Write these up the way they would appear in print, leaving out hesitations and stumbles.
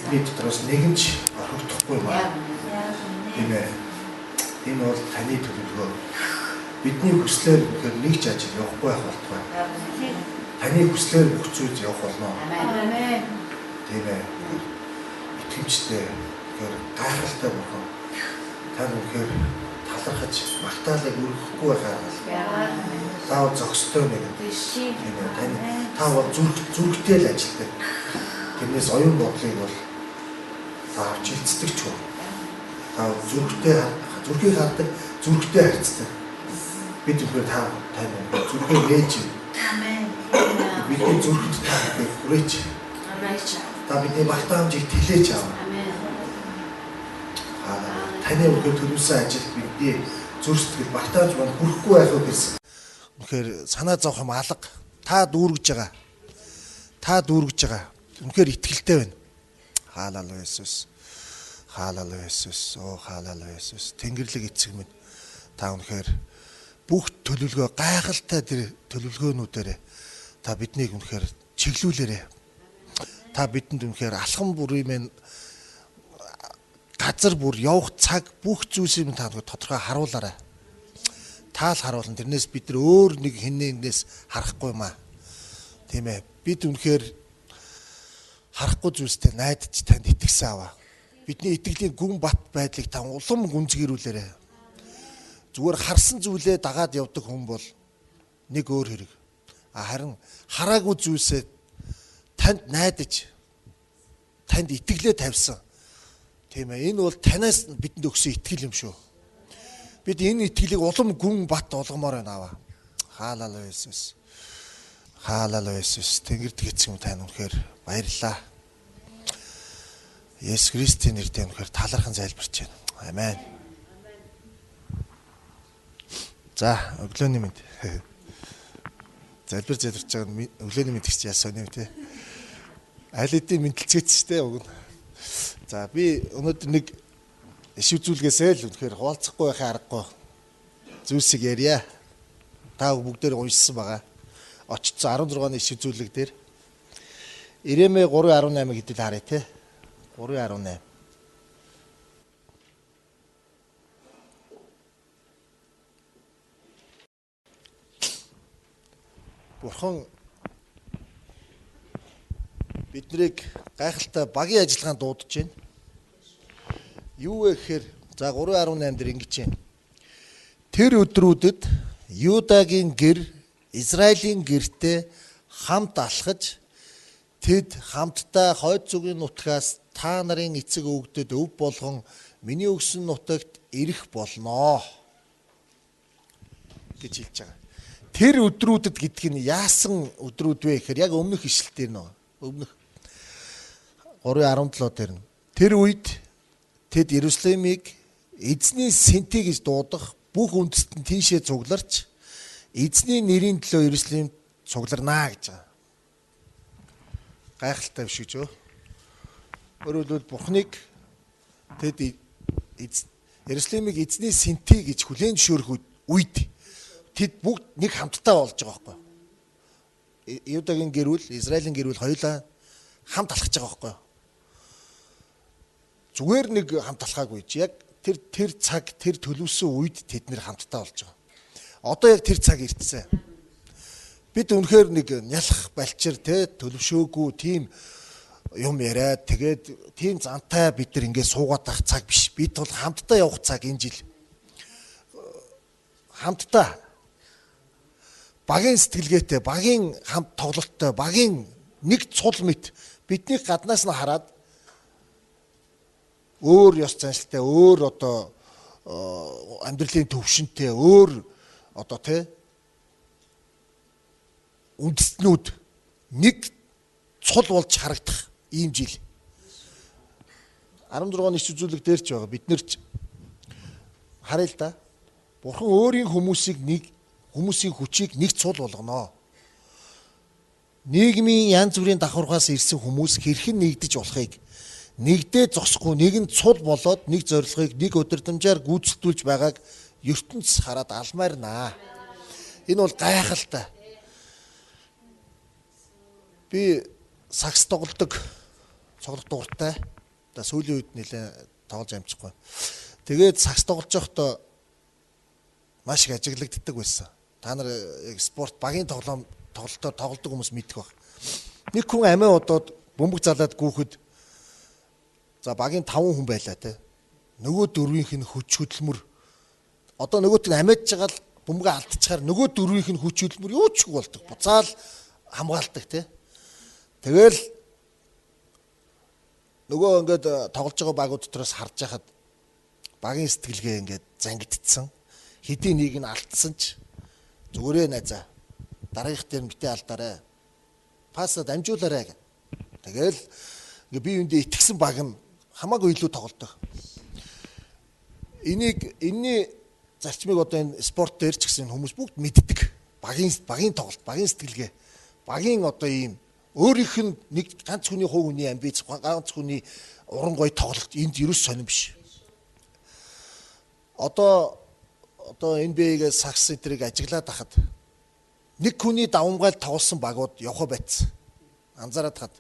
бидний дотроос нэгэнч орхигдохгүй маа. Тийм ээ. Энэ бол таны төлөвлөгөө. Бидний хүслээр үнэхээр нэг ч ажил явахгүй байх болтугай. Таны хүслээр бүх зүйл явах болно. Амен. Тийм ээ. Итгэмжтэй, үнэхээр гайхалтай бурхан. Та үнэхээр талархаж магтаалыг өргөхгүй байхаар таа зогстой нэг. Тийм ээ. Та бол зүрхтэй л ажилдаг. Тэрнээс оюун бодлыг бол та авч хилцдэг ч юм. Та зүрхийг хардаг, зүрхтэй харьцдаг. Бид үнэхээр тань зүрхээ нээж. Амен. Бидний зүрхэд та хүрээч. Амен. Та бидний магтаамжийг тэлээч аав. Амен. Таны үнэхээр төлөвсөн ажилд бидний зүрх сэтгэл магтаамж маань хүрэхгүй байх уу гэсэн. Үнэхээр санаа зовх юм алга. Та дүүргэж байгаа. Та дүүргэж байгаа. Үнэхээр итгэлтэй байна. Хаалалуя Есүс. Хаалалуя Есүс. Оо хаалалуя Есүс. Тэнгэрлэг эцэг минь. Та үнэхээр бүх төлөвлөгөө гайхалтай тэр төлөвлөгөөнүүдээр та биднийг үнэхээр чиглүүлээрэ. Та бидэнд үнэхээр алхам бүрийн мэн газар бүр явах цаг бүх зүйлсийг та тодорхой харуулаарай. Таал харуулна. Тэрнээс бид нар өөр нэг хинээс харахгүй маа. Тийм ээ. Бид үнэхээр харахгүй зүйлстэй найдаж танд итгэсэн аваа. Бидний итгэлийн гүн бат байдлыг та улам гүнзгийрүүлээрэ. Зүгээр харсан зүйлээ дагаад явдаг хүн бол нэг өөр хэрэг. Харин хараагүй зүйлсээ танд найдаж танд итгэлээ тавьсан. Тийм ээ. Энэ бол танаас бидэнд өгсөн итгэл юм шүү. Бид энэ итгэлийг улам гүн бат олгомоор байна аваа. Хаалалуя Есүс. Хаалалуя Есүс. Тэнгэрдэг эцэг минь тань үнэхээр баярлалаа. Есүс Христийн нэрээр үнэхээр талархан залбирч байна. Амен. За, өглөөний мэнд. Залбир залбирч байгаа өглөөний мэнд гэж яасан юм те. Аль хэдийн мэдлцгээчтэй уг. За, би өнөөдөр нэг иш үзүүлгээсээ л үнэхээр хуваалцахгүй байхын аргагүй зүйлсийг ярья. Та бүгдээр уншсан байгаа. Очсон 16-ны иш үзүүлэг дээр Иремэ 3:18 гэдэл харъя те. 3:18. Бурхан биднийг гайхалтай багийн ажиллагаанд дуудаж байна. Юу вэ гэхээр за 3:18 дээр ингэж байна. Тэр өдрүүдэд Юдагийн гэр Израилийн гэртээ хамт алхаж тэд хамтдаа хойд зүгийн нутгаас та нарын эцэг өвгдөд өв болгон миний өгсөн нутагт ирэх болноо гэж хэлж байгаа. Тэр өдрүүдэд гэдэг нь яасан өдрүүд вэ гэхээр яг өмнөх ишлэлээр нөө. Өмнөх 3:17 дээр нь. Тэр үед тэд Иерусалимыг эзний сэнти гэж дуудах бүх үндэстэн тийшээ цугларч эзний нэрийн төлөө Иерусалимд цугларнаа гэж байгаа. Гайхалтай биш үү? Өөрөөр хэлбэл Бурхныг тэд Иерусалимыг эзний сэнти гэж хүлээн зөвшөөрөх үед тэд бүгд нэг хамтдаа болж байгаа байхгүй юу? Юдагийн гэрүүл, Израилийн гэрүүл хоёулаа хамт алхаж байгаа байхгүй юу? Зүгээр нэг хамт алхаагүй чи яг тэр цаг тэр төлөвсөн үед тэд нэр хамтдаа болж байгаа. Одоо яг тэр цаг ирсэн. Бид үнэхээр нэг нялх балчир те төлөвшөөгүй тийм юм яриад тэгээд тийм зантай бид нар ингээд суугаад байх цаг биш. Бид бол хамтдаа явах цаг энэ жил. Хамтдаа багийн сэтгэлгээтэй, багийн хамт тоглолттой, багийн нэг цул мэт бидний гаднаас нь хараад өөр ёс заншилтай, өөр одоо амьдралын төвшөнтэй, өөр одоо тий үндэстнүүд нэг цул болж харагдах ийм жил. 16-ны иш үзүүлэг дээр ч байгаа. Бид нэр ч харъя л да. Бурхан өөрийн хүмүүсийн хүчийг нэг цул болгоно. Нийгмийн янз бүрийн давхаргаас ирсэн хүмүүс хэрхэн нэгдэж болохыг нэгдээ зогсохгүй нэгэн цул болоод нэг зорилгыг нэг өдөртөмжээр гүйцэтгүүлж байгааг ертөнц хараад алмаарнаа. Энэ бол гайхалтай. Би сакс тоглодог, цоглох дуртай. Одоо сүүлийн үед нэлээд тоглож амжихгүй. Тэгээд сакс тоглож байхдаа маш их ажиглагддаг байсан. Та нар спорт багийн тоглолтоор тоглодог хүмүүс мэдэх баг. Нэг хүн амиа удаад бөмбөг залаад гүүхэд за багийн 5 хүн байлаа те. Нөгөө 4-ийнх нь хүч хөдөлмөр. Одоо нөгөөт нь амиадж байгаа л бөмбөг алдчихаар нөгөө 4-ийнх нь хүч хөдөлмөр юу ч болдог. Буцаал хамгаалдаг те. Тэгэл нөгөө ингээд тоглож байгаа багууд дотроос харж байхад багийн сэтгэлгээ ингээд зангидцсан. Хэдийн нэг нь алдсан ч зүгээрээ найзаа. Дараагийнх дээр битээ алдаарай. Пасса дамжуулаарай гэх. Тэгэл ингээ бие биендээ итгэсэн баг нь хамаагүй илүү тоглодог. Энийний зарчмыг одоо энэ спорт дээр ч гэсэн хүмүүс бүгд мэддэг. Багийн тоглолт, багийн сэтгэлгээ, багийн одоо ийм өөрийнх нь нэг ганц хүний хувь хүний амбиц, ганц хүний уран гой тоглолт энд ерөөс сонирн биш. Одоо NBA-гээ сакс эдрийг ажиглаад хахад нэг хүний давмгайл тоглосон багууд явах байцсан. Анзаараад хаад.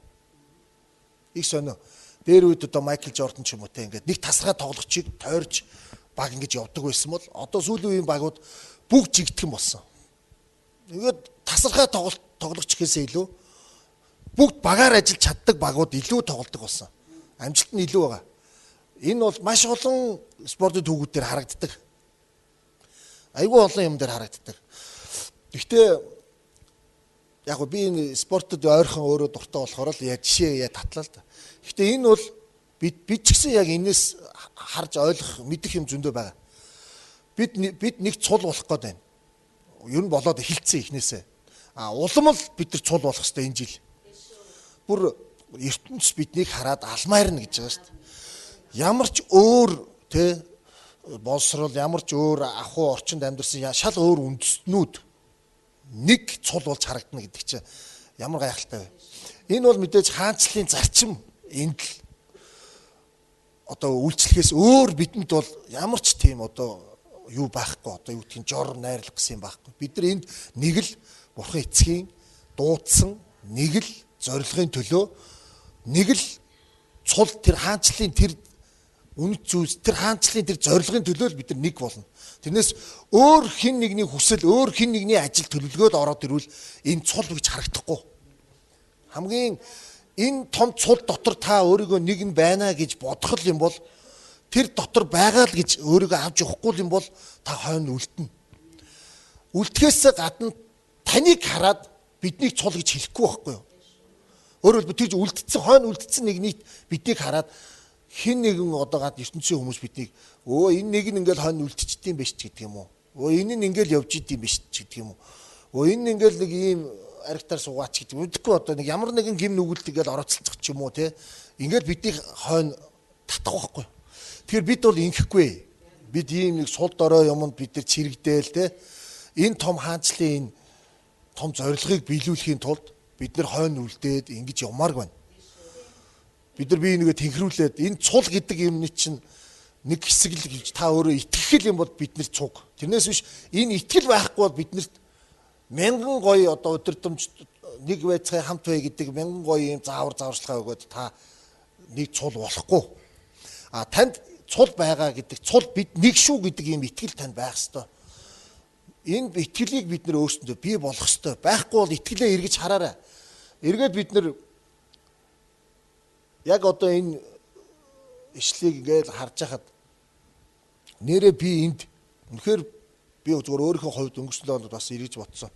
Их сонио. Дээр үед одоо Майкл Жордан ч юм уу те ингээд нэг тасархай тоглогчийг тойрж баг ингэж явдаг байсан бол одоо сүүлийн үеийн багууд бүгд жигдхэн болсон. Тэгээд тасархай тоглогч гэхээсээ илүү бүгд багаар ажиллаж чаддаг багууд илүү тоглодог болсон. Амжилт нь илүү байгаа. Энэ бол маш олон спортын түүхүүд дээр харагддаг. Айгүй олон юм дээр харагддаг. Гэхдээ яг би энэ спортод ойрхон өөрөө дуртай болохоор л яг жишээ татлаа л да. Гэхдээ энэ бол бид ч гэсэн яг энэс харж ойлгох мэдэх юм зөндөө байгаа. Бид нэг цул болох гээд байна. Ер нь болоод эхэлсэн ихнээсээ. Улам л бид нар цул болох хэрэгтэй энэ жил. Бүр ертөнцийн биднийг хараад алмаарна гэж байгаа шүү дээ. Ямар ч өөр те боловсрол, ямар ч өөр ахуй орчинд амьдарсан шал өөр үндэстнүүд нэг цул болж харагдана гэдэг чинь ямар гайхалтай вэ? Энэ бол мэдээж хаанчлалын зарчим энд л одоо үйлчлэхээс өөр бидэнд бол ямар ч тийм одоо юу байхгүй одоо юу гэдгийг жор найрлах гэсэн юм байхгүй. Бид нар энд нэг л бурхан эцгийн дуудсан нэг л зорилгын төлөө нэг л цул тэр хаанчлалын тэр үнэт зүйлс тэр хаанчлалын тэр зорилгын төлөө л бид нар нэг болно. Тэрнээс өөр хин нэгний хүсэл, өөр хин нэгний ажил төлөвлөгөөд ороод ирвэл энэ цул гэж харагдахгүй. Хамгийн энэ том цул дотор та өөрийгөө нэг нь байна гэж бодох юм бол тэр дотор байгаа л гэж өөрийгөө авч явахгүй юм бол та хойно үлдэнэ. Үлдэхээс гадна таныг хараад биднийг цул гэж хэлэхгүй байхгүй юу? Өөрөөр хэлбэл тэр үлдсэн хойно үлдсэн нэгнийг биднийг хараад хин нэгэн одоо гад ертөнцийн хүмүүс биднийг энэ нэг нь ингээл хойно үлдчихдээ юм биш ч гэдэг юм уу? Энэ нь ингээл явж идэм биш ч гэдэг юм уу? Энэ ингээл нэг ийм аригтаар суугаач гэдэг. Үдэхгүй одоо нэг ямар нэгэн гим нүгэлт ингээл орооцолцох ч юм уу те. Ингээл биднийг хойно татах байхгүй. Тэгэхээр бид бол ингэхгүй. Бид ийм нэг сул дорой юмд бид нар чирэгдээл те. Энэ том хаанчлалын энэ том зорилгыг биелүүлэхийн тулд бид нар хойно үлдээд ингэж явмаар байна. Бид нар бие нэгэ тэнхрүүлээд энэ цул гэдэг юмны чинь нэг хэсэг л гэж та өөрөө итгэх юм бол бид нар цуг. Тэрнээс биш энэ итгэл байхгүй бол биднэрт мянган гоё одоо өдөртөмж нэг байцгай хамт бай гэдэг мянган гоё юм зааварчилгаа өгөөд та нэг цул болохгүй. Танд цул байгаа гэдэг цул бид нэг шүү гэдэг юм итгэл танд байх ёстой. Энэ итгэлийг бид нар өөрсөндөө бий болгох ёстой. Байхгүй бол итгэлээ эргэж хараарай. Эргээд бид нар яг одоо энэ ишлийг ингээл харж хахад нэрээ би энд үнэхээр би зөвхөн өөрийнхөө хувьд өнгөрсөн лоонд бас эргэж бодсон.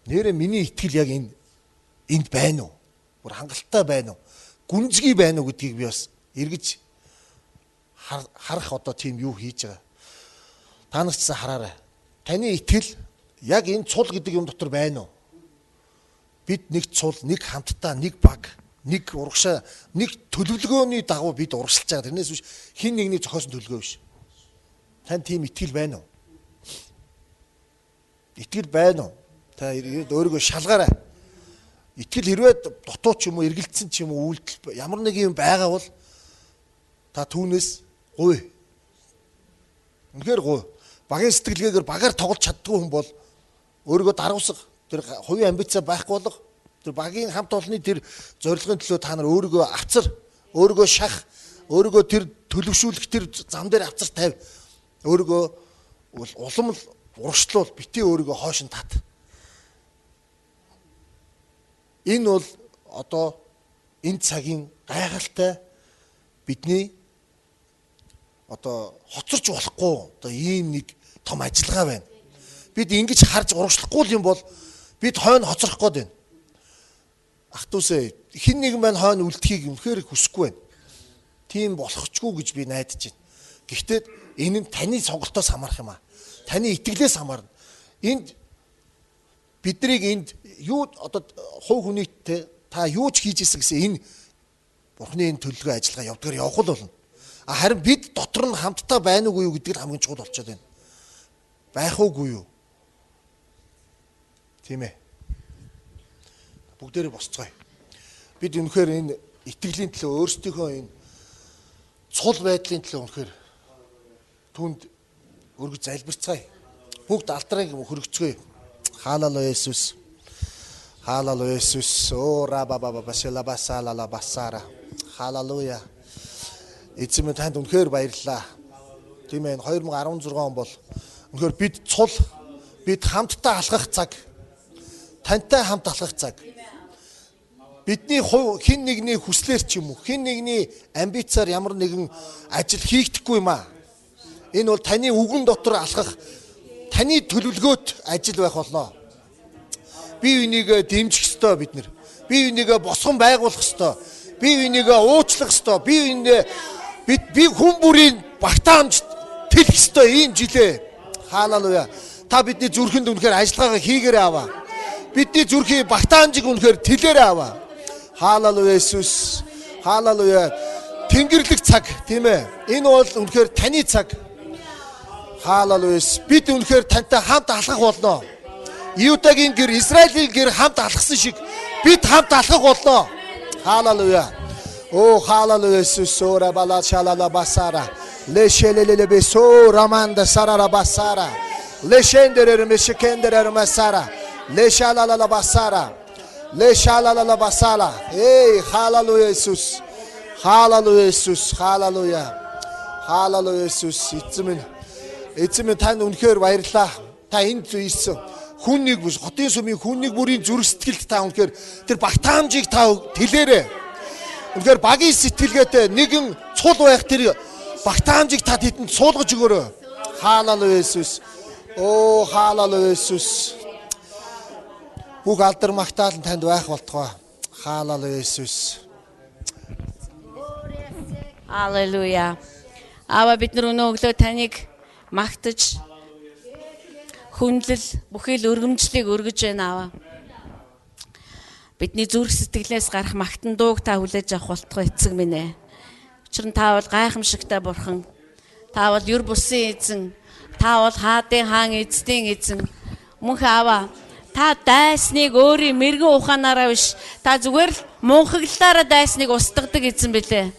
Нэрээ миний итгэл яг энд байна уу? Бүр хангалттай байна уу? Гүнзгий байна уу гэдгийг би бас эргэж харах одоо тийм юу хийж байгаа. Та нар ч гэсэн хараарай. Таны итгэл яг энэ цул гэдэг юм дотор байна уу? Бид нэг цул, нэг хамтдаа, нэг баг, нэг урагшаа, нэг төлөвлөгөөний дагуу бид урагшилж байгаа. Тэрнээс биш хин нэгний зохиосон төлөвлөгөө биш. Тань тийм итгэл байна уу? Итгэл байна уу? Та өөрийгөө шалгаарай. Итгэл хэрвээ дутуу ч юм уу, эргэлцсэн ч юм уу, үйлдэл ямар нэг юм байгаа бол та түүнээс гуй. Үнэхээр гуй. Багийн сэтгэлгээгээр багаар тоглож чаддгүй хүн бол өөрийгөө даруусах, тэр хувийн амбица байхгүй болох, тэр багийн хамт олонны тэр зорилгын төлөө та нар өөрийгөө авцар, өөрийгөө шах, Өөрийгөө тэр төлөвшүүлэх тэр зам дээр авцар тавь. Өөрийгөө улам л урагшлуул, бити өөрийгөө хойш нь тат. Энэ бол одоо энэ цагийн гайхалтай бидний одоо хоцорч болохгүй одоо ийм нэг том ажиллагаа байна. Бид ингэж харж урагшлахгүй юм бол бид хойно хоцрох гээд байна. Ах トゥ усээ хин нэгэн маань хойно үлдэхийг үнэхээр хүсэхгүй байна. Тийм болохчгүй гэж би найдаж байна. Гэхдээ энэ нь таны сонголтоос хамаарах юм аа. Таны итгэлээс хамаарна. Энд биднийг энд юу одоо хувь хүнийтэй та юу ч хийж исэн гэсэн энэ Бурхны энэ төлөвлөгөө ажиллагаа явдгаар явах л болно. Харин бид дотор нь хамтдаа байна уугүй юу гэдэг нь хамгийн чухал болчиход байна. Байх уугүй юу? Тийм ээ. Бүгдээрээ босцгоё. Бид үнэхээр энэ итгэлийн төлөө өөрсдийнхөө энэ цул байдлын төлөө үнэхээр түнд өргөж залбирцгаая. Бүгд алдрыг хөргөцгөөе. Хаалалуя Есүс. Хаалалуя Есүс. Ора баба башла басала басара. Халелуя. Эзэн минь танд үнэхээр баярлалаа. Тийм ээ 2016 он бол үнэхээр бид цул бид хамтдаа алхах цаг. Тантай хамт алхах цаг. Бидний хин нэгний хүслээр ч юм уу, хин нэгний амбицаар ямар нэгэн ажил хийгдэхгүй юм аа. Энэ бол таны үгэн дотор алхах таны төлөвлөгөөт ажил байх болно. Бие бинийгээ дэмжих ёстой бид нар. Бие бинийгээ босгон байгуулах ёстой. Бие бинийгээ уучлах ёстой. Бие биендээ би хүн бүрийн багтаамж тэлэх ёстой ийм жилээ. Хаалелуя. Та бидний зүрхэнд үнэхээр ажиллагаагаа хийгээрэй аваа. Бидний зүрхийн багтаамжийг үнэхээр тэлээрэй аваа. Хаалелуя Есүс. Хаалелуя. Тэнгэрлэг цаг тийм ээ. Энэ бол үнэхээр таны цаг. Хаалелуя. Бид үнэхээр тантай хамт алхах болно. Юдагийн гэр, Израилийн гэр хамт алхсан шиг бид хамт алхах болно. Хаалелуя. О хаалелуя Есүс. Ора бала шалала басара. Лешелелеле бесо раманда сарара басара. Лешендерер мешкендерер масара. Лешалала басара. Лешалала басала. Эй, халелуя Есүс. Халелуя Есүс. Халелуя. Халелуя Есүс. Эзэн минь танд үнэхээр баярлалаа. Та энд зүйсэн хүн нэг биш, хотын сүмийн хүн нэг бүрийн зүрх сэтгэлд та үнэхээр тэр багтаамжийг та тэлээрэй. Үнэхээр багийн сэтгэлгээтэй нэгэн цул байх тэр багтаамжийг та тэдэнд суулгаж өгөөрэй. Халелуя Есүс. Оо халелуя Есүс. Бүх алдар магтаал нь танд байх болтугай. Халелуя Есүс. Халелуя. Аава бид нар өнөө өглөө таныг магтаж хүндлэл бүхий л өргөмжлийг өргөж байна аава. Бидний зүрх сэтгэлээс гарах магтан дууг та хүлээж авах болтугай эцэг минь ээ. Учир нь та бол гайхамшигтай бурхан. Та бол юр бусын эзэн. Та бол хаадын хаан эзэн эзэн. Мөнх аава. Та дайсныг өөрийн мэрэгэн ухаанаараа биш. Та зүгээр л мунхаглалаараа дайсныг устгадаг эзэн билээ.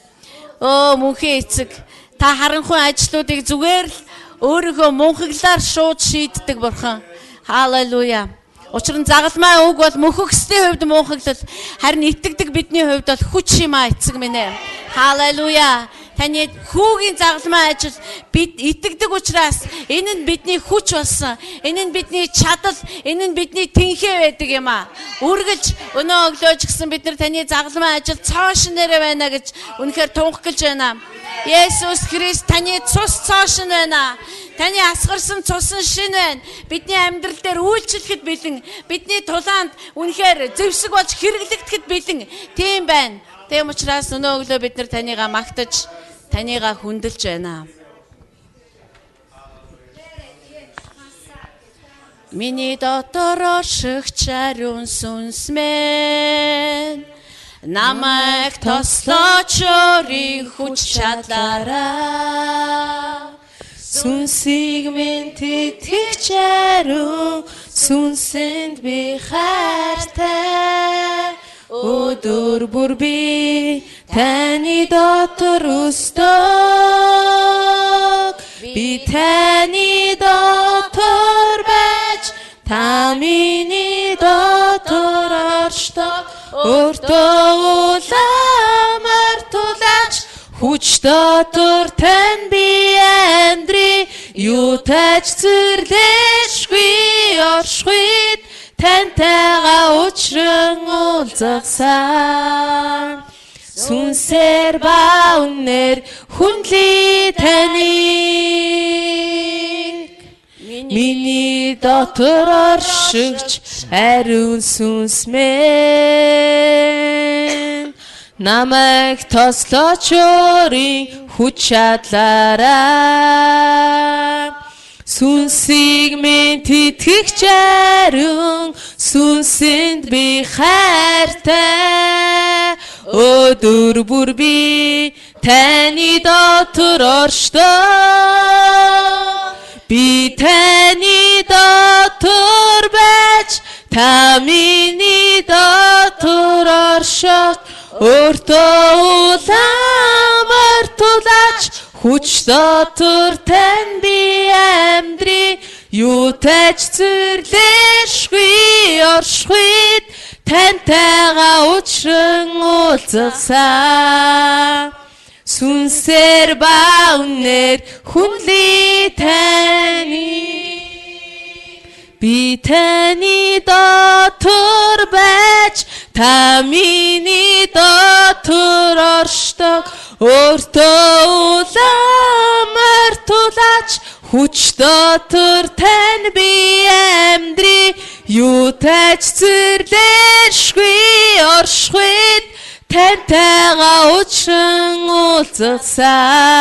Өө мөнхийн эцэг. Та харанхуй ажлуудыг зүгээр л өөрийнхөө мунхаглалаар шууд шийддэг бурхан. Халелуя. Учир нь загалмай үг бол мөнхөкслийн хувьд мунхаглал, харин итгэдэг бидний хувьд бол хүч юм а эцэг минь ээ. Халелуя. Таны хүүгийн загалмай ажил бид итгэдэг учраас энэ нь бидний хүч болсон. Энэ нь бидний чадал, энэ нь бидний тэнхээ байдаг юм а. Үргэлж өнөө өглөөж гисэн бид нар таны загалмай ажил цоошин нэрэ байна гэж үнэхээр тунхаглаж байна. Есүс Христ таны цус цоошин байна. Таны асгарсан цусан шин байна. Бидний амьдрал дээр үйлчлэхэд бэлэн, бидний тулаанд үнэхээр зэвсэг болж хэрэглэгдэхэд бэлэн. Тийм байна. Тийм учраас өнөө өглөө бид нар танийгаа магтаж, танийгаа хүндэлж байна. Миний дотор орших ариун сүнс минь намайг тослооч өөрийн хүч чадлаараа сүнсийг минь тэтгэж ариун сүнсэнд би хайртай өдөр бүр би таны дотор өстөг би таны дотор байж та миний дотор оршдог өөртөө уламар тулаач хүч дотор тань би амьдрий юу тач зэрлэшгүй оршихуйд таньтайгаа учран уулзсан сүнсээр ба үнээр хүндлий таныг миний дотор оршигч ариун сүнс минь намайг тослооч өөрийн хүч чадлаараа сүнсийг минь тэтгэгч ариун сүнсэнд би хайртай өдөр бүр би таны дотор оршдог би таны дотор байж та миний дотор орших өөртөө уламар тулаач хүч дотор тань би амьдрий юу тач зэрлэшгүй оршихуйд таньтайгаа учран уулзсан сүнсээр ба үнээр хүндлий таныг би таны дотор байж та миний дотор оршдог өөртөө уламар тулаач хүч дотор тань би амьдрий юу тач зэрлэшгүй оршихуйд таньтайгаа учран уулзсан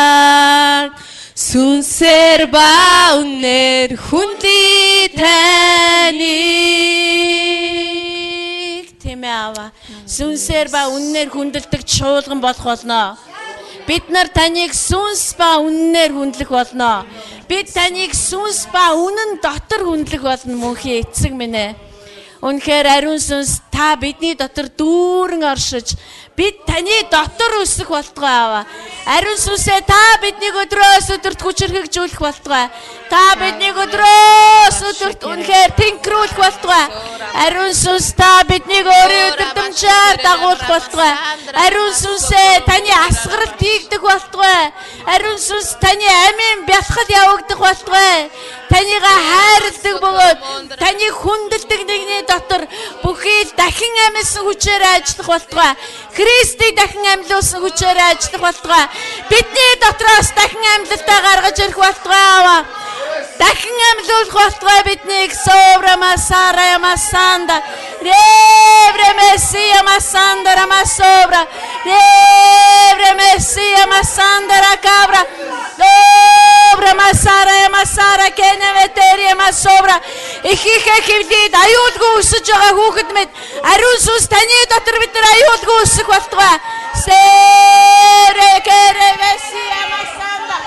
сүнсээр ба үнээр хүндлий таныг тийм ээ аваа сүнсээр ба үнээр хүндэлдэг чуулган болох болно. Бид нар таныг сүнс ба үнээр хүндлэх болно. Бид таныг сүнс ба үнэн дотор хүндлэх болно мөнхийн эцэг минь ээ. Үнэхээр ариун сүнс та бидний дотор дүүрэн оршиж бид таны дотор өсөх болтугай аваа. Ариун сүнсээ та биднийг өдрөөс өдөрт хүчрхэгжүүлэх болтугай. Та биднийг өдрөөс өдөрт үнэхээр тэнхрүүлэх болтугай. Ариун сүнс та биднийг өөрийн өдөртөмжөөр дагуулах болтугай. Ариун сүнсээ таны асгаралт хийгдэх болтугай. Ариун сүнс таны амийн бялхал явагдах болтугай. Танига хайрладаг бөгөөд таныг хүндэлдэг нэгний дотор бүхий л дахин амьсан хүчээр ажиллах болтугай. Христийг дахин амьлуулсан хүчээр ажиллах болтугай. Бидний дотроос дахин амьлалтаа гаргаж ирэх болтугай аваа. Дахин амьлуулах болтугай биднийг совра масара масанда ревре месия масанда рамасовра ревре месия масанда ракабра добра масара масара кеневетерия масовра ихих хэвлээд аюулгүй өсөж байгаа хүүхэд мэд ариун сүнс таны дотор бид нар аюулгүй өсөх болтугай сэре керевесия масанда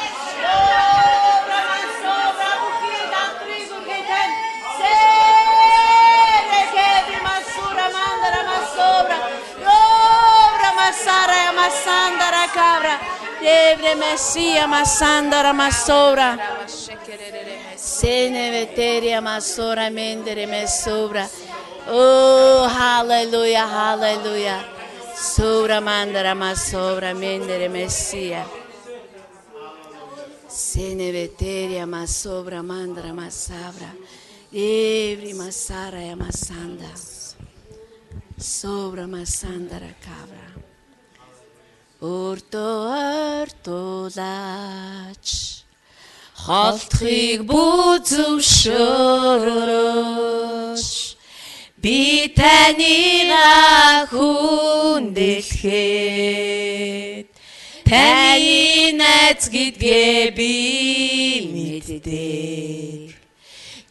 Masandara cabra, debre messia masandara masora, sene veteria masora mendere mesora. Oh, hallelujah, hallelujah. Sora mandara masora mendere messia. Sene veteria masora mandara masabra, debre masara masanda. Sobra masandara cabra. Өртөөртүүлаач холтхыг бүзөвшөөрөөч би танийгаа хүндэлгээд таны найз гэдгээ би мэддэг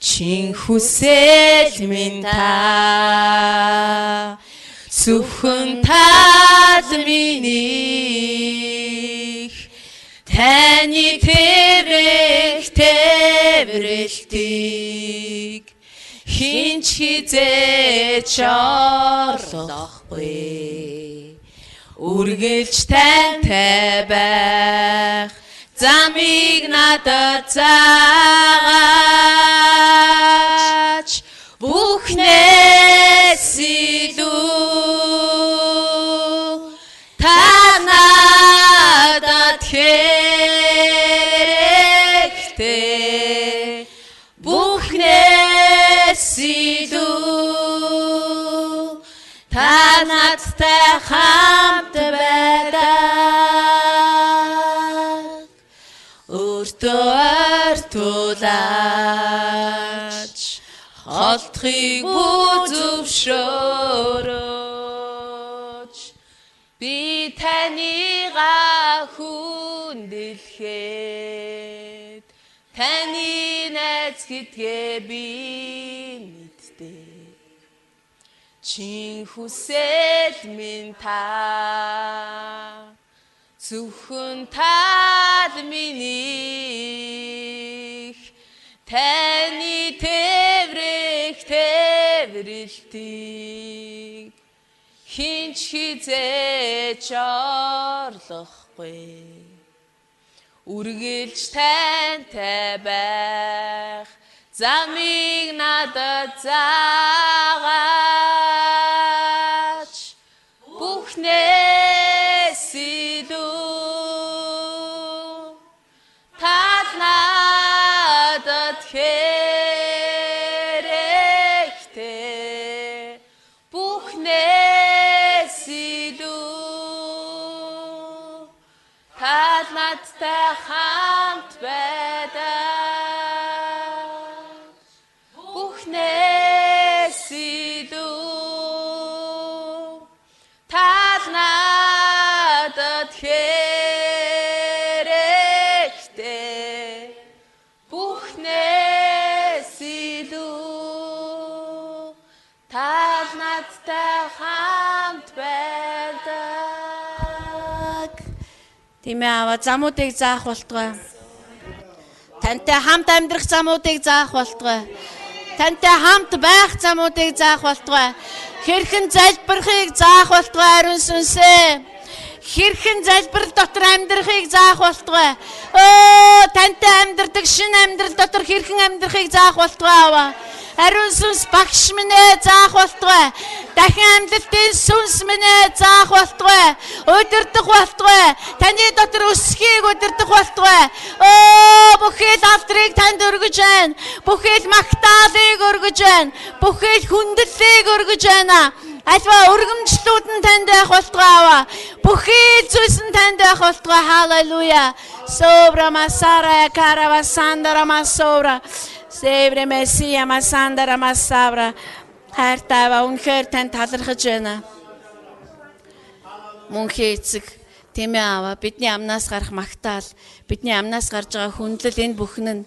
чин хүсэл минь та Зөвхөн тал минийх таны тэмрэлтийг хинч хизээч орлохгүй үргэлж тантай байх замыг надад заагач бүхнээс илүү та надад надтай хамт байдаг. Өөртөө ортуулаач холдохыг зөвшөөрөөч. Би танийга хүндлэхэд таны найз гэдгээ би мэддэг. Чин хүсэл минь та зөвхөн тал минийх таны тээврэлтийг хинч хизээч орлохгүй. Үргэлж тантай байх замыг надад заагаач. Бүхнээс илүү та надад хэрэгтэй. Бүхнээс илүү та надтай хамт байдаг. Бүхнээс илүү та надад хэрэгтэй. Бүхнээс илүү та надтай хамт байдаг. Тийм ээ аваа замуудыг заах болтугай. Тантай хамт амьдрах замуудыг заах болтугай. Тантай хамт байх замуудыг заах болтугай. Хэрхэн залбирахыг заах болтугай ариун сүнсээ. Хэрхэн залбирал дотор амьдрахыг заах болтугай. Тантай амьдрдаг шинэ амьдрал дотор хэрхэн амьдрахыг заах болтугай аваа. Ариун сүнс багш минь ээ заах болтугай. Дахин амьдлтын сүнс минь ээ заах болтугай. Удирдах болтугай. Таны дотор өсөхийг удирдах болтугай. Бүхэл алдрыг танд өргөж байна. Бүхэл магтаалыг өргөж байна. Бүхэл хүндлэлийг өргөж байна. Альва өргөмжлүүд нь танд байх болтугай аваа. Бүхэл зүйлс нь танд байх болтугай. Халелуя. Собра масара карава сандара масовра. Севре месия масандара масавра. Хайртайва үнэхээр танд талархаж байна. Мөнхий эцэг тийм ээ аваа. Бидний амнаас гарах магтаал, бидний амнаас гарч байгаа хүндлэл энэ бүхэн нь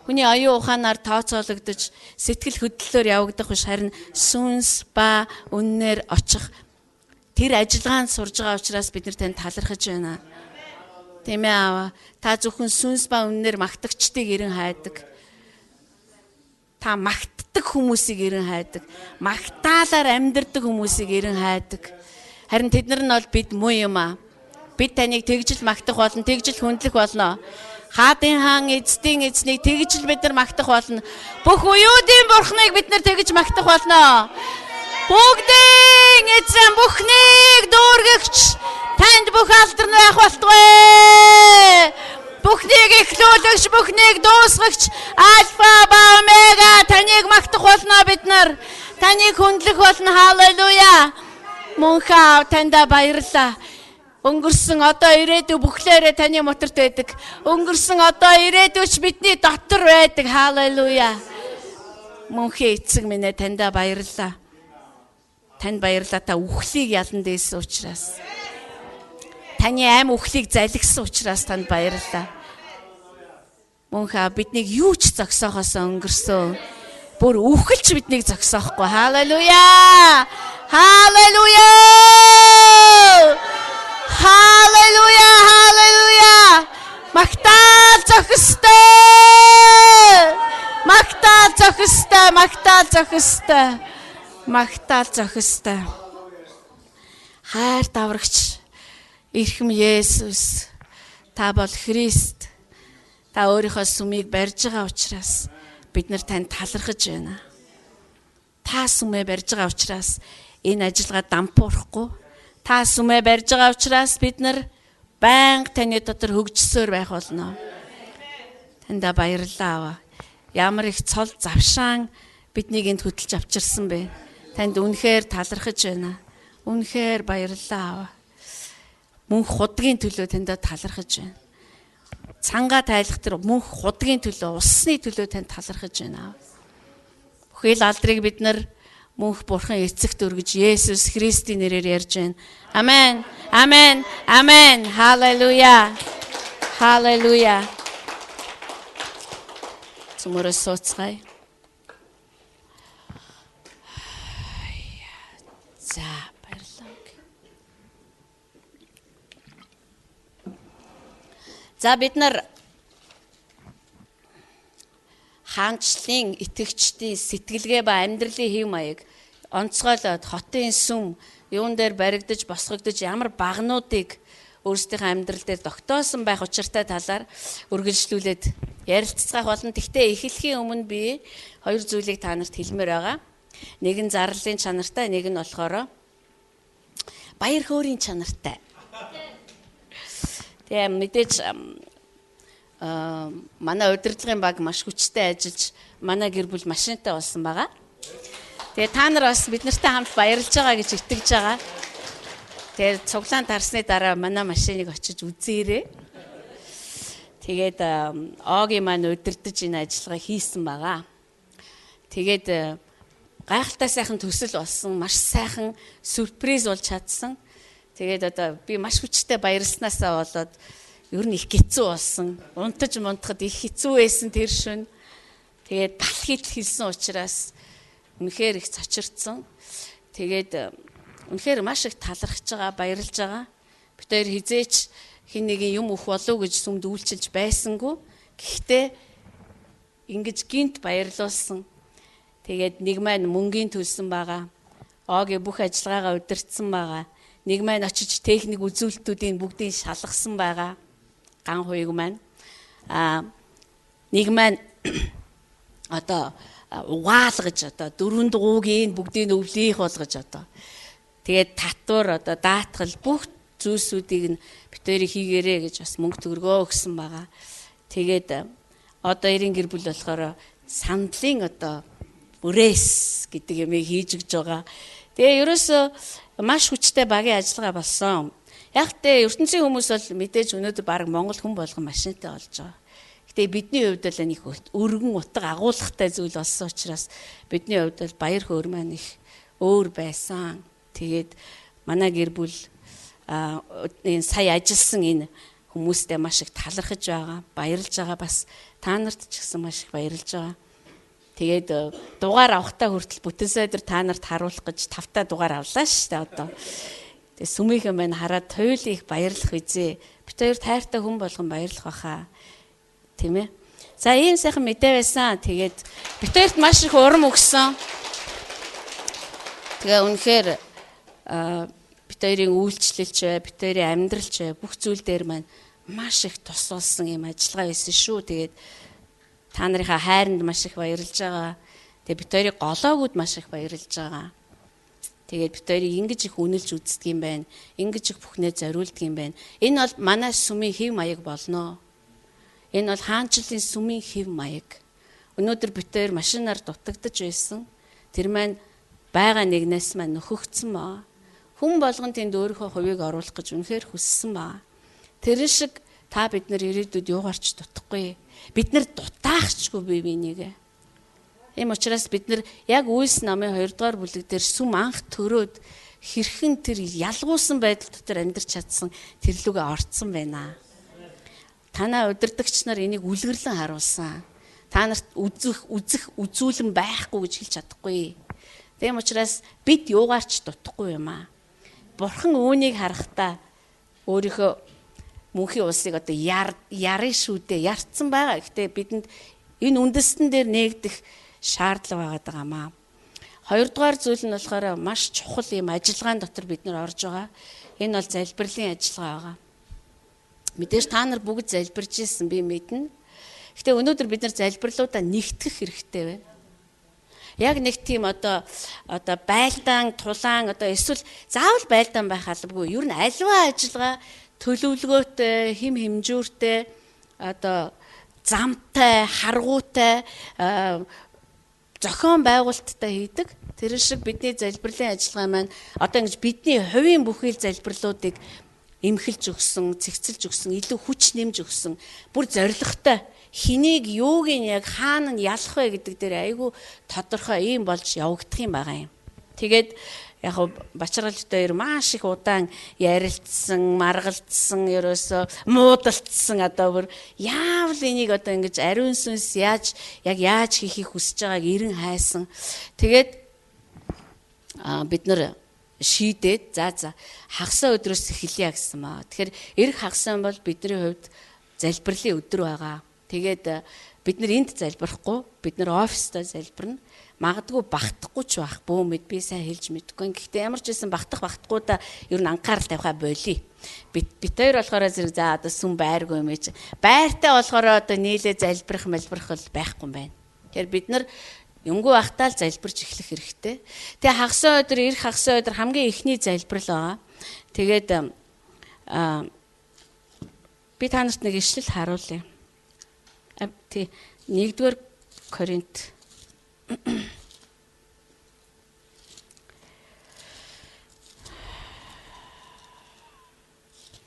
хүний оюун ухаанаар тооцоологдож сэтгэл хөдлөлөөр явагдах биш харин сүнс ба үннээр очих тэр ажиллагаанд сурж байгаа учраас бид нар танд талархаж байна. Тийм ээ аваа. Та зөвхөн сүнс ба үннээр магтагчдыг ирэн хайдаг. Та магтдаг хүмүүсийг ирэн хайдаг. Магтаалаар амьдардаг хүмүүсийг ирэн хайдаг. Харин тэднэр нь бол бид муу юм аа. Бид таныг тэгжил магтах болно, тэгжил хүндлэх болно. Хаадын хаан эцдийн эзнийг тэгжил бид нар магтах болно. Бүх уюудын бурхныг бид нар тэгж магтах болно. Бүгдийн эзэн бүхнийг дүүргэгч танд бүх алдар нь байх болтугай. Бүхнийг эхлүүлэгч, бүхнийг дуусгагч Альфа ба Омега таныг магтах болно бид нар. Таныг хүндлэх болно. Халелуя. Мөнхөө танда баярлалаа. Өнгөрсөн одоо ирээдүй бүхлээрээ таны моторт байдаг. Өнгөрсөн одоо ирээдүйч бидний дотор байдаг. Халелуя. Мөнхий эцэг минь танда баярлалаа. Танд баярлалаа. Та үхлийг ялан дээсэн учраас. Таны аим үхлийг залгисан учраас танд баярлалаа. Мөнхөө биднийг юу ч зогсоохоос өнгөрсөн. Бүр үхэлч биднийг зогсоохгүй. Халелуя! Халелуя! Халелуя! Халелуя! Магтаал зохистой! Магтаал зохистой! Магтаал зохистой! Магтаал зохистой! Хайр даврагч Ирхэм Есүс та бол Христ. Та өөрийнхөө сүмийг барьж байгаа учраас бид нар танд талархаж байна. Та сүмээ барьж байгаа учраас энэ ажиллагаа дампуурахгүй. Та сүмээ барьж байгаа учраас бид нар байнга таны дотор хөгжсөөр байх болно. Танда баярлалаа аваа. Ямар их цол завшаан биднийг энд хөтлж авчирсан бэ. Танд үнэхээр талархаж байна. Үнэхээр баярлалаа. Мөнх худгийн төлөө таньд талархаж байна. Цангаа тайлах тэр мөнх худгийн төлөө, усны төлөө танд талархаж байна. Бүхэл алдрыг бид нар мөнх бурхан эцэгт өргөж Есүс Христийн нэрээр ярьж байна. Амен. Амен. Амен. Халелуя. Халелуя. Цөмөрөс сууцгаая. За, баярлалаа. За бид нар хаанчлалын итгэгчдийн сэтгэлгээ ба амьдралын хэв маяг онцгойлоод хотын сүм юун дээр баригдаж босгогдож ямар багнуудыг өөрсдийнхөө амьдрал дээр тогтоосон байх учиртай талаар үргэлжлүүлээд ярилццгаах болно. Гэхдээ эхлэхийн өмнө би хоёр зүйлийг та нарт хэлмээр байгаа. Нэг нь зарлалын чанартай, нэг нь болохоор баяр хөөрийн чанартай. Тэгээ мэдээж манай удирдлагын баг маш хүчтэй ажиллаж манай гэр бүл машинтай болсон байгаа. Тэгээ та нар бас бид нартай хамт баярлж байгаа гэж итгэж байгаа. Тэгээ цуглаан тарсны дараа манай машиныг очиж үзээрэй. Тэгээд Огийн маань удирдах энэ ажиллагаа хийсэн байгаа. Тэгээд гайхалтай сайхан төсөл болсон, маш сайхан сюрприз болж чадсан. Тэгээд одоо би маш хүчтэй баярлснаасаа болоод ер нь их хэцүү болсон. Унтаж мунтахад их хэцүү байсан тэр шөнө. Тэгээд тал хит хэлсэн учраас үнэхээр их цочирдсан. Тэгээд үнэхээр маш их талархаж байгаа, баярлж байгаа. Бид хоёр хизээч хин нэгэн юм өх болов гэж сүмд үйлчилж байсангүй. Гэхдээ ингэж гинт баярлуулсан. Тэгээд нэг маань мөнгөний төлсөн байгаа. Огийн бүх ажиллагаагаа удирдсан байгаа. Нэг маань очиж техник үзүүлэлтүүдийн бүгдийг шалгасан байгаа. Ган хуйг маань. Нэг маань одоо угаалгаж одоо дөрвөн дугуугийн бүгдийг өвлөх болгож одоо. Тэгээд татвар одоо даатгал бүх зүйлсүүдийг нь битэрийг хийгээрэй гэж бас мөнгө төгрөгөө өгсөн байгаа. Тэгээд одоо эрийн гэр бүл болохоор сандлын одоо бүрээс гэдэг юмыг хийж өгж байгаа. Тэгээ ерөөсөө маш хүчтэй багийн ажиллагаа болсон. Яг тэ ертөнцийн хүмүүс бол мэдээж өнөөдөр баг Монгол хүн болгон машинтай болж байгаа. Гэтэ бидний хувьд л нэг өргөн утга агуулгатай зүйл болсон учраас бидний хувьд бол баяр хөөр маань их өөр байсан. Тэгээд манай гэр бүл энэ сая ажилласан энэ хүмүүстэй маш их талархаж байгаа, баярлж байгаа, бас та нарт ч гэсэн маш их баярлж байгаа. Тэгээд дугаар авахтаа хүртэл бүтэн сайдар та нарт харуулах гэж 5 дугаар авлаа шүү дээ одоо. Тэгээд сүмийнхэн маань хараад туйлын их баярлах үзээ. Бид хоёр тайртай хүн болгон баярлах баха. Тийм ээ. За ийм сайхан мэдээ байсан. Тэгээд бид хоёрт маш их урам өгсөн. Тэгээ үнэхээр бид хоёрын үйлчлэлч, бид хоёрын амьдралч бүх зүйл дээр маань маш их тус болсон юм ажиллагаа байсан шүү. Тэгээд та нарынхаа хайранд маш их баярлж байгаа. Тэгээд бид хоёрын голоогууд маш их баярлж байгаа. Тэгээд бид хоёрыг ингэж их үнэлж үздэг юм байна. Ингэж их бүхнээ зориулдаг юм байна. Энэ бол манай сүмийн хэв маяг болно. Энэ бол хаанчлалын сүмийн хэв маяг. Өнөөдөр бид хоёр машинаар дутагдж байсан. Тэр маань байгаа нэгнээс маань нөхөгдсөн баа. Хүн болгон тэнд өөрийнхөө хувийг оруулах гэж үнэхээр хүссэн баа. Тэр шиг та бид нар ирээдүйд юугаарч дутахгүй. Бид нар дутаахчгүй бие бинийгээ. Ийм учраас бид нар яг Үйлс намын 2 дугаар бүлэг дээр сүм анх төрөөд хэрхэн тэр ялгуусан байдал дотор амьдарч чадсан тэр лүгээ орцсон байна. Танаа удирдагч нар энийг үлгэрлэн харуулсан. Та нарт үзүүлэн байхгүй гэж хэлж чадахгүй. Тийм учраас бид юугаарч дутахгүй юм аа. Бурхан үүнийг харахтаа өөрийнхөө мөнхийн улсыг одоо ярын шүү дээ. Ярцсан байгаа. Гэтэ бидэнд энэ үндэстэн дээр нээгдэх шаардлага байгаа маа. 2 дугаар зүйл нь болохоор маш чухал юм ажиллагаан дотор бид нар орж байгаа. Энэ бол залбирлын ажиллагаа байгаа. Мэдээж та нар бүгд залбирж ирсэн би мэднэ. Гэтэ өнөөдөр бид нар залбирлуудаа нэгтгэх хэрэгтэй байна. Яг нэг тийм одоо байлдаан, тулаан одоо эсвэл заавал байлдаан байх албагүй. Ер нь аливаа ажиллагаа төлөвлөгөөтэй, хим хэмжүүртэй, одоо замтай, харгуутай, зохион байгуулалттай хийдэг. Тэр шиг бидний залбирлын ажиллагаа маань одоо ингэж бидний хувийн бүхий л залбирлуудыг эмхэлж өгсөн, цэгцэлж өгсөн, илүү хүч нэмж өгсөн. Бүр зоригтой хэнийг юуг нь яг хаана нь ялах вэ гэдэг дээр айгүй тодорхой юм болж явагдах юм байгаа юм. Тэгээд яг бачралтай маш их удаан ярилцсан, маргалдсан, ерөөсө муудалцсан одоо бүр яавал энийг одоо ингэж ариун сүнс яаж хийхийг хүсэж байгааг эрен хайсан. Тэгээд бид нар шийдээд за хагасаа өдрөөс эхэлье гэсэн маа. Тэгэхээр эх хагасаа бол бидний хувьд залбирлын өдөр байгаа. Тэгээд бид нар энд залбирахгүй, бид нар оффистаа залбирна. Магадгүй багтахгүй ч байх бөөмэд би сайн хэлж мэдэхгүй. Гэхдээ ямар ч байсан багтахгүйдаа ер нь анхаарал тавихаа болий. Бид хоёр болохоор зэрэг за одоо сүм байргүй юм чи. Байртай болохоор одоо нийлээ залбирах бол байхгүй юм байна. Тэгэхээр бид нар юмгүй ахтаа л залбирч эхлэх хэрэгтэй. Тэгээ хагасаа өдөр, эх хагасаа өдөр хамгийн ихний залбирал байгаа. Тэгээд би та нарт нэг ишлэл харуулъя. Тий 1-р Коринт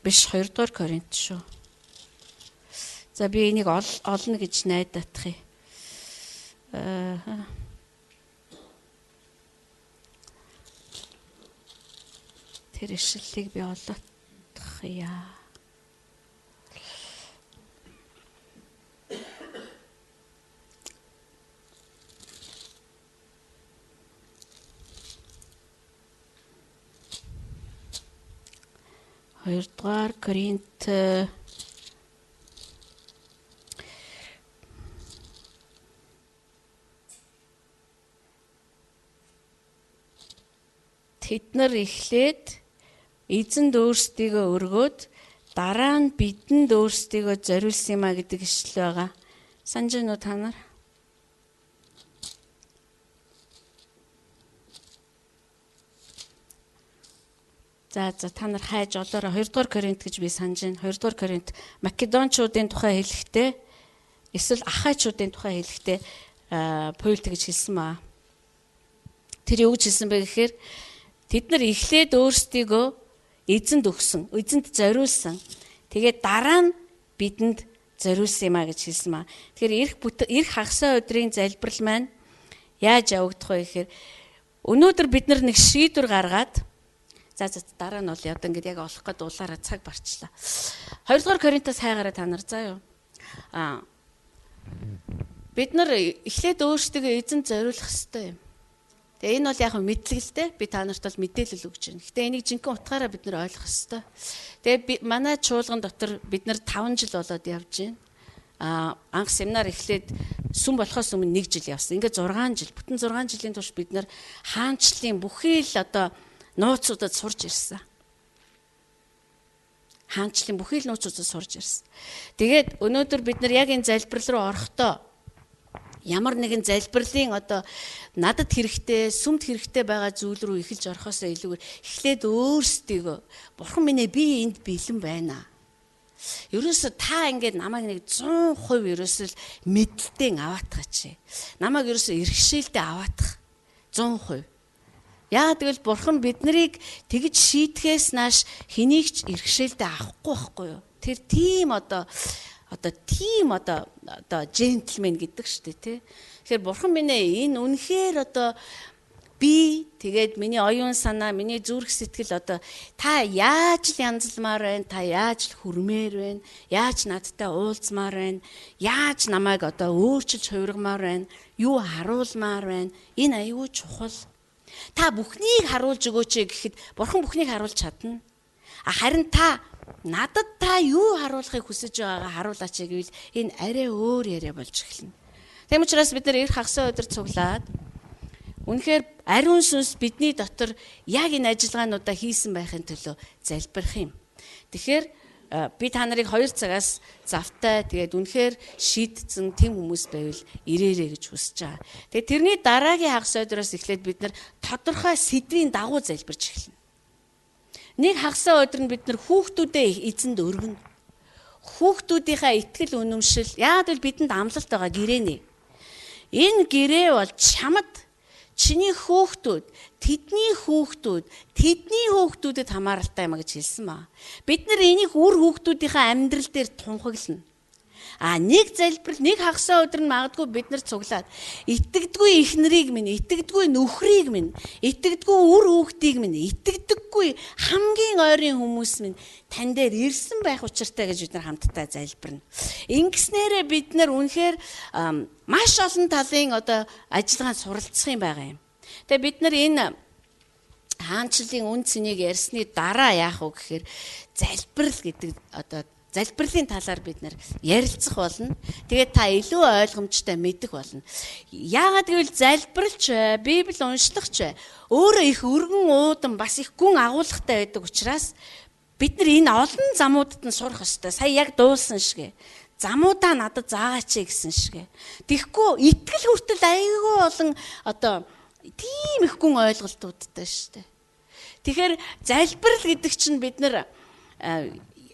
биш 2-р Коринт шүү. За би энийг олно гэж найдах юм. Тэр ишлэлийг би олох яа. Хоёрдугаар Коринт тэд нар эхлээд эзэнд өөрсдийгөө өргөөд дараа нь бидэнд өөрсдийгөө зориулсан юм а гэдэг ишлэл байгаа. Санаж байна уу та нар? За та нар хайж олоорой. 2-р Коринт гэж би санаж байна. 2-р Коринт Македончуудын тухай хэлэхдээ эсвэл Ахайчуудын тухай хэлэхдээ Паул тэгж хэлсэн маа. Тэр юу гэж хэлсэн бэ гэхээр тэд нар эхлээд өөрсдийгөө эзэнд өгсөн, эзэнд зориулсан. Тэгээд дараа нь бидэнд зориулсан юм а гэж хэлсэн маа. Тэгэхээр эх хагасаа өдрийн залбирал маань яаж явагдах вэ гэхээр өнөөдөр бид нар нэг шийдвэр гаргаад за дараа нь бол одоо ингэж яг олох гээд улаараа цаг барчлаа. 2-р Коринтоос хайгаараа та нар заа юу. Бид нар эхлээд өөрсдөө эзэнд зориулах хэрэгтэй юм. Тэгээ энэ бол яг мэдлэгтэй би та нарт бол мэдээлэл өгч байна. Гэтэ энийг жинхэнэ утгаараа бид нар ойлгох хэрэгтэй. Тэгээ манай чуулган дотор бид нар 5 жил болоод явж байна. Анх семинар эхлээд сүм болохоос өмнө 1 жил явсан. Ингээд 6 жил, бүтэн 6 жилийн турш бид нар хаанчлалын бүхий л одоо нууцудад сурж ирсэн. Хаанчлалын бүхий л нууцудад сурж ирсэн. Тэгээд өнөөдөр бид нар яг энэ залбирал руу орохдоо ямар нэгэн залбирлын одоо надад хэрэгтэй, сүмд хэрэгтэй байгаа зүйл рүү эхэлж орохоосоо илүүгээр эхлээд өөрсдийгөө бурхан минь би энд бэлэн байна. Ерөөсө та ингээд намайг нэг 100% ерөөсөл мэдлэлтэй аваатгаач. Намайг ерөөсө иргэшээлтэй аваатгах 100%. Яагаад гэвэл бурхан биднийг тэгж шийтгэхээс нааш хэнийг ч иргэшээлтэй авахгүй байхгүй юу? Тэр тийм одоо джентльмен гэдэг шүү дээ тий. Тэгэхээр бурхан минь энэ үнэхээр одоо би тэгээд миний оюун санаа, миний зүрх сэтгэл одоо та яаж л янзалмаар байна, та яаж л хүрмээр байна, яаж надтай уулзмаар байна, яаж намайг одоо өөрчилж хувиргамаар байна, юу харуулмаар байна. Энэ аюул чухал. Та бүхнийг харуулж өгөөч гэхэд бурхан бүхнийг харуулж чадна. Харин надад та юу харуулахыг хүсэж байгаагаа харуулаач гэвэл энэ арай өөр яриа болж эхэлнэ. Тийм учраас бид нар эх хагасаа өдөр цуглаад үнэхээр ариун сүнс бидний дотор яг энэ ажиллагаануудаа хийсэн байхын төлөө залбирх юм. Тэгэхээр би та нарыг 2 цагаас завтай тэгээд үнэхээр шийдсэн тэм хүмүүс байвал ирээрэй гэж хүсэж байгаа. Тэгээд тэрний дараагийн хагас өдрөөс эхлээд бид нар тодорхой сэдвийн дагуу залбирч эхэлнэ. Нэг хагасаа өдөр нь бид нар хүүхдүүдээ эзэнд өргөнө. Хүүхдүүдийнхээ итгэл үнэмшил яагаад гэвэл бидэнд амлалт байгаа гэрээний. Энэ гэрээ бол чамд чиний хүүхдүүд, тэдний хүүхдүүдэд хамааралтай юм гэж хэлсэн ба. Бид нар энийг үр хүүхдүүдийнхээ амьдрал дээр тунхаглана. Нэг залбирал, нэг хагасаа өдөр нь магадгүй бид нар цуглаад итгэдэггүй эхнэрийг минь, итгэдэггүй нөхрийг минь, итгэдэггүй үр хүүхдийг минь, итгэдэггүй хамгийн ойрын хүмүүс минь тань дээр ирсэн байх учиртай гэж бид нар хамтдаа залбирна. Ингэснээрээ бид нар үнэхээр маш олон талын ажиллагаанд суралцах юм байгаа юм. Тэгээ бид нар энэ хаанчлалын үн цэнийг ярьсны дараа яах вэ гэхээр залбирал гэдэг залбирлын талаар бид нар ярилцах болно. Тэгээд та илүү ойлгомжтой мэдэх болно. Яагаад гэвэл залбирлч бай, Библи уншлагч бай. Өөрөө их өргөн уудан бас их гүн агуулгатай байдаг учраас бид нар энэ олон замуудад нь сурах ёстой. Сая яг дуулсан шигэ. Замуудаа надад заагаач гэсэн шигэ. Тэгэхгүй итгэл хүртэл аяйгүй болон тийм их гүн ойлголтуудтай шүү дээ. Тэгэхээр залбирал гэдэг чинь бид нар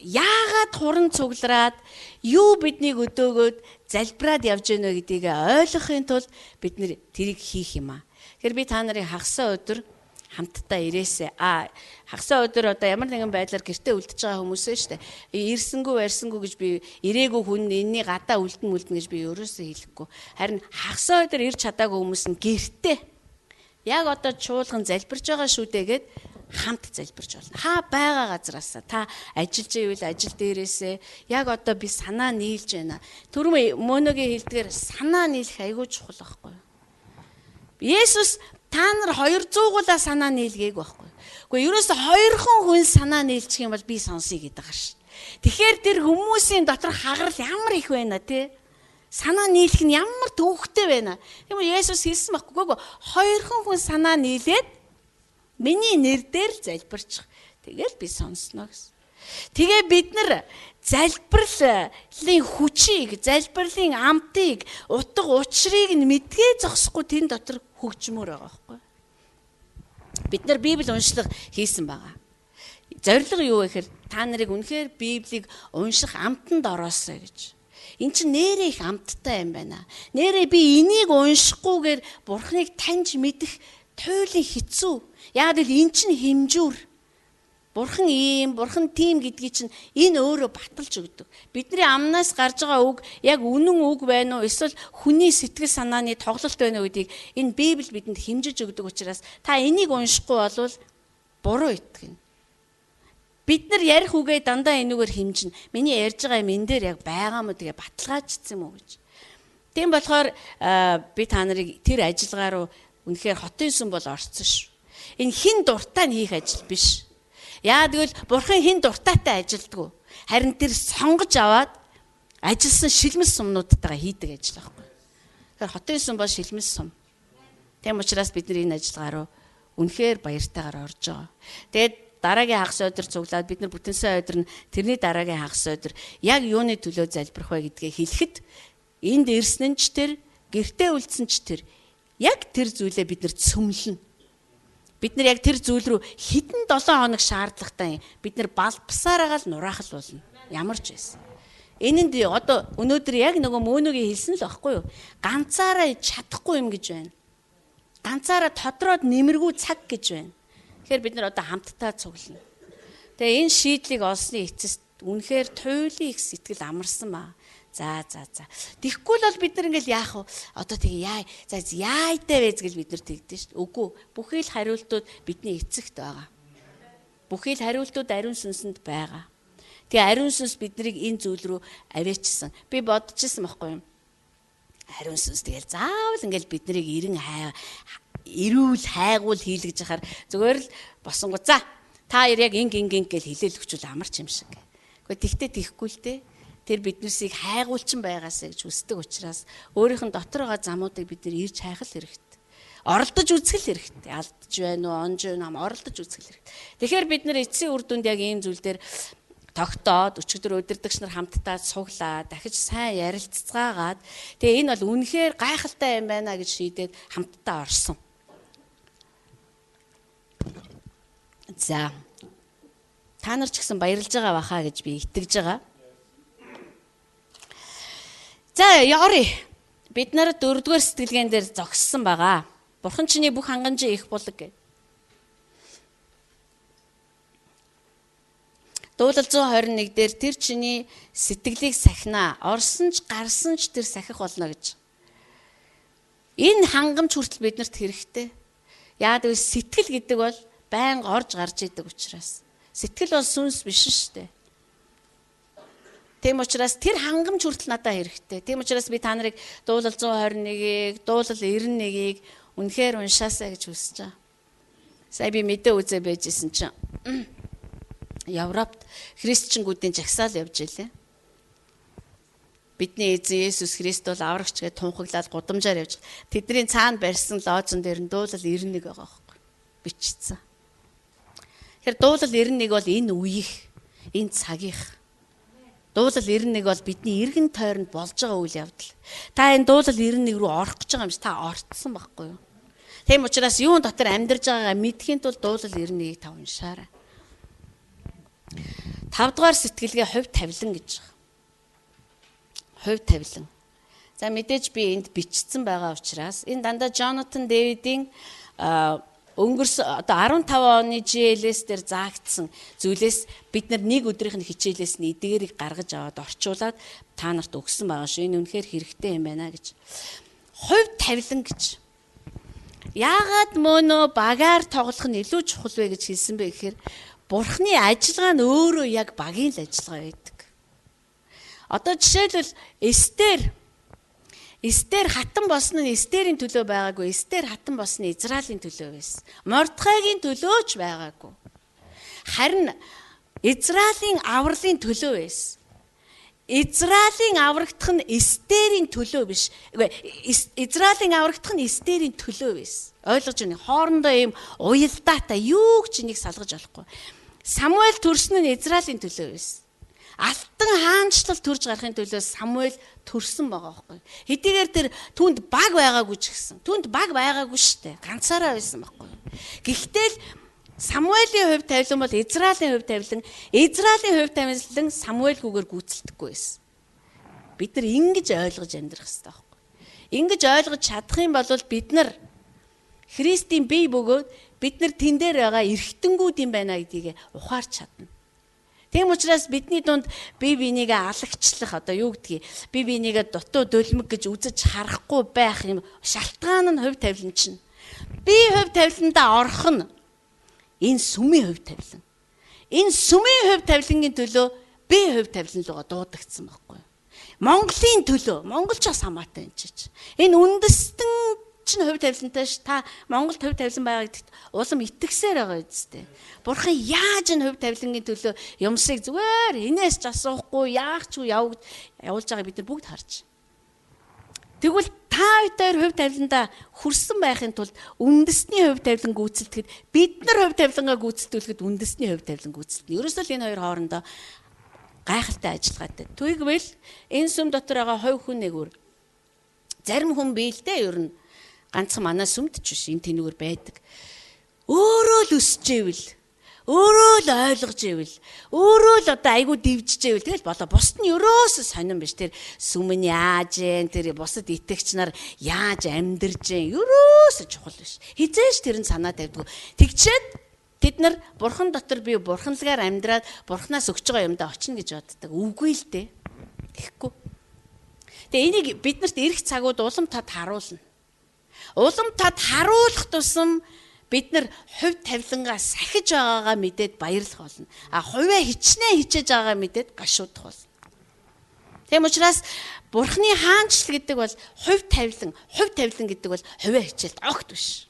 яагаад хуран цуглараад юу биднийг өдөөгөөд залбираад явж гэнэ гэдгийг ойлгохын тулд бид нэр тэрийг хийх юм аа. Тэгэхээр би та нарын хагасаа өдөр хамтдаа ирээсэ. Хагасаа өдөр ямар нэгэн байдлаар гэртээ үлдчихэж байгаа хүмүүс ээ штэ. Ирсэнгүү гэж би ирээгүй хүн энэний гадаа үлдэн гэж би өөрөөсөө хэлэхгүй. Харин хагасаа өдөр ирж чадаагүй хүмүүс нь гэртээ яг чуулган залбирж байгаа шүү дээгээд хамт залбирч болно. Байгаа газараасаа та ажиллаж ивэл ажил дээрээсээ яг би санаа нийлж байна. Түрүү мөнөгийн хэлдгээр санаа нийлэх айгүй чухал байхгүй юу? Есүс та нар 200-уулаа санаа нийлгээг байхгүй юу? Гэхдээ ерөөсө 2хан хүн санаа нийлчих юм бол би сонсъё гэдэг байгаа шүү. Тэгэхээр тэр хүмүүсийн дотор хагарал ямар их байна те? Санаа нийлэх нь ямар төвхтэй байна. Тийм үү Есүс хэлсэн байхгүй юу? 2хан хүн санаа нийлээд миний нэр дээр залбирчих. Тэгэл би сонсноо гэсэн. Тэгээ бид нар залбирлын хүчийг, залбирлын амтыг, утга учирыг нь мэдгээ зогсохгүй тэн дотор хөгжмөр байгаа байхгүй. Бид нар Библи уншлага хийсэн байгаа. Зорилго юу вэ гэхээр та нарыг үнэхээр Библийг унших амтанд ороосоо гэж. Эн чинь нэрээ их амттай юм байна. Нэрээ би энийг уншихгүйгээр Бурхныг таньж мэдэх туйлын хэцүү. Яг л эн чинь хэмжүүр. Бурхан ийм, бурхан тийм гэдгийг чинь энэ өөрөө баталж өгдөг. Бидний амнаас гарч байгаа үг яг үнэн үг байна уу? Эсвэл хүний сэтгэл санааны тоглолт байна уу гэдгийг энэ Библи бидэнд хэмжиж өгдөг учраас та энийг уншихгүй болвол буруу итгэнэ. Бид нар ярих үгээ дандаа энүүгээр хэмжинэ. Миний ярьж байгаа юм энэ дээр яг байгаа мó тэгээ баталгаажчихсан юм уу гэж. Тийм болохоор би та нарыг тэр ажиллагаа руу үнэхээр хотын сүм бол орцсон шүү. Энэ хин дуртай нь хийх ажил биш. Яа тэгвэл бурхан хин дуртайтай ажилддаг. Харин тэр сонгож аваад ажилласан шилмэс сумнуудтайгаа хийдэг ажил байхгүй. Тэгэхээр хотын сүм бол шилмэс сум. Тийм учраас бид нар энэ ажиллагаа руу үнэхээр баяртайгаар орж байгаа. Тэгээд дараагийн хагас өдөр цуглаад бид нар бүтэнсэн өдөр нь тэрний дараагийн хагас өдөр яг юуны төлөө залбирх вэ гэдгээ хэлэхэд энд ирсэн нь ч тэр гэртээ үлдсэн ч тэр яг тэр зүйлээ бид нар цөмлөн. Бид нар яг тэр зүйл рүү хэдэн 7 хоног шаардлагатай юм. Бид нар балбасаараа л нураах л болно. Ямар ч байсан. Энэнд өнөөдөр яг нөгөө мөнөгийн хэлсэн л байхгүй юу? Ганцаараа чадахгүй юм гэж байна. Ганцаараа тодроод нэмэргүй цаг гэж байна. Тэгэхээр бид нар хамтдаа цуглана. Тэгээ энэ шийдлийг олсны эцэст үнэхээр туйлын их сэтгэл амарсан ба. За. Тэгэхгүй л бол бид нар ингээл яах вэ? Тэгээ яа. Яайтай вэ гэж бид нар тэгдэж шүү дээ. Үгүй. Бүхий л хариултууд бидний эцэгт байгаа. Бүхий л хариултууд ариун сүнсэнд байгаа. Тэгээ ариун сүнс биднийг энэ зүйл рүү аваачсан. Би бодчихсон байхгүй юм. Ариун сүнс тэгэл заавал ингээл биднийг эрүүл хайгуул хийлгэж яхаар зүгээр л босонгоо. За та яг инг гэж хэлээл өгчүүл амарч юм шиг. Гэхдээ тэгхгүй л дээ. Тэр биднэрсийг хайгуулчин байгаасаа гэж хүсдэг учраас өөрийнх нь дотор байгаа замуудыг бид нэр ирж хайх хэрэгтэй. Оролдож үзэх хэрэгтэй. Алдж байна уу, онж байна уу, оролдож үзэх хэрэгтэй. Тэгэхээр бид нэр эцсийн үр дүнд яг ийм зүйл дээр тогтоод өчигдөр удирдагч нар хамтдаа цуглаа, дахиж сайн ярилццгаагаад тэгээ энэ бол үнэхээр гайхалтай юм байна гэж шийдээд хамтдаа орсон. За. Та нар ч гэсэн баярлж байгаа бахаа гэж би итгэж байгаа. За, орё. Бид нар 4-р сэтгэлгээн дээр зогссон байгаа. Бурхан чиний бүх хангамжийн их булаг гэв. Дуулал 121 дээр тэр чиний сэтгэлийг сахина. Орсон ч гарсан ч тэр сахих болно гэж. Энэ хангамж хүртэл биднэрт хэрэгтэй. Яагаад гэвэл сэтгэл гэдэг бол байнга орж гарч идэг учраас. Сэтгэл бол сүнс биш шүү дээ. Тийм учраас тэр хангамж хүртэл надад хэрэгтэй. Тийм учраас би та нарыг дуулал 121-ийг, дуулал 91-ийг үнэхээр уншаасаа гэж хүсэж байгаа. Сая би мэдээ үзээ байжсэн чинь Европт христчингүүдийн жагсаал явж илээ. Бидний эзэн Есүс Христ бол аврагч гэж тунхаглаад гудамжаар явж. Тэдний цаана барьсан лоозон дээр нь дуулал 91 байгаа байхгүй бичсэн. Тэгэхээр дуулал 91 бол энэ үеих, энэ цагийнх. Дуулал 91 бол бидний эргэн тойронд болж байгаа үйл явдал. Та энэ дуулал 91 рүү орох гэж байгаа юм чи та орцсон байхгүй юу? Тийм учраас юун дотор амьдарч байгаагаа мэдхийн тулд дуулал 91-ийг та уншаарай. 5 дугаар сэтгэлгээ хувь тавилан гэж байгаа. Хувь тавилан. За мэдээж би энд бичсэн байгаа учраас энэ дандаа Джонатан Дэвидийн өнгөрсөн одоо 15 оны GLS дээр заагдсан зүйлээс бид нэг өдрийнх нь хичээлээс нь эдгээрийг гаргаж аваад орчуулад та нарт өгсөн байгаа шүү. Энэ үнэхээр хэрэгтэй юм байна гэж. Хувь тавилан гэж. Яагаад мөнөө багаар тоглох нь илүү чухал вэ гэж хэлсэн бэ гэхээр Бурхны ажиллагаа нь өөрөө яг багийн л ажиллагаа байдаг. Одоо жишээлбэл Эстер хатан болсон нь Эстерийн төлөө байгаагүй. Эстер хатан болсон нь Израилийн төлөө байсан. Мордехайгийн төлөө ч байгаагүй. Харин Израилийн авралын төлөө байсан. Израилийн аврагдах нь Эстерийн төлөө биш. Израилийн аврагдах нь Эстерийн төлөө байсан. Ойлгож байна. Хоорондоо ийм уялдаатай юу ч энийг салгаж болохгүй. Самуэль төрсөн нь Израилийн төлөө байсан. Алтан хаанчлал төрж гарахын төлөө Самуэль төрсөн байгаа байхгүй. Хэдийгээр тэр түнд баг байгаагүй ч гэсэн. Түнд баг байгаагүй штэ. Ганцаараа байсан байхгүй. Гэхдээ л Самуэлийн хувь тавилан бол Израилийн хувь тавилан, Израилийн хувь тавилан Самуэлгүйгээр гүйцэлдэхгүй байсан. Бид нар ингэж ойлгож амьдрах хэрэгтэй байхгүй. Ингэж ойлгож чадах юм бол бид нар Христийн бие бөгөөд бид нар тэн дээр байгаа эрхтэнгүүд юм байна гэдгийг ухаарч чадна. Тийм учраас бидний дунд бие бинийгээ алагчлах одоо юу гэдгийг бие бинийгээ дутуу дөлмөг гэж үзэж харахгүй байх юм шалтгаан нь хувь тавилан чинь. Би хувь тавиландаа орох нь энэ сүмийн хувь тавилан. Энэ сүмийн хувь тавилангийн төлөө би хувь тавилан руугаа дуудагдсан байхгүй юу? Монголын төлөө, монголч бас хамаатай энэ чинь. Энэ үндэстэн чинь хувь тавилантай ш. Та Монголд хувь тавилан байгаа гэдэгт улам итгэсээр байгаа үстэй. Бурхан яаж энэ хувь тавилангийн төлөө юмсыг зүгээр инээс ч асуухгүй яах ч явуулж байгааг бид нар бүгд харж. Тэгвэл та хоёр хувь тавиландаа хүрсэн байхын тулд үндэсний хувь тавилан гүйцэлдэхэд бид нар хувь тавилангаа гүйцэлдүүлэхэд үндэсний хувь тавилан гүйцэлдэнэ. Ерөөсөө л энэ хоёр хоорондоо гайхалтай ажиллагаатай. Тэгвэл энэ сүм дотор байгаа хувь хүн нэгүр зарим хүн биелдэ ер нь ганцхан манай сүмд ч биш энэ тэнүүр байдаг. Өөрөө л өсчээвэл, өөрөө л ойлгож ивэл, өөрөө л одоо айгуу дивжжээвэл тэгэл болоо. Бусд нь ерөөсөө сонирн биш. Тэр сүм нь яаж вэ? Тэр бусад итгэгч нар яаж амьдарч вэ? Ерөөсөө чухал биш. Хизээш тэр нь санаа тавьдгүй. Тэгчээд тэд нар бурхан дотор би бурханлагаар амьдраад бурханаас өгч байгаа юмдаа очино гэж боддог. Үгүй л дээ. Тэгэхгүй. Тэгээ энийг биднэрт ирэх цагууд улам тод харуулна. Улам тод харуулах тусам бид нар хувь тавилангаа сахиж байгаагаа мэдээд баярлах болно. Хувиа хичнээн хичээж байгаагаа мэдээд гашуудах болно. Тийм учраас Бурхны хаанчл гэдэг бол хувь тавилан гэдэг бол хувиа хичээлт огт биш.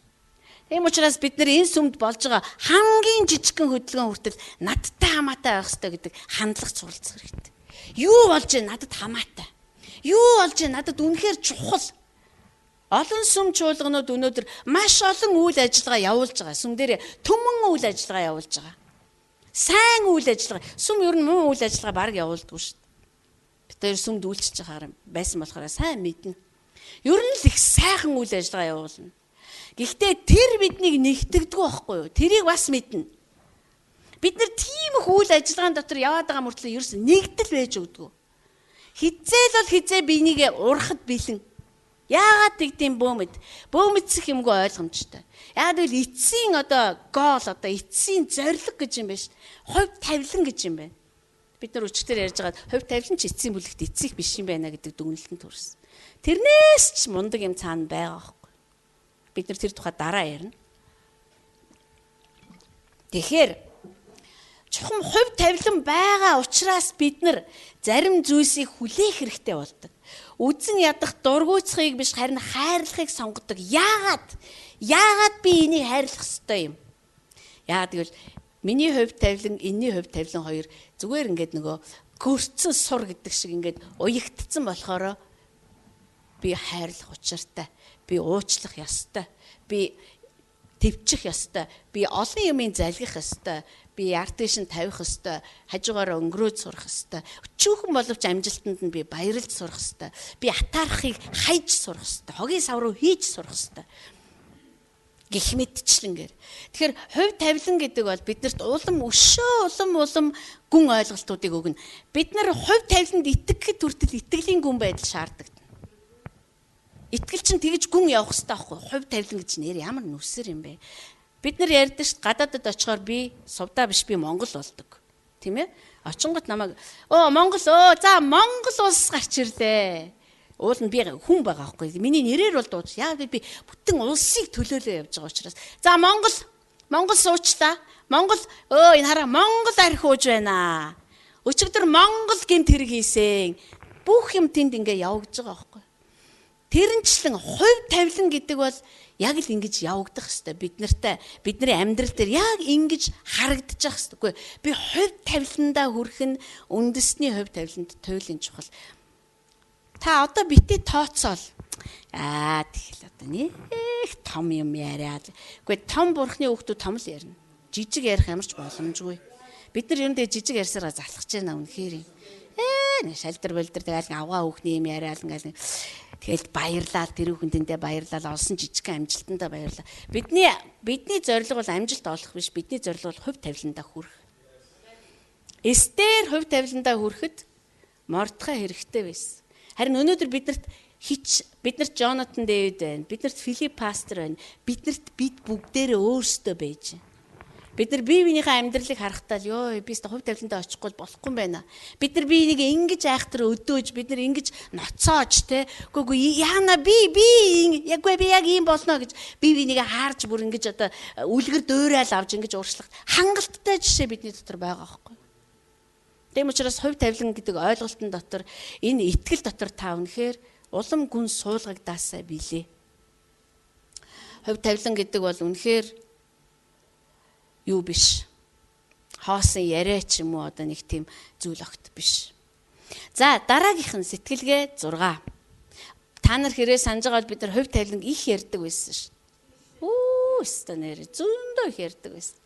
Тийм учраас бид нар энэ сүмд болж байгаа хамгийн жижигхэн хөдөлгөөн хүртэл надтай хамаатай байх хэрэгтэй гэдэг хандлага суралцах хэрэгтэй. Юу болж байна надад хамаатай? Юу болж байна надад үнэхээр чухал? Олон сүм чуулганууд өнөөдөр маш олон үйл ажиллагаа явуулж байгаа. Сүм дээр төмөн үйл ажиллагаа явуулж байгаа. Сайн үйл ажиллагаа. Сүм ер нь муу үйл ажиллагаа баг явуулдаг шүү дээ. Бид тэр сүмд үйлчилж байгаа байсан болохоор сайн мэднэ. Ер нь л их сайхан үйл ажиллагаа явуулна. Гэхдээ тэр биднийг нэгтгэдэггүй байхгүй юу? Тэрийг бас мэднэ. Бид нар тийм их үйл ажиллагаан дотор яваад байгаа мөртлөө ерөөс нэгдэл байж өгдөг. Хизээл бол хизээ бинийгээ урахад бэлэн. Яагаад тэгдэм бөөмөдсөх юмгүй ойлгомжтой. Яагаад гэвэл эцсийн одоо гол одоо эцсийн зорилго гэж юм байна шүү. Хувь тавилан гэж юм байна. Бид нар өчигдөр ярьж байгаа хувь тавилан ч эцсийн бүлэгт эцсих биш юм байна гэдэг дүгнэлтэнд хүрсэн. Тэрнээс ч мундаг юм цаана байгаа байхгүй. Бид нар тэр тухай дараа ярина. Тэгэхээр чухам хувь тавилан байгаа учраас бид нар зарим зүйлсийг хүлээх хэрэгтэй болдог. Үзэн ядах дургуйцхийг биш харин хайрлахыг сонгодог. Яагаад би энийг хайрлах ёстой юм? Яагаад гэвэл миний хувь тавилан, энэний хувь тавилан хоёр зүгээр ингээд нөгөө гөрцөн сур гэдэг шиг ингээд уягдцсан болохоор би хайрлах учиртай, би уучлах ёстой, би төвчих ёстой, би олон юмын залгих ёстой, би артишн тавих ёстой, хажуугаараа өнгөрөөд сурах ёстой. Өчүүхэн боловч амжилтанд нь би баярлж сурах ёстой. Би атаархыг хайж сурах ёстой. Хогийн сав руу хийж сурах ёстой. Гэх мэтчлэнгээр. Тэгэхээр хувь тавилан гэдэг бол биднэрт улам гүн ойлголтуудыг өгнө. Бид нар хувь тавиланд итгэхэд хүртэл итгэлийн гүн байдал шаарддаг. Итгэл чинь тэгж гүн явах хэрэгтэй байхгүй. Хувь тавилан гэж нэр ямар нүсэр юм бэ? Бид нар ярьдаг шүү гадаадд очихоор би сувдаа биш би Монгол болдог. Тийм ээ? Очингот намайг Монгол Монгол улс гарч ирлээ. Уул нь би хүн байгаа байхгүй. Миний нэрээр бол дууч. Яа би бүтэн улсыг төлөөлөө явж байгаа учраас. За Монгол суучлаа. Энэ хараа Монгол арх ууж байна. Өчигдөр Монгол гэмт хэрэг хийсэн. Бүх юм тэнд ингээ явагдаж байгаа байхгүй. Тэрнчлэн хувь тавилан гэдэг бол яг л ингэж явагдах хэвээр бидний амьдрал дээр яг ингэж харагдчих хэвээр. Би хувь тавиландаа хүрэх нь үндэсний хувь тавиланд туйлын чухал. Та одоо битээ тооцоол. Тэгэл одоо нэг том юм яриад. Гэхдээ том бурхны хүүхдүүд том л ярина. Жижиг ярих ямарч боломжгүй. Бид нар ер нь жижиг ярьсараа залхаж байна үнэхээр. Нэг шалдар тэгэл авгаа хүүхний юм яриад ингээл тэгэл баярлал тэр хүндэндээ баярлал олсон жижигхэн амжилтандаа баярлал. Бидний зорилго бол амжилт олох биш. Бидний зорилго бол хувь тавиландаа хүрэх. Эстер хувь тавиландаа хүрэхэд Мордехай хэрэгтэй байсан. Харин өнөөдөр биднэрт Jonathan David байна. Биднэрт Philip Pastor байна. Бид бүгдээрээ өөрсдөө байж байна. Бид нар бие биенийхээ амьдралыг харахтаа л би өөртөө хувь тавиландаа очихгүй болохгүй юм байна. Бид нар би энийг ингэж айхтар өдөөж бид нар ингэж ноцоож үгүй яана би яг ийм болно гэж бие биенийгээ хаарж бүр ингэж одоо үлгэр дөөрөөл авч ингэж ууршлах хангалттай жишээ бидний дотор байгаа байхгүй. Тэм учраас хувь тавилан гэдэг ойлголтын дотор энэ итгэл дотор та үнэхээр улам гүн суулгагдаасаа билээ. Хувь тавилан гэдэг бол үнэхээр юу биш. Хоосон яриа ч юм уу одоо нэг тийм зүйл огт биш. За дараагийнх нь сэтгэлгээ 6. Та нар хэрэг санаж байгаа бид нар хувь тавиланг их ярьдаг байсан шүү. Өстө нэр зөндөө их ярьдаг байсан.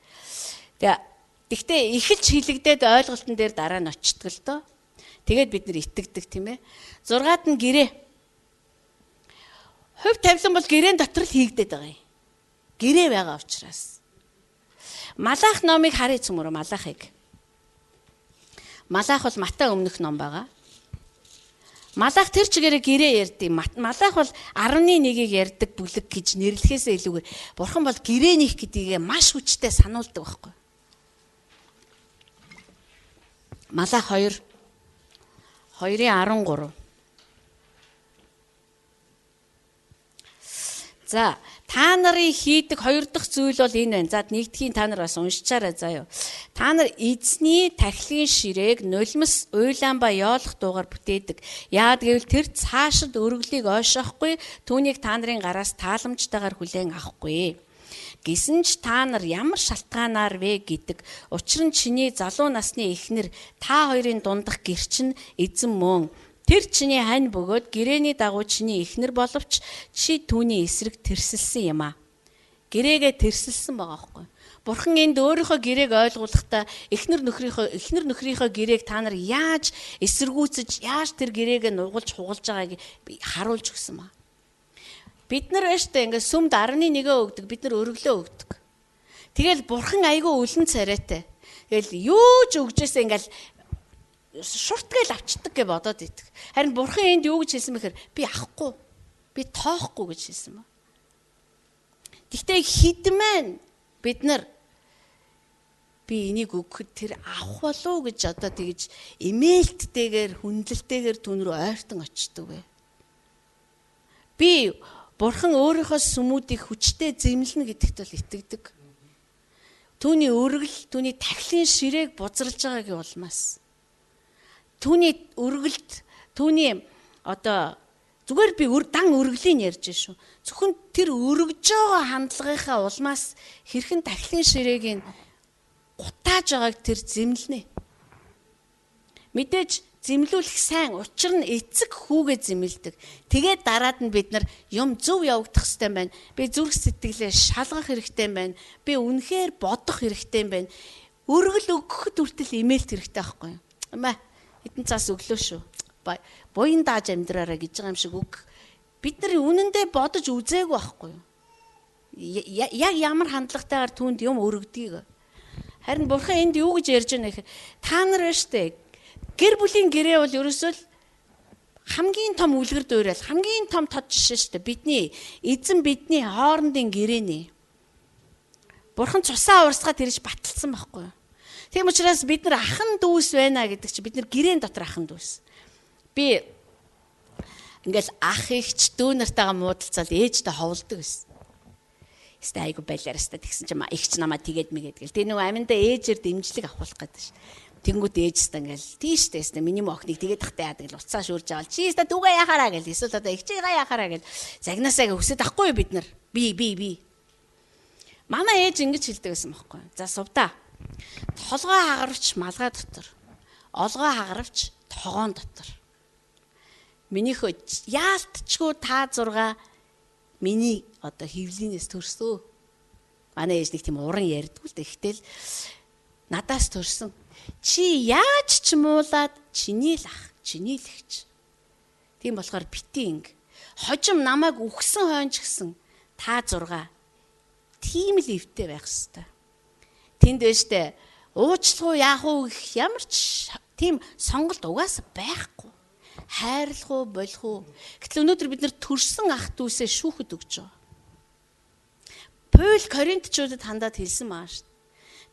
Тэгтээ эхэлж хилэгдээд ойлголтын дээр дараа нь очтгол доо. Тэгээд бид нар итгэдэг тийм ээ. 6-ад нь гэрээ. Хувь тавилан бол гэрээн дотор л хийгдээд байгаа юм. Гэрээ байгаа учраас. Малах номыг харъя цөмөр Малахыг. Малах бол Матай өмнөх ном байгаа. Малах тэр чигээрээ гэрээ ярьдаг. Малах бол 11-ийг ярьдаг бүлэг гэж нэрлэхээсээ илүүгээр Бурхан бол гэрээ нэх гэдгийг маш хүчтэй сануулдаг байхгүй. Малах 2:13. За та нарын хийдэг хоёр дахь зүйл бол энэ байна. За нэгдхийн та нар бас уншичаарай заяа. Та нар эзний тархилын ширээг нулимс, уйлаан ба ёолох дуугаар бүтээдэг. Яагад гэвэл тэр цаашид өргөлийг ойшоохгүй, түүнийг та нарын гараас тааламжтайгаар хүлээн авахгүй. Гэсэн ч та нар ямар шалтгаанаар вэ гэдэг. Учир нь чиний залуу насны эхнэр та хоёрын дундах гэрчин эзэн мөн. Тэр чиний хань бөгөөд гэрээний дагуу чиний эхнэр боловч чи түүний эсрэг тэрсэлсэн юм а. Гэрээгээ тэрсэлсэн байгаа байхгүй. Бурхан энд өөрийнхөө гэрээг ойлгуулахдаа эхнэр нөхрийнхөө гэрээг та нар яаж эсэргүүцэж, яаж тэр гэрээг нугалж хугалж байгааг харуулж өгсөн ба. Бид нар бааштай ингээд сүмд 11 өгдөг, бид нар өргөлөө өгдөг. Тэгэл бурхан айгүй үлэн царайтай. Тэгэл юу ч өгжээсээ ингээд шуртгээл авчдаг гэж бодоод идэг. Харин бурхан энд юу гэж хэлсэн бэхээр би авахгүй. Би тоохгүй гэж хэлсэн ба. Гэхдээ хідмэн бид нар би энийг өгөхөд тэр авах болов гэж одоо тэгж имэйлттэйгээр хүндлэлтэйгээр түн рүү ойртон очдөг вэ. Би Бурхан өөрийнхөө сүмүүдийг хүчтэй зэмлэнэ гэдэгт бол итгэдэг. Түүний өргөл, түүний тахилын ширээг бузралж байгаагийн улмаас. Түүний өргөлд, түүний одоо зүгээр би дан өргөлийн ярьж шүү. Зөвхөн тэр өргөж байгаа хандлагынхаа улмаас хэрхэн тахилын ширээг гутааж байгааг тэр зэмлэнэ. Мэдээж зэмлүүлэх сайн, учир нь эцэг хүүгээ зэмлдэг. Тэгээд дараад нь бид нар юм зөв явагдах хэрэгтэй байна. Би зүрх сэтгэлээ шалгах хэрэгтэй байна. Би үнэхээр бодох хэрэгтэй байна. Өргөл өгөхөд хүртэл имэйлт хэрэгтэй байхгүй юу? Амаа хэдэн цаас өглөө шүү. Буян дааж амьдраараа гэж байгаа юм шиг үг. Бид нар үнэндээ бодож үзээгүй байхгүй юу? Яг ямар хандлагатайгаар түүнд юм өргөдгийг. Харин Бурхан энд юу гэж ярьж байна гэхээр та нар штэ гэр бүлийн гэрээ бол ерөөсөө хамгийн том үлгэр дуурайл, хамгийн том тод жишээ шүү дээ. Бидний эзэн бидний хоорондын гэрээний. Бурхан цусаа уурсгаад тэрж баталсан байхгүй юу? Тийм учраас бид нар ахан дүүс байна гэдэг чинь бид нар гэрээн дотор ахан дүүс. Би ингээл ах ихч дүү нартайгаа муудалцаад ээжтэй ховлдог гэсэн. Эсвэл айгу байлаарстай тэгсэн чинь ихч намаа тэгээд мэгээд гэл. Тэгээ нөгөө аминдаа ээжээр дэмжлэг авахулах гэдэг ш. Тэнгүүд ээжтэй ингээл тийштэйс миний охиныг тэгээд тахтай яадаг л уцаа шүүрж аваад чи өөртөө дүүгээ яхаараа гэл. Эсвэл одоо ихчээгээ яхаараа гэл. Загнаасаа өсөд ахгүй юу бид нар. Би. Манай ээж ингэж хэлдэг гэсэн бохоггүй. За сувда. Толгой хагаравч малгай дотор. Олгой хагаравч тогоон дотор. Минийхөө яалтчгүй та 6 миний одоо хөвлийнээс төрсөө. Манай ээж нэг тийм уран ярьдгүй л тэгтэл надаас төрсөн. Чи яаж ч муулаад чиний л ах, чиний л ихч. Тийм болохоор бити инг. Хожим намайг үхсэн хойнч гисэн та 6 тийм л эвтэй байх хэвээр. Тэнд дэжтэй уучлах уу яах уу гэх ямар ч тийм сонголт угаасаа байхгүй. Хайрлах уу болох уу. Гэтэл өнөөдөр бид нар төрсөн ах дүүсээ шүүхэд өгч байгаа. Паул Коринтчуудад хандаад хэлсэн маа шүү.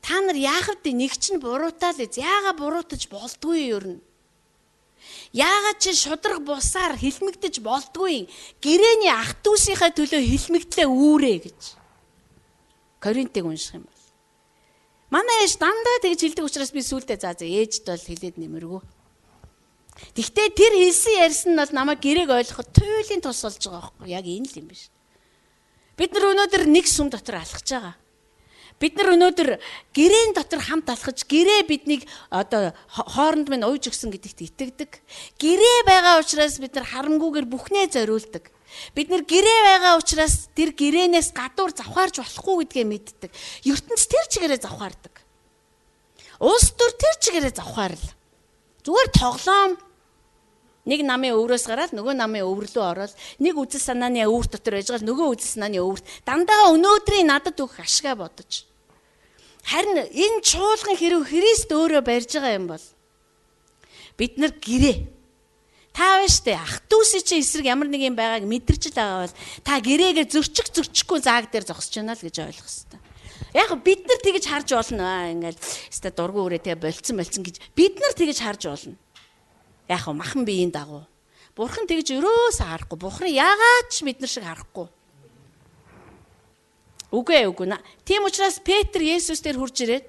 Та нар яахад нэг чинь буруутаал яага буруутаж болдгүй юу? Яагаад чи шудраг бусаар хилмигдэж болдгүй? Гэрээний ах дүүсийнхээ төлөө хилмигдлээ үүрээ гэж. Коринтыг унших юм бол. Манай ээж дандаа тэгж хэлдэг учраас би сүултээ за ээжд бол хэлээд нэмэргүй. Гэхдээ тэр хэлсэн ярьсан нь бол намайг гэрээг ойлгоход туйлын тус болж байгаа байхгүй яг энэ л юм биш. Бид нар өнөөдөр нэг сүм дотор алхаж байгаа. Бид нар өнөөдөр гэрээн дотор хамт алхаж гэрээ биднийг одоо хооронд минь уйж өгсөн гэдэгт итгэдэг. Гэрээ байгаа учраас бид нар харамгүйгээр бүхнээ зориулдаг. Бид нар гэрээ байгаа учраас тэр гэрээнээс гадуур завхаарч болохгүй гэдгээ мэддэг. ертөнц тэр чигээрээ завхаардаг. Улс төр тэр чигээрээ завхаарл. Зүгээр тоглоом. Нэг намын өврөөс гараад нөгөө намын өвөр рүү ороод нэг үзэл санааны өвөр дотор байж байгаа нөгөө үзэл санааны өвөрт дандаа өнөөдрийн надад өгөх ашгаа бодож. Харин энэ чуулган хэрэг Христ өөрөө барьж байгаа юм бол бид нар гэрээ. Та байна штэ ах дүүсийн чи эсрэг ямар нэг юм байгааг мэдэрч л байгаа бол та гэрээгээ зөрчихгүй зааг дээр зогсож байна л гэж ойлгох хэрэгтэй. Яг бид нар тэгэж харж болно ингээл өстө дургу өрөө тэгээ болцсон гэж бид нар тэгэж харж болно. Яг махан биеийн дагуу. Бурхан тэгж өрөөсөө харахгүй. Бурхан яагаад ч бид нар шиг харахгүй. Үгүй. Тийм учраас Петр Есүс дээр хурж ирээд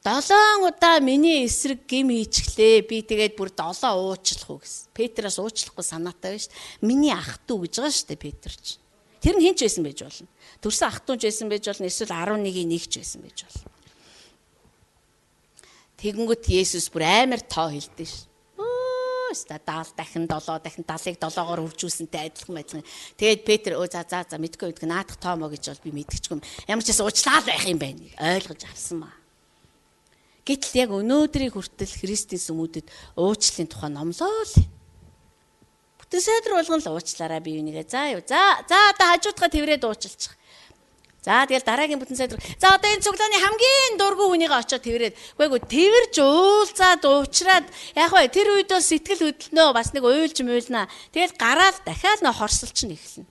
7 удаа миний эсрэг гим хийчихлээ. Би тэгээд бүр 7 уучлах уу гэсэн. Петраас уучлахгүй санаатай байж. Миний ах дүү гэж байгаа шүү дээ Петр ч. Тэр нь хинч байсан байж болно. Төрсөн ах дүү ч байсан байж болно. Эсвэл 11-ийн 1 ч байсан байж болно. Тэгэнгүүт Есүс бүр амар тоо хэлдэг ш. Өөста 70 дахин 7 дахин 70-ыг 7-оор хуржүүлсэнтэй адилхан. Тэгээд Петр за мэдгүй наадах тоомоо гэж бол би мэдчихгүй. Ямар ч гэсэн уучлаа л байх юм байна. Ойлгож авсан маа. Гэтэл яг өнөөдрийн хүртэл Христийн сүмүүдэд уучлалын тухай номлоо л. Бүтэн сайдар болгон л уучлаарай би юунигээ. За одоо хажуудгаа тэрврээд уучлчих. За тэгэл дараагийн бүтэн сайд. За одоо энэ цуглааны хамгийн дургүй хүнийгээ очиод тэрвэрэд. Үгүй тэрвэрж уулзаад уучраад яг бай тэр үед бол сэтгэл хөдлөнөө бас нэг уйлж муйлнаа. Тэгэл гараад дахиад нөө хорсолч нь эхэлнэ.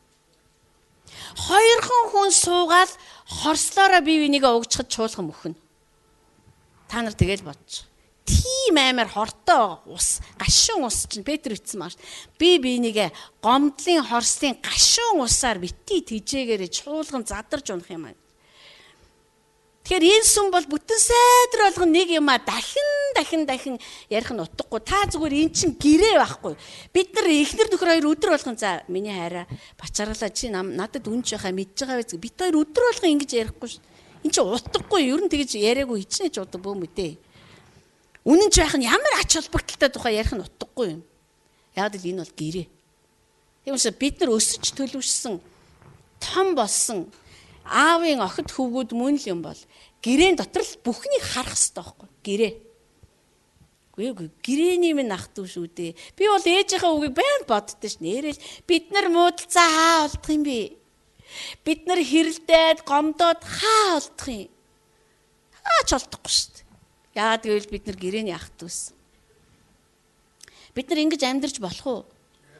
Хоёрхан хүн суугаад хорслоороо бие бинийгээ угжихад чуулган мөхнө. Та нар тэгэл бодож. Тийм амар хортой ус, гашуун ус чинь Петр ицсэн маш. Би бинийгээ гомдлын хорслын гашуун усаар бити тижээгээрээ чуулган задарж унах юм аа. Тэгэхээр энэ сүм бол бүтэн сайдр болгон нэг юмаа дахин ярих нь утгагүй. Та зүгээр эн чин гэрээ байхгүй. Бид нар эхнэр нөхөр хоёр өдөр болгон за миний хайраа бачаарлаа чи надад үнж байхаа мэдж байгаа биз. Бид хоёр өдөр болгон ингэж ярихгүй шүү. Эн чин утгагүй. Ер нь тэгэж яриаггүй хичнээн ч удаг бөөм үдээ. Үнэн ч байх нь ямар ач холбогдолтой тухай ярих нь утгагүй юм. Яг л энэ бол гэрээ. Тийм учраас бид нар өсөж төлөвшсөн том болсон аавын охид хөвгүүд мөн л юм бол гэрээн дотор л бүхнийг харах хэрэгтэй байхгүй гэрээ. Үгүй гэрээний минь ах トゥ шүү дээ. Би бол ээжийнхээ үгийг баян боддоо ш. Нэрэл бид нар муудалцаа хаа олдох юм бэ? Бид нар хэрэлдээд гомдоод хаа олдох юм? Хаач олдохгүй ш. Яагаад гэвэл бид нар гэрээний ах トゥ сэн. Бид нар ингэж амьдарч болох уу?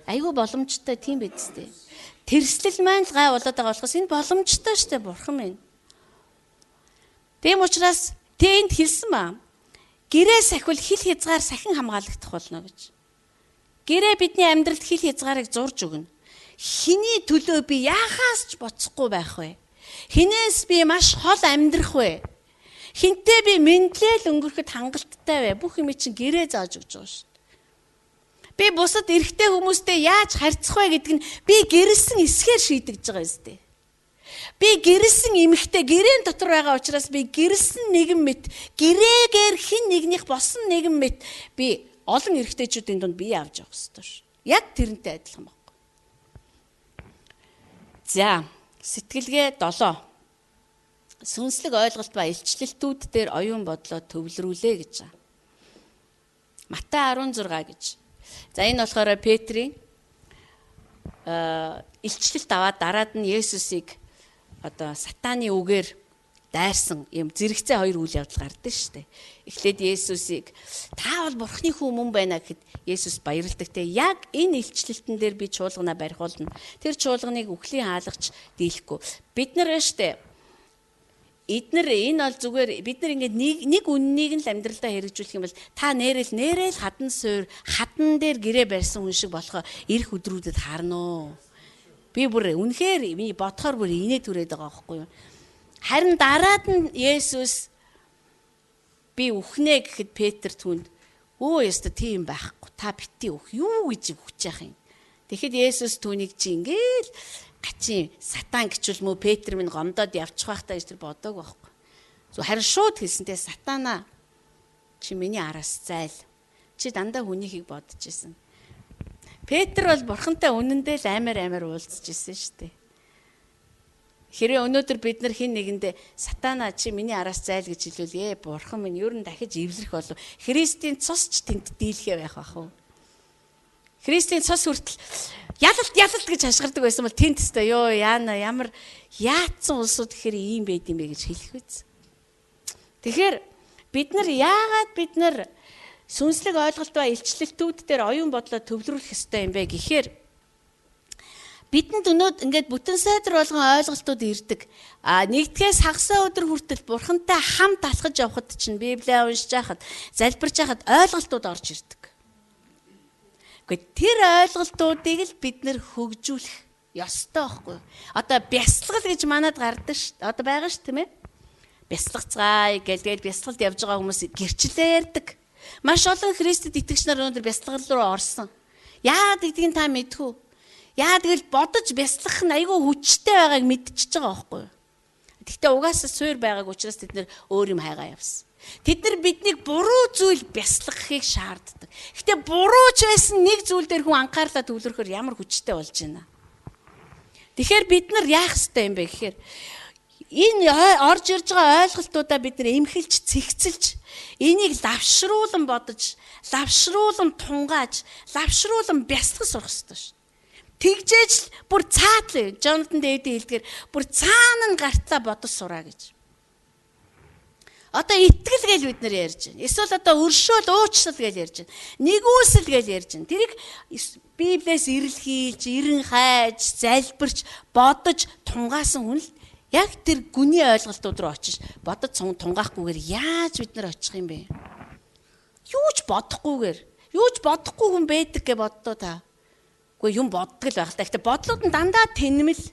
Айгүй боломжтой тийм биз дээ. Тэрслэл маань л гай болоод байгаа болохоос энэ боломжтой штэ бурхан минь. Тийм учраас тэнд хэлсэн ба. Гэрээ сахивал хил хязгаар сахин хамгаалагдах болно гэж. Гэрээ бидний амьдралд хил хязгаарыг зурж өгнө. Хиний төлөө би яахаас ч боцохгүй байх вэ? Хинээс би маш хол амьдрах вэ? Хинтээ би мэдлэл өнгөрөхөд хангалттай вэ? Бүх юм чинь гэрээ зааж өгч байгаа шүү дээ. Би бусад эрэгтэй хүмүүстэй яаж харьцах вэ гэдг нь би гэрэлсэн эсгээр шийдэж байгаа юм зү. Би гэрэлсэн эмэгтэй гэрээн дотор байгаа учраас би гэрэлсэн нэгэн мэт гэрээгээр хин нэгнийх болсон нэгэн мэт би олон эрэгтэйчүүдийн дунд бие авч явах ёстой шүү. Яг тэрнтэй адилхан байна. За, сэтгэлгээ 7. Сүнслэг ойлголт ба илчлэлтүүд дээр оюун бодлоо төвлөрүүлээ гэж байна. Матай 16 гэж. За энэ болохоор Петрийн илчлэлт аваад дараад нь Есүсийг одоо сатааны үгээр дайрсан юм зэрэгцээ хоёр үйл явдал гардаг шүү дээ. Эхлээд Есүсийг та бол бурхны хүн мөн байна гэхэд Есүс баярлдаг те. Яг энэ илчлэлтэн дээр би чуулганаа барихуулна. Тэр чуулганыг үхлийн хаалгач дийлэхгүй. Бид нар шүү дээ. Эднэр энэ бол зүгээр бид нар ингээд нэг үннийг нь л амьдралдаа хэрэгжүүлэх юм бол та нэрэл хадан суур хадан дээр гэрээ барьсан хүн шиг болохоо ирэх өдрүүдэд харна уу. Би бүр үнэхээр миний бодохоор бүр инээ түрээд байгаа байхгүй юу. Харин дараад нь Есүс би үхнэ гэхэд Петр түнд яста тийм байхгүй та бити үх юу гэж үхэж яах юм. Тэгэхэд Есүс түүнийг чи ингээл гачийн сатан гिचүүл мө Петр минь гомдоод явчих байхдаа гэж тэр бодог байхгүй. Харин шууд хэлсэнтэй сатанаа чи миний араас зайл. Чи дандаа хүнийхийг бодож исэн. Петр бол бурхантай үнэндээ л амар уулзж исэн шүү дээ. Хэрвээ өнөөдөр бид нар хин нэгэндээ сатанаа чи миний араас зайл гэж хэлвэл бурхан минь ер нь дахиж эвлэрэх болов. Христийн цус ч тэнд дийлхээ байх бах уу. Христийн цус хүртэл ялалт гэж хашгирдаг байсан бол тэнд тест яана ямар яатсан улсууд гэхээр ийм байд юм бэ гэж хэлэх үз. Тэгэхээр бид нар сүнслэг ойлголт ба илчлэлтүүд дээр оюун бодлоо төвлөрүүлэх ёстой юм бэ гэхээр бидэнд өнөөдөр ингээд бүтэн сайдар болгон ойлголтууд ирдэг. Нэгдгээс хагасаа өдөр хүртэл бурхантай хамт алхаж явхад чинь Библийг уншиж байхад, залбирч байхад ойлголтууд орж ирдэг. Гэхдээ тэр ойлголтуудыг л бид нэр хөгжүүлэх ёстой байхгүй. Одоо бясалгал гэж манад гардаг шүү. Одоо байгаа шүү тийм ээ. Бясалгацгаая гэлгээл бясалгалд явж байгаа хүмүүс гэрчлээ ярьдаг. Маш олон Христэд итгэгч нар өнөөдөр бясалгал руу орсон. Яагаад гэдгийг та мэдхүү? Яа тэгэл бодож бясалгах нь айгүй хүчтэй байгааг мэдчихэж байгаа байхгүй юу? Гэхдээ угаасаа суур байгааг учраас тэд нэр өөр юм хайгаа явсан. Тэд нар биднийг буруу зүйл бясалгахыг шаарддаг. Гэхдээ буруу ч байсан нэг зүйл дээр хүн анхаарлаа төвлөрөхөөр ямар хүчтэй болж байна. Тэгэхээр бид нар яах ёстой юм бэ гэхээр энэ орж ирж байгаа ойлголтуудаа бид нар эмхэлж, цэгцэлж, энийг лавшруулан бодож, лавшруулан тунгааж, лавшруулан бясалгах сурах ёстой шүү. Тэгжээж бүр цаатлаа. Джонатан Дэвидийн хэлдгээр бүр цаана нь гартлаа бодож сураа гэж. Одоо итгэл гэж бид нар ярьж байна. Эсвэл одоо өршөөл уучлал гэж ярьж байна. Нэгүсэл гэж ярьж байна. Тэрийг Библиэс эрэлхийлж, эрен хайж, залбирч, бодож тунгаасан хүн л яг тэр гүний ойлголтууд руу очиж бодож тунгаахгүйгээр яаж бид нар очих юм бэ? Юу ч бодохгүйгээр, юу ч бодохгүй хүн байдаг гэж боддоо та. Гэхдээ юм боддог л байх л та. Гэхдээ бодлууд нь дандаа тэнэмэл.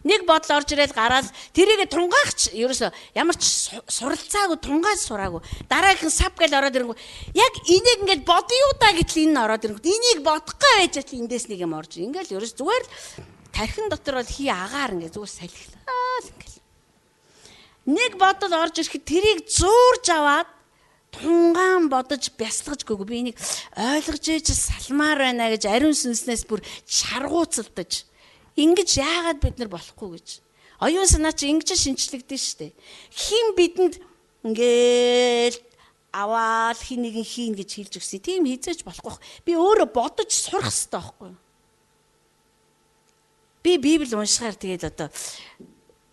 Нэг бодол орж ирээд гараад тэрийг тунгаагч ерөөсө ямар ч суралцаагүй тунгааж сураагүй. Дараагийн сав гэл ороод ирэнгүү. Яг энийг ингээд бодё юу да гэтэл энэ нь ороод ирэнгүү. Энийг бодохгүй байж л эндээс нэг юм орж. Ингээл ерөөс зүгээр л тархин дотор бол хий агаар ингээд зүгээр салхилаа л ингээл. Нэг бодол орж ирэхэд тэрийг зуурж аваад тунгаан бодож бясалгажгүй би энийг ойлгож ээж салмаар байна гэж ариун сүнснээс бүр шаргууцалдаж ингэж яагаад бид нар болохгүй гэж. Оюун санаа чи ингэж шинчлэгдэн штэ. Хин бидэнд ингээл аваад хин нэгэн хийн гэж хэлж өгсөн. Тийм хийзэж болохгүй. Би өөрөө бодож сурах хэрэгтэй байхгүй юу? Би Библи уншихаар тэгээд одоо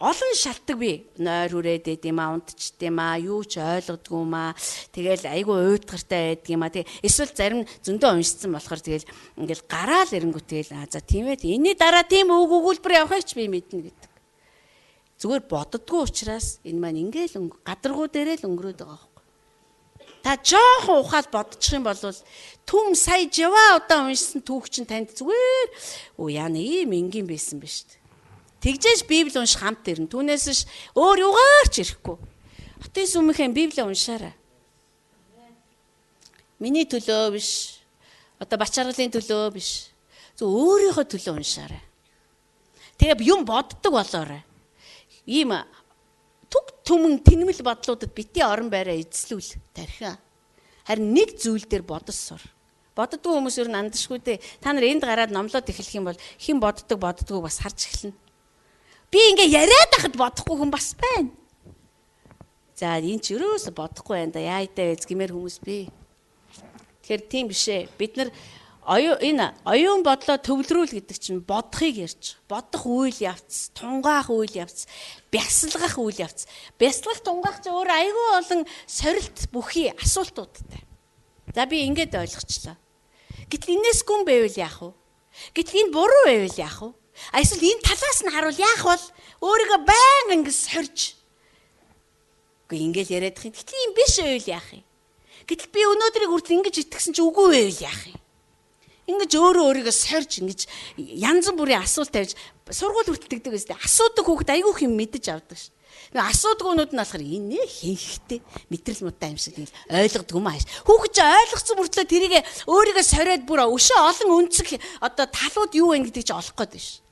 олон шалтгаан би нойр хүрээд идэм аа, унтчихдээ маа, юу ч ойлгодгүй маа. Тэгэл айгүй уйдгартай байдаг юм аа. Тэг эсвэл зарим зөндөө уншсан болохоор тэгэл ингээл гараал ирэнгүү тэгэл за тийм ээ. Энийний дараа тийм үг өгүүлбэр явахыг ч би мэднэ гэдэг. Зүгээр боддгоо учраас энэ маань ингээл гадаргуу дээрээ л өнгөрөөд байгаа байхгүй. Та жоохон ухаад бодчих юм бол түм сая жава удаа уншсан түүх чинь танд зүгээр яана ийм энгийн байсан биз дээ. Тэгжээж Библи унших хамт ирнэ. Түүнээс ш өөр югаарч ирэхгүй. Хотын сүмийнхэн Библи уншаарай. Миний төлөө биш. Одоо Бачаргалын төлөө биш. Зөв өөрийнхөө төлөө уншаарай. Тэгээ юм боддог болоорой. Ийм түг түмэн тэнэмэл бодлуудад бити орон байраа эзлүүл тархиа. Харин нэг зүйл дээр бодож сур. Боддгоо хүмүүс ер нь андашгүй дээ. Та нар энд гараад номлоод эхлэх юм бол хэн боддгоо бас харж эхэлнэ. Би ингээ яриад байхад бодохгүй хүн бас байна. За энэ ч юусоо бодохгүй байна да. Яа идэ гэмээр хүмүүс би. Тэгэхээр тийм биш ээ. Бид нар оюун бодлоо төвлөрүүл гэдэг чинь бодохыг ярьж. Бодох үйл явц, тунгаах үйл явц, бясалгах үйл явц. Бясалгах тунгаах чинь өөр айгүй олон сорилт бүхий асуултуудтай. За би ингээд ойлгочлаа. Гэтэл энэс гүн байвал яах вэ? Гэтэл энэ буруу байвал яах вэ? Эсвэл энэ талаас нь харуул яах бол өөрийгөө баян ингэ сорж. Гэхдээ ингээл яриад их. Гэтэл юм биш байвал яах юм? Гэтэл би өнөөдрийг хүртэл ингэж итгэсэн чи үгүй байвал яах юм? Ингэж өөрийгөө сорж ингэж янз бүрийн асуулт тавьж сургууль хүртэл тэгдэг гэсэн. Асуудаг хүүхэд айгүй юм мэдэж авдаг ш. Асуудгуунууд нь болохоор энэ хинхтэй мэдрэл муутай юм шиг ойлгодгүй юм ааш. Хүүхэд ч ойлгоцсон мөртлөө тэрийг өөрийгөө сориод бүр өшөө олон үнцэг одоо талууд юу вэ гэдэг чи олох гээд байна ш.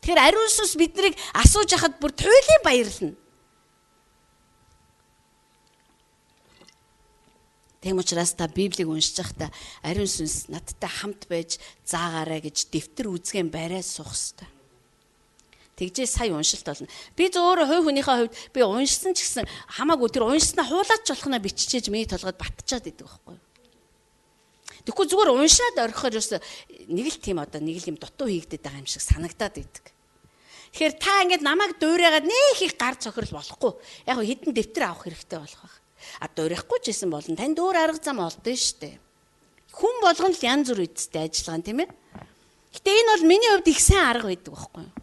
Тэгэхээр ариун сүнс биднийг асууж хахад бүр туйлын баярлна. Тэм учраас та Библийг уншиж байхдаа ариун сүнс надтай хамт байж заагаарай гэж дэвтэр үзгэн барай суух хэрэгтэй. Тэгжээ сая уншилт болно. Би зөвөр хувь хүнийхээ хувьд би уншсан ч гэсэн хамаагүй тэр уншснаа хуулаач болохноо биччихэж миний толгойд батчаад идэг байхгүй юу. Тэгэхгүй зүгээр уншаад орхихоор ерөөсө нэг л тийм одоо нэг л юм дутуу хийгдэт байгаа юм шиг санагдаад идэг. Тэгэхээр та ингэж намайг дуурайгаад нэх их гар цохирол болохгүй. Яг хідэн дэвтэр авах хэрэгтэй болох байх. А дуурайхгүй ч гэсэн болно. Танд өөр арга зам олдно шүү дээ. Хүн болгон л янз бүр үсттэй ажиллагаа тийм ээ. Гэтэ энэ бол миний хувьд их сайн арга байдаг байхгүй юу.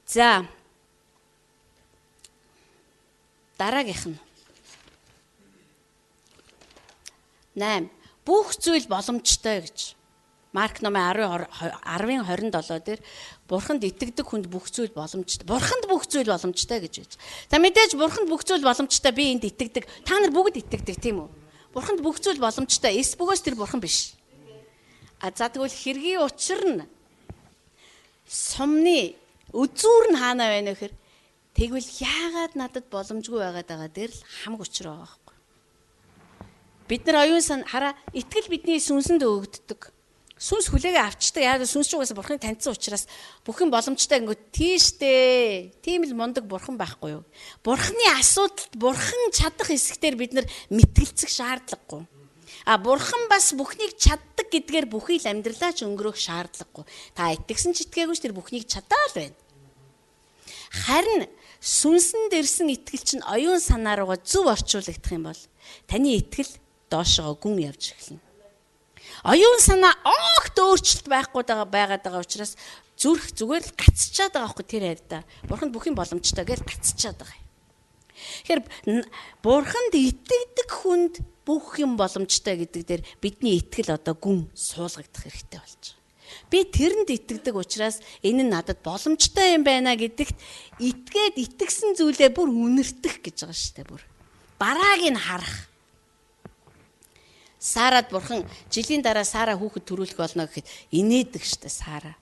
За. Дараагийнх нь 8. Бүх зүйл боломжтой гэж. Марк номын 10:27 дээр Бурханд итгэдэг хүнд бүх зүйл боломжтой. Бурханд бүх зүйл боломжтой гэж байж. За мэдээж Бурханд бүх зүйл боломжтой би энд итгэдэг. Та нар бүгд итгэдэг тийм үү? Бурханд бүх зүйл боломжтой. Эс бөгөөс тэр Бурхан биш. А за тэгвэл хэргийн учир нь сумны үзүүр нь хаана байна вэ гэхээр тэгвэл яагаад надад боломжгүй байгаад байгаа дээр л хамаг учир байгаа байхгүй. Бид нар оюун сан хараа итгэл бидний сүнсэнд өгөгддөг. Сүнс хүлээгээ авчдаг. Яг сүнс ч угаасаа Бурханыг таньсан учраас бүх юм боломжтой ингээд тийштэй. Тийм л мундаг Бурхан байхгүй юу? Бурханы асуудалд Бурхан чадах хэсгээр бид нар мэтгэлцэх шаардлагагүй. Бурхан бас бүхнийг чаддаг гэдгээр бүхий л амьдралаа ч өнгөрөх шаардлагагүй. Та итгэсэн ч итгээгүй ч тэр бүхнийг чадаа л байна. Харин сүнсэнд ирсэн итгэл чинь оюун санаа руугаа зөв орчуулагдах юм бол таны итгэл доошоо гүн явж эхэлнэ. Оюун санаа огт өөрчлөлт байхгүй байгаад байгаа учраас зүрх зүгээр л гацчаад байгаа байхгүй тэр хайртаа. Бурханд бүх юм боломжтой гэж гацчаад байгаа. Тэгэхээр Бурханд итгэдэг хүнд бүх юм боломжтой гэдэг дээр бидний итгэл одоо гүн суулгагдах хэрэгтэй болж байгаа. Би тэрэнд итгэдэг учраас энэ нь надад боломжтой юм байна гэдэгт итгээд итгэсэн зүйлээ бүр үнэртэх гэж байгаа шүү дээ бүр. Барааг нь харах. Сарад Бурхан жилийн дараа Сара хүүхэд төрүүлэх болно гэхэд инээдэг шүү дээ Сара.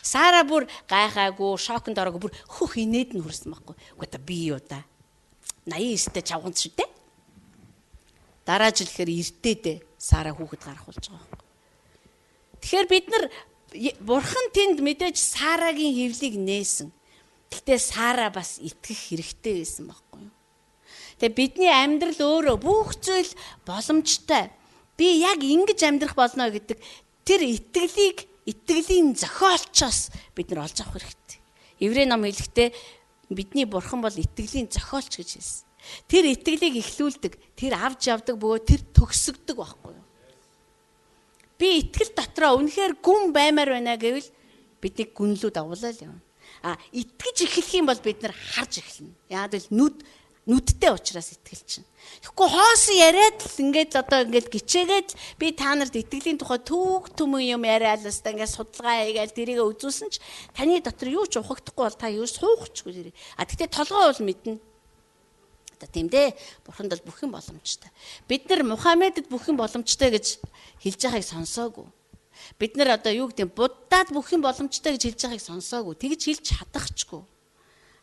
Сара бүр гайхаагүй, шоконд ороогүй бүр хөх инээд нь хүрсэн байхгүй. Үгүй та би юу да. 89-тэй чавганц шүү дээ. Дараа жил гэхээр эрдээдээ Сара хүүхэд гарах болж байгаа байхгүй. Тэгэхээр бид нар Бурхан тэнд мэдээж Сарагийн хэвлийг нээсэн. Гэхдээ Сара бас итгэх хэрэгтэй байсан байхгүй юу? Тэгээ бидний амьдрал өөрөө бүх зүйл боломжтой. Би яг ингэж амьдрах болно гэдэг тэр итгэлийн зохиолчоос бид нар олж авах хэрэгтэй. Еврей ном хэлэхдээ бидний Бурхан бол итгэлийн зохиолч гэж хэлсэн. Тэр итгэлийг эхлүүлдэг, тэр авч явдаг бөгөөд тэр төгсгдөг байхгүй юу? Би итгэл дотроо үнэхээр гүн баймаар байна гэвэл бидний гүнлүүд агуулаа л юм. Итгэж эхлэх юм бол бид нар харж эхэлнэ. Яг л нүдтэй учраас итгэл чинь. Тэгэхгүй хоосон яриад л ингээд одоо ингээд гिचээгээд би та нарт итгэлийн тухай түүх төмөн юм яриад л өстой ингээд судалгаа хийгээл тэрийг үзүүлсэн ч таны дотор юу ч ухагдахгүй бол та юу суухчгүй тэрийг. Гэхдээ толгой бол мэднэ. Одоо тийм дээ. Бурханд бол бүх юм боломжтой. Бид нар Мухаммедд бүх юм боломжтой гэж хэлж байгааг сонсоогүй. Бид нар одоо юу гэдэг Буддад бүх юм боломжтой гэж хэлж байгааг сонсоогүй. Тэгж хэлж чадахчгүй.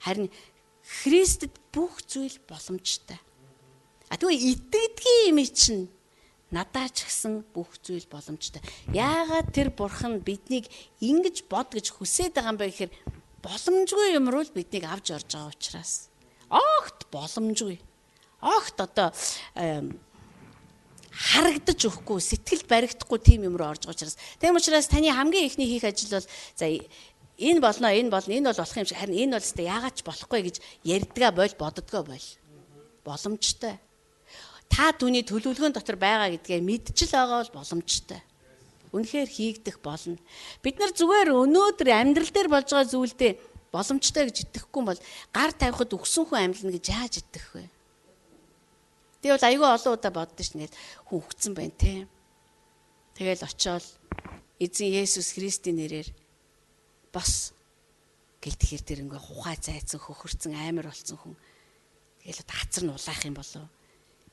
Харин Христэд бүх зүйл боломжтой. Тэгвэл итгэдгийн юм чинь надад ч гэсэн бүх зүйл боломжтой. Яагаад тэр Бурхан биднийг ингэж бод гэж хүсээд байгаа юм бэ гэхээр боломжгүй юм руу биднийг авч орж байгаа учраас. Огт боломжгүй. Огт одоо харагдаж өгөхгүй, сэтгэл баригдахгүй тийм юм руу орж байгаа учраас. Тийм учраас таны хамгийн ихний хийх ажил бол за энэ болно, энэ бол болох юм шиг. Харин энэ бол өстой яагаад ч болохгүй гэж ярьдгаа бойл, боддгоо бойл. Боломжтой. Та түүний төлөвлөгөөний дотор байгаа гэдгээ мэдчил байгаа бол боломжтой. Үнэхээр хийгдэх болно. Бид нар зүгээр өнөөдөр амьдрал дээр болж байгаа зүйлдээ боломжтой гэж итгэхгүй юм бол гар тавихад өгсөн хүн амьлна гэж яаж итгэх вэ? Тэгвэл айгүй олон удаа боддоо ш нь хүн өгцөн байна те. Тэгэл очиод эзэн Есүс Христийн нэрээр бос гэлтэхэр тэр ингээ ухаа зайцсан хөхөрцөн амар болсон хүн. Тэгэл хацар нь улаах юм болов.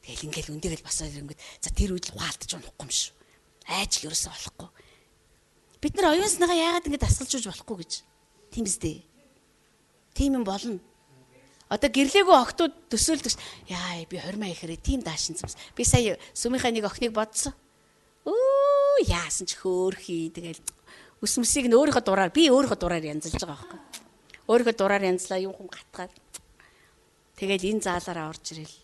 Тэгэл ингээл өндөгөл босоод ирэнгүүт за тэр үед л ухаалтж унахгүй юм шүү. Айж л ерөөсөө болохгүй. Бид нар оюунсныгаа яагаад ингэ дасгалжуулж болохгүй гэж. Тийм биз дээ. Тийм юм болно. Одоо гэрлээгүй охтууд төсөөлдөг. Яа би 20 мая ихэрээ тийм даашинсан. Би сая сүмийнхаа нэг охиныг бодсон. Өө яасан ч хөөрхий тэгэл өсмөсийг нь өөрийнхөө дураар би өөрийнхөө дураар янзалж байгаа байхгүй. Өөрийнхөө дураар янзлаа юм хүм гатгаад. Тэгэл энэ заалаараа орж ирэл.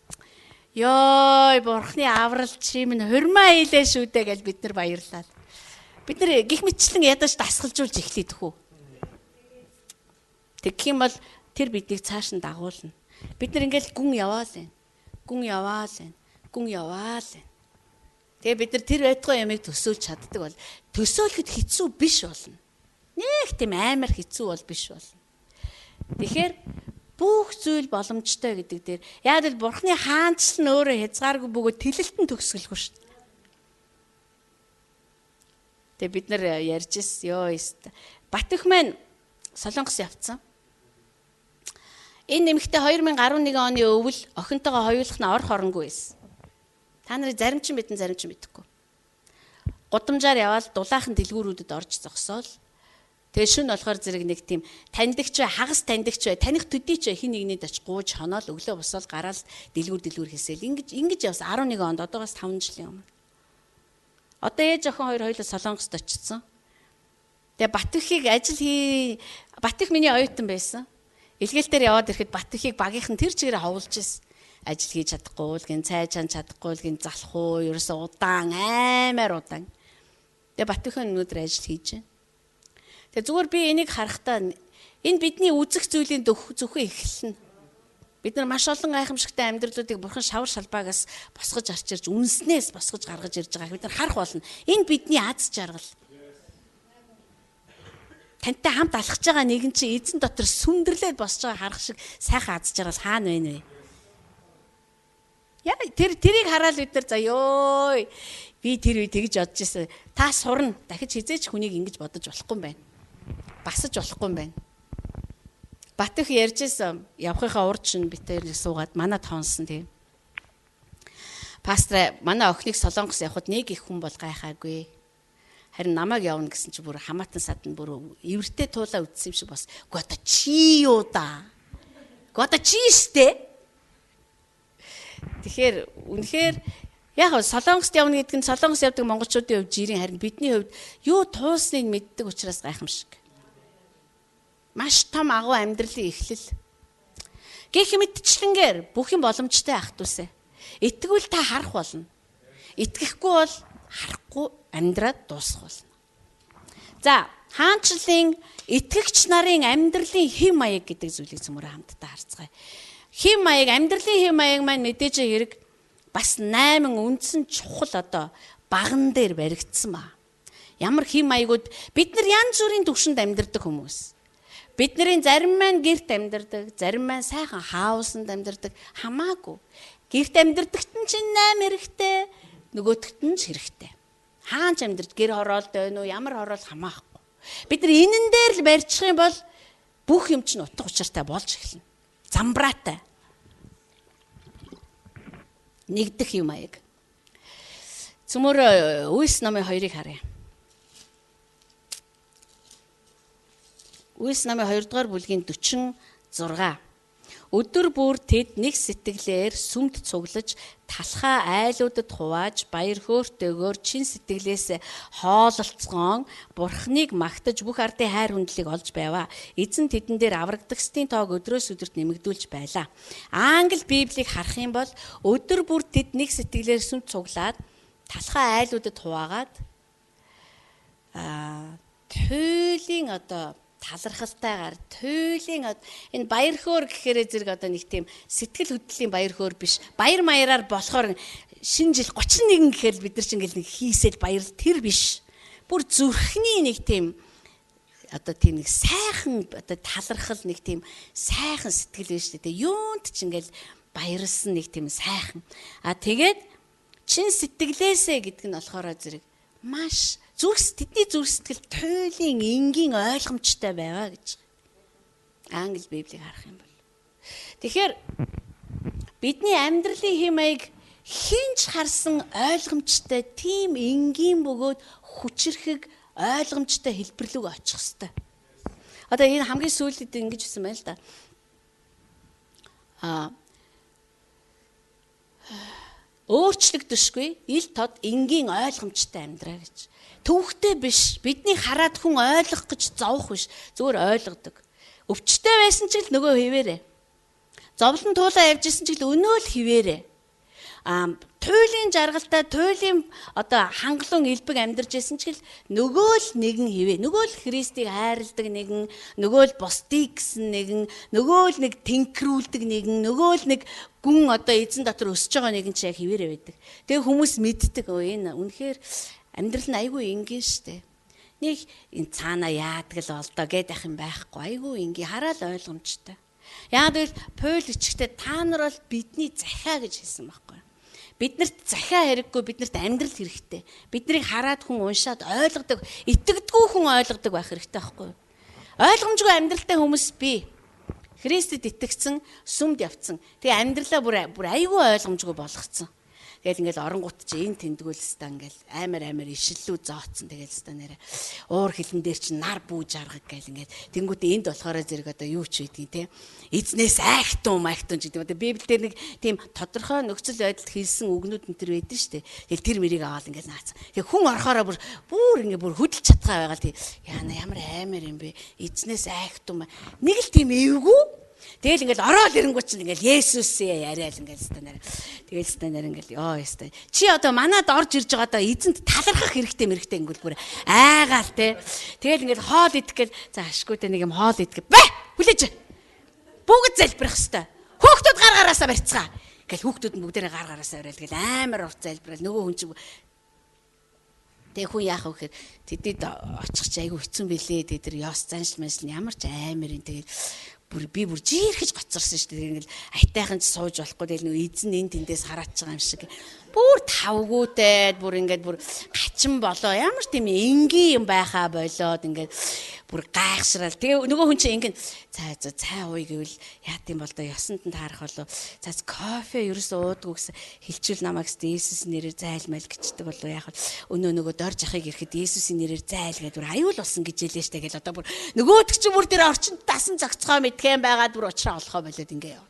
Йой Бурхны аврал чи минь хурмаа хийлээ шүү дээ гэж бид нар баярлаа. Бид нар гих мэтчлэн ядаж дасгалжуулж эхлэдэг хүү. Тэгэх юм бол тэр биднийг цааш нь дагуулна. Бид нар ингээл гүн яваал байна. Гүн яваал байна. Гүн яваал байна. Тэгээ бид нар тэр байтугай ямыг төсөөлж чаддаг бол төсөөлөхөд хэцүү биш болно. Нэг тийм амар хэцүү бол биш болно. Тэгэхээр бүх зүйл боломжтой гэдэг дээр яг л Бурхны хаанчлал нь өөрөө хязгааргүй бөгөөд тэлэлтэн төгсгөлгүй шүү дээ. Тэгээ бид нар ярьж ирсэн ёо Бат өх маань Солонгос явцсан. Энэ нэмэгтэй 2011 оны өвөл охинтойгоо хоёулах нь ор хоронгүй байсан. Та нарын зарим ч мэдэн зарим ч мэдэхгүй. Гудамжаар яваад дулаахан дэлгүүрүүдэд орж зогсоол. Тэгээ шүн болохоор зэрэг нэг тийм таньдагч бай, хагас таньдагч бай, таних төдий ч хин нэгнийд оч гууж хоноол өглөө босоод гараал дэлгүүр хийсэл ингэж явсан 11 онд одоогоос 5 жилийн өмнө. Одоо ээж охин хоёр хоёулаа Солонгост очсон. Тэгээ Батөхийг Батөх миний оюутан байсан. Илгээлтээр яваад ирэхэд Батөхийг багийнхан тэр чигээр ховлж ирсэн. ажил хийж чадахгүй л гин цай чан чадахгүй л гин залах уу ерөөсөө удаан аймаар удаан. Тэгээ Батбахан өнөөдөр ажил хийж байна. Тэгээ зүгээр би энийг харахтаа энэ бидний үзэх зүйлийн зөвхөн эхэлнэ. Бид нар маш олон гайхамшигтай амьдралуудыг Бурхан шавар шалбаагаас босгож арчирж, үнснээс босгож гаргаж ирж байгааг бид нар харах болно. Энэ бидний аз жаргал. Тантай хамт алхаж байгаа нэгэн чинь эзэн дотор сүндэрлээд босж байгаа харах шиг сайхан аз жаргал хаана байна вэ? Яа, тэрийг хараад бид нар за ёо би тэр үе тэгж бодож ирсэн. Та сурна. Дахиж хизээч хүнийг ингэж бодож болохгүй юм байна. Басаж болохгүй юм байна. Батх ярьжсэн явахынхаа урд чинь би тэр суугаад манад хонсон тийм. Пастор манай охиныг Солонгос явахад нэг их хүн бол гайхаагүй. Харин намайг явна гэсэн чи бүр хамаатан садан бүр эвэртэй туулаа үтсэн юм шиг бас. Гэхдээ одоо чи юу да? Одоо чи штэ. Тэгэхээр үнэхээр яг Солонгост явна гэдэг нь Солонгос явдаг монголчуудын хувьд жирийн харин бидний хувьд юу туусныг мэддэг учраас гайхамшиг. Маш том агуу амьдралын эхлэл. Гэх мэтчлэнгээр бүх юм боломжтой ах дүүсээ. Итгэвэл та харах болно. Итгэхгүй бол харахгүй амьдраад дуусах болно. За, хаанчлалын итгэгч нарын амьдралын хэм маяг гэдэг зүйлийг цөмөр хамтдаа харцгаая. Хэм маяг, амьдралын хэм маяг маань мэдээж хэрэг бас 8 үндсэн чухал одоо баган дээр баригдсан ба. Ямар хэм маягуд бид нар янз бүрийн төвшөнд амьдардаг хүмүүс. Бидний зарим маань гэрт амьдардаг, зарим маань сайхан хаусанд амьдардаг, хамаагүй. Гэрт амьдардагт нь чинь 8 хэрэгтэй, нөгөөдөгт нь ч хэрэгтэй. Хаанч амьдард гэр хороолт байна уу, ямар хороол хамаахгүй. Бид нар энэн дээр л барьчих юм бол бүх юм чинь утга учиртай болж эхэлнэ. Замбраатай. Нэгдэх юм аяг. Цөмөр Үйлс номын 2-ыг харъя. Үйлс намын 2 дугаар бүлгийн 46. Өдөр бүр тэд нэг сэтгэлээр сүмд цуглаж, талхаа айлуудад хувааж, баяр хөөртэйгээр чин сэтгэлээс хоололцгоон, Бурхныг магтаж бүх ардын хайр хүндлийг олж байваа. Эзэн тэдэн дээр аврагдагсдын тоог өдрөөс өдөрт нэмэгдүүлж байлаа. Англи Библийг харах юм бол өдөр бүр тэд нэг сэтгэлээр сүмд цуглаад, талхаа айлуудад хуваагаад туйлын одоо талархалтайгаар туйлын энэ баяр хөөр гэхээр зэрэг одоо нэг тийм сэтгэл хөдлөлийн баяр хөөр биш. Баяр маяраар болохоор шинэ жил 31 гэхээр бид нар ч ингээл нэг хийсэл баяр тэр биш. Бүр зүрхний нэг тийм одоо тийм нэг сайхан одоо талархал нэг тийм сайхан сэтгэл биш үү. Юунд ч ингээл баярлсан нэг тийм сайхан. Тэгээд чин сэтгэлээсээ гэдэг нь болохоор зэрэг маш тэдний зүрх сэтгэл туйлын энгийн ойлгомжтой байваа гэж. Англи Библийг харах юм бол. Тэгэхээр бидний амьдралын хэм маяг хинч харсан ойлгомжтой тийм энгийн бөгөөд хүчрхэг ойлгомжтой хэлбэрлэг очих хэвээр. Одоо энэ хамгийн сүүлд ингэж хэлсэн байна л да. Өөрчлөгдөшгүй ил тод энгийн ойлгомжтой амьдраа гэж. Төвхтэй биш. Бидний хараад хүн ойлгох гэж зовох биш. Зүгээр ойлгодог. Өвчтэй байсан ч л нөгөө хിവэрэ. Зовлон туулаа явж исэн ч л өнөө л хിവэрэ. Туйлын жаргалтай, туйлын одоо хангалуун элбэг амьдарч исэн ч л нөгөө л нэгэн хിവэ. Нөгөө л Христийг хайрладаг нэгэн, нөгөө л бусдыг гэсэн нэгэн, нөгөө л нэг тэнхрүүлдэг нэгэн, нөгөө л нэг гүн одоо эзэн дотор өсөж байгаа нэгэн ч яг хിവэрэ байдаг. Тэгээ хүмүүс мэддэг энэ үнэхээр амьдрал нь айгүй энгийн штэ. Нэг энэ цаана яадаг л болдоо гэдэг юм байхгүй. Айгүй энгийн хараад ойлгомжтой. Яг л Паул ичгтээ та нар бол бидний захиа гэж хэлсэн байхгүй. Биднэрт захиа хэрэггүй, биднэрт амьдрал хэрэгтэй. Биднийг хараад хүн уншаад ойлгодог, итгэдэггүй хүн ойлгодог байх хэрэгтэй байхгүй. Ойлгомжгүй амьдралтай хүмүүс би. Христэд итгэсэн, сүмд явцсан. Тэгээ амьдралаа бүр айгүй ойлгомжгүй болгоцсон. Тэгэл ингээл оронгууд чи энэ тэмдгүүлстэй ингээл амар ишиллүү зооцсон. Тэгэл өстой нэрэ уур хилэн дээр чи нар бүүж аргаг гэл ингээд тэнгуүтэ энд болохоор зэрэг одоо юу ч байдгийг те эзнээс айхтун гэдэг. Одоо Библиэлд нэг тийм тодорхой нөхцөл байдалд хэлсэн үгнүүд энэ төр байдэн штэ. Тэгэл тэр мэрийг аваад ингээд наацсан. Тэгээ хүн орохороо бүр ингээд бүр хөдөлж чадгаа байгаа л тий. Яана ямар амар юм бэ? Эзнээс айхтун нэг л тийм эвгүй. Тэгэл ингээл ороод ирэнгүүт чинь ингээл Есүсээ яриад ингээл станаар. Тэгэл станаар ингээл ёо ёстой. Чи одоо манад орж ирж байгаа одоо эзэнт талархах хэрэгтэй мэрэгтэй ингээл бүр айгаал те. Тэгэл ингээл хоол идэх гээл за ашгүйтэй нэг юм хоол идэх. Бэ! Хүлээж. Бүгд залбирах хэвээр. Хүүхдүүд гар гараасаа барьцгаа. Ингээл хүүхдүүд нь бүгдээрээ гар гараасаа бариад ингээл амар урт залбирал нөгөө хүн чинь тэг хүн яах вэ гэхээр тэдэд очих чи айгу хэцүү билээ. Тэд нар ёс заншил маншил ямар ч амар юм. Тэгээд би бүр жиирхэж гоцорсон шүү дээ. Ингээл айтайхан ч сууж болохгүй. Тэгэл нөгөө эзэн энэ тэндээс хараач байгаа юм шиг. Бүр тавгуутай бүр ингээд бүр гачин болоо ямар тийм энгийн юм байхаа болоод ингээд бүр гайхшрал. Тэгээ нөгөө хүн чинь ингээд цай ууй гэвэл яат юм бол да ёсонд нь таарах болоо. За кофе ерөөсөө уудгүй гэсэн хилчүүл намайг Есүсийн нэрээр зайлмал гэждэг болоо яах вэ? Өнөө нөгөө дорж ахыг ирэхэд Есүсийн нэрээр зайл гэдэг бүр аюул болсон гэж хэлээ штэ гэл одоо бүр нөгөөдөг чи бүр тэр орчин дасан зогцгоо мэдхэн байгаад бүр уучраа олохоо болоод ингээ яв.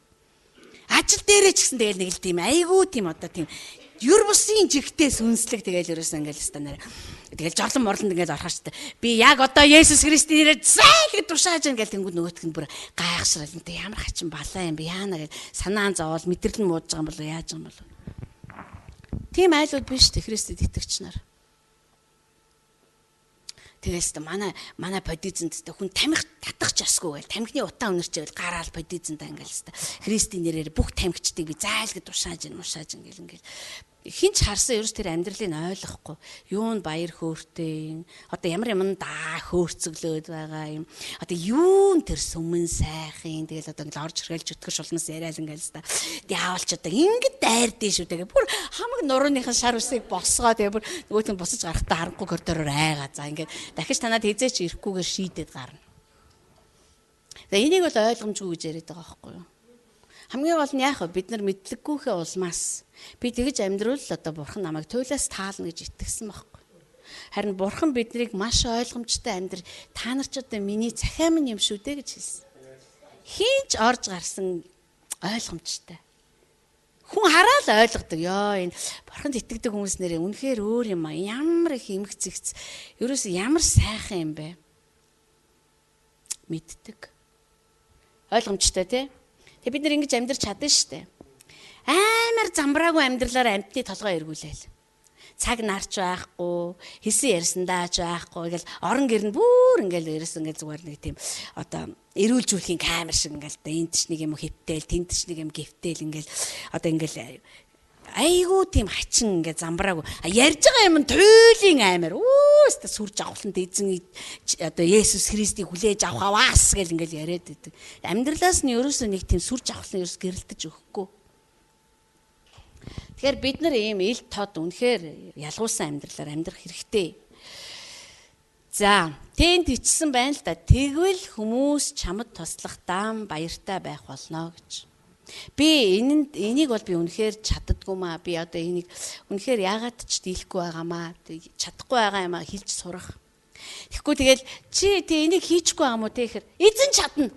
Ажил дээрээ ч гэсэн тэгэл нэг л тийм айгүй тийм одоо тийм юр бусын жигтэй сүнслэг тэгэл ерөөсөө ингээл станаар. Тэгэл жорлон морлонд ингээл орхоо штэ. Би яг одоо Есүс Христийн нэрээр зайл гэж тушааж ингээл тэнгууд нөгөөтг нь бүр гайхшрал энэ ямар хачин балаа юм бэ яана гэж санаан зовоол мэдрэл нь муудж байгаа юм болоо яаж юм болоо. Тийм айлууд биш тэ Христэд итгэгч нар. Тэгээс манай бодизэнд хүн тамхи татах ч ясгүй гээл тамхины утаа өнөрчээл гараал бодизэндаа ингээл хэвээр Христийн нэрээр бүх тамхичдыг би зайл гэж тушааж ингээл хинч харсан ерөөс тэр амьдралыг ойлгохгүй юунд баяр хөөртэй одоо ямар юм даа хөөрцөглөөд байгаа юм одоо юун тэр сүмэн сайхан тэгэл одоо ингээл орж иргээл чөтгөр шулнаас яриад ингээл та диаволч одоо ингээд дайрдээ шүү тэгээ бүр хамаг нурууныхаа шар усыг босгоо тэгээ бүр нөгөөтэн босож гарахтаа харахгүй коридороор айгаа за ингээд дахиж танаад хизээч ирэхгүйгээр шийдээд гарна. Тэгээ энийг бол ойлгомжгүй гэж яриад байгаа байхгүй юу? Хамгийн гол нь яах вэ? Бид нар мэдлэггүйхээ улмаас би тэгж амьдрал одоо бурхан намайг туйлаас таална гэж итгэсэн байхгүй. Харин бурхан биднийг маш ойлгомжтой амьдр та нар ч одоо миний захиам юм шүү дээ гэж хэлсэн. Хинч орж гарсан ойлгомжтой. Хүн хараад ойлгодог. Ёо энэ бурханд итгэдэг хүмүүс нэрээ үнэхээр өөр юм аа. Ямар их эмх зэгц. Ерөөс ямар сайхан юм бэ? Мэддэг. Ойлгомжтой тий? Тэг бид нар ингэж амьдрч чадна штэ. Амар замбраагүй амьдралаар амьтны толгой эргүүлээл. Цаг нарч байхгүй, хийсэн ярьсандаа ч байхгүй. Ингээл орон гэр нь бүр ингээл ерөөс ингээл зүгээр нэг тийм одоо эрүүлжүүлэхийн камер шиг ингээл энд ч нэг юм хэвтэл, тэнд ч нэг юм гэвтэл ингээл одоо ингээл айгуу тийм хачин ингээ замбраагүй. Ярьж байгаа юм туйлын амар. Өөстө сүрж авахланд эзэн одоо Есүс Христийг хүлээж авахаас гэл ингээл яриад байдаг. Амьдралаас нь ерөөсөө нэг тийм сүрж авахлын ерөөс гэрэлтэж өгөхгүй. Тэгэхээр бид нар ийм ил тод үнэхээр ялгуулсан амьдралаар амьдрах хэрэгтэй. За, тэнд ичсэн байна л да. Тэгвэл хүмүүс чамд туслах даам баяртай байх болно гэж. Би энийг бол би үнэхээр чаддаггүй маа. Би одоо энийг үнэхээр яагаад ч дийлэхгүй байгаамаа. Чадахгүй байгаа юм аа хэлж сурах. Тэгэхгүй тэгэл чи энийг хийчихгүй байгаа мó те гэхээр эзэн чадна.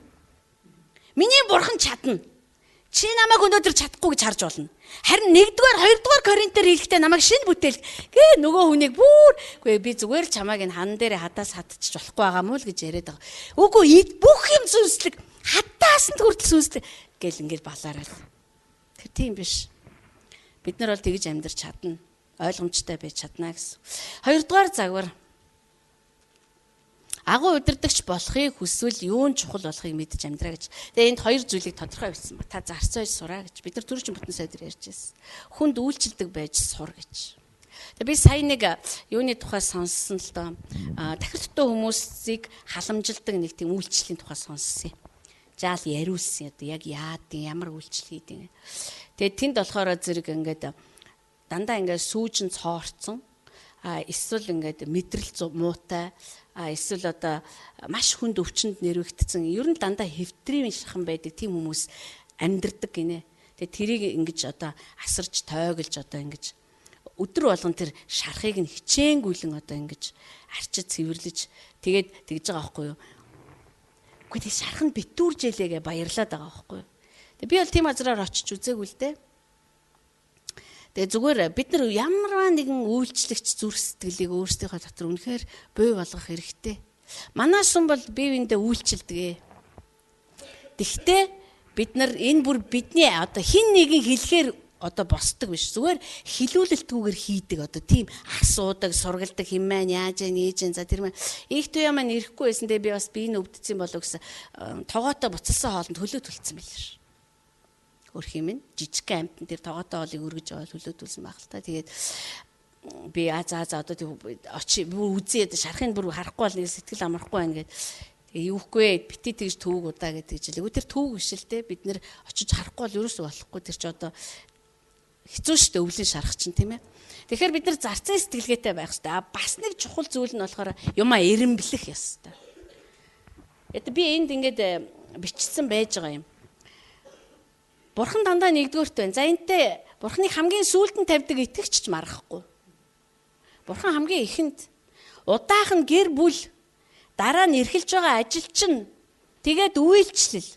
Миний бурхан чадна. Чи намайг өнөөдөр чадахгүй гэж харж болно. Харин 1-р 2-р Коринтер хэлэхдээ намайг шинэ бүтээл гээ нөгөө хүнийг үгүй би зүгээр л чамайг энэ хан дээрээ хадаас хатчих болохгүй байгаа мó л гэж яриад байгаа. Үгүй бүх юм сүнслэг хатаас нь хүртэл сүнслэг гэл ингээд балаарай. Тэр тийм биш. Бид нар бол тэгж амьдарч чадна. Ойлгомжтой байж чадна гэсэн. 2-р загвар. Агуу удирдахч болохыг хүсвэл юун чухал болохыг мэдж амьдраа гэж. Тэгээ энд 2 зүйлийг тодорхой бичсэн ба. Та зарцуулж сураа гэж. Бид нар түрүүч бүтэн сайдэр ярьж байсан. Хүнд үйлчлдэг байж сур гэж. Тэгээ би сая нэг юуны тухай сонссон л доо. Тахилттай хүмүүсийг халамжилдаг нэг тийм үйлчлэлийн тухай сонссон юм. Жаал яриулсан одоо яг яадын ямар үйлчлэл хийдэг. Тэгээ тэнд болохоор зэрэг ингээд дандаа ингээд сүүжин цоорцсон. Эсвэл ингээд мэдрэл муутай. Эсвэл одоо маш хүнд өвчнөд нэрвэгдсэн. Ер нь дандаа хэвтрийн шахан байдаг тийм хүмүүс амьдардаг гинэ. Тэгээ тэрийг ингэж одоо асарч тойголж одоо ингэж өдөр болгон тэр шархыг нь хичээнгүйлэн одоо ингэж арчиж цэвэрлэж тэгээд тэгж байгаа байхгүй юу? Үгүй тий шархан битүүржээлээгээ баярлаад байгаа байхгүй юу? Тэгээ би бол тийм азраар очиж үзээгүй л дээ. Тэгээ зүгээр бид нар ямар нэгэн үйлчлэгч зүрх сэтгэлийг өөрсдийнхөө дотор үнэхээр бий болгох хэрэгтэй. Манай сүм бол бие биендээ үйлчилдэг. Тэгтээ бид нар энэ бүр бидний одоо хин нэгэн хэлэхээр одоо босдог биш. Зүгээр хилүүлэлтгүйгээр хийдэг одоо тийм асуудаг, сургалдаг хэмээн яаж нээж за тэр маань их туяа маань ирэхгүй байсан дээ би бас биеийн өвдсөн болов гэсэн тогоотой буцалсан хоолнд хөлөө төлцсөн байлээ ш. Хөрх юм ин жижиг амтан тэр тогоотой хоолыг өргөж аваад хөлөө төлсөн байх л та. Тэгээд би за одоо очи бүр үзээд шарахын бүр харахгүй бол нэг сэтгэл амархгүй ингээд юухгүй бити тэгж төвөг удаа гэдэг жилээ. Тэр төвөг биш л те бид нэр очиж харахгүй бол ерөөсөө болохгүй тэр чи одоо хэцүү шттэ өвлийн шарах чинь тийм ээ. Тэгэхээр бид нар зарцын сэтгэлгээтэй байх хэрэгтэй. Бас нэг чухал зүйл нь болохоор юмаа эренблэх ёстой. Эд би энд ингээд бичсэн байж байгаа юм. Бурхан дандаа нэгдүгээрт байна. За энтэй Бурханыг хамгийн сүүлд нь тавьдаг итгэгч ч маргахгүй. Бурхан хамгийн ихэнд удаахан гэр бүл дараа нь эрхэлж байгаа ажилчин тэгээд үйлчлэл.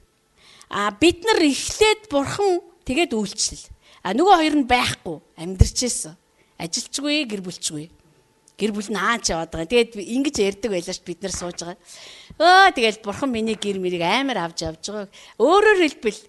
Бид нар эхлээд Бурхан тэгээд үйлчлэл. Нөгөө хоёр нь байхгүй амьдрчээсэн. Ажилчгүй, гэр бүлчгүй. Гэр бүл нь аач яваад байгаа. Тэгээд ингэж ярьдаг байлаа ш бид нар сууж байгаа. Тэгээд Бурхан миний гэр мэрийг амар авч явж байгаа. Өөрөөр хэлбэл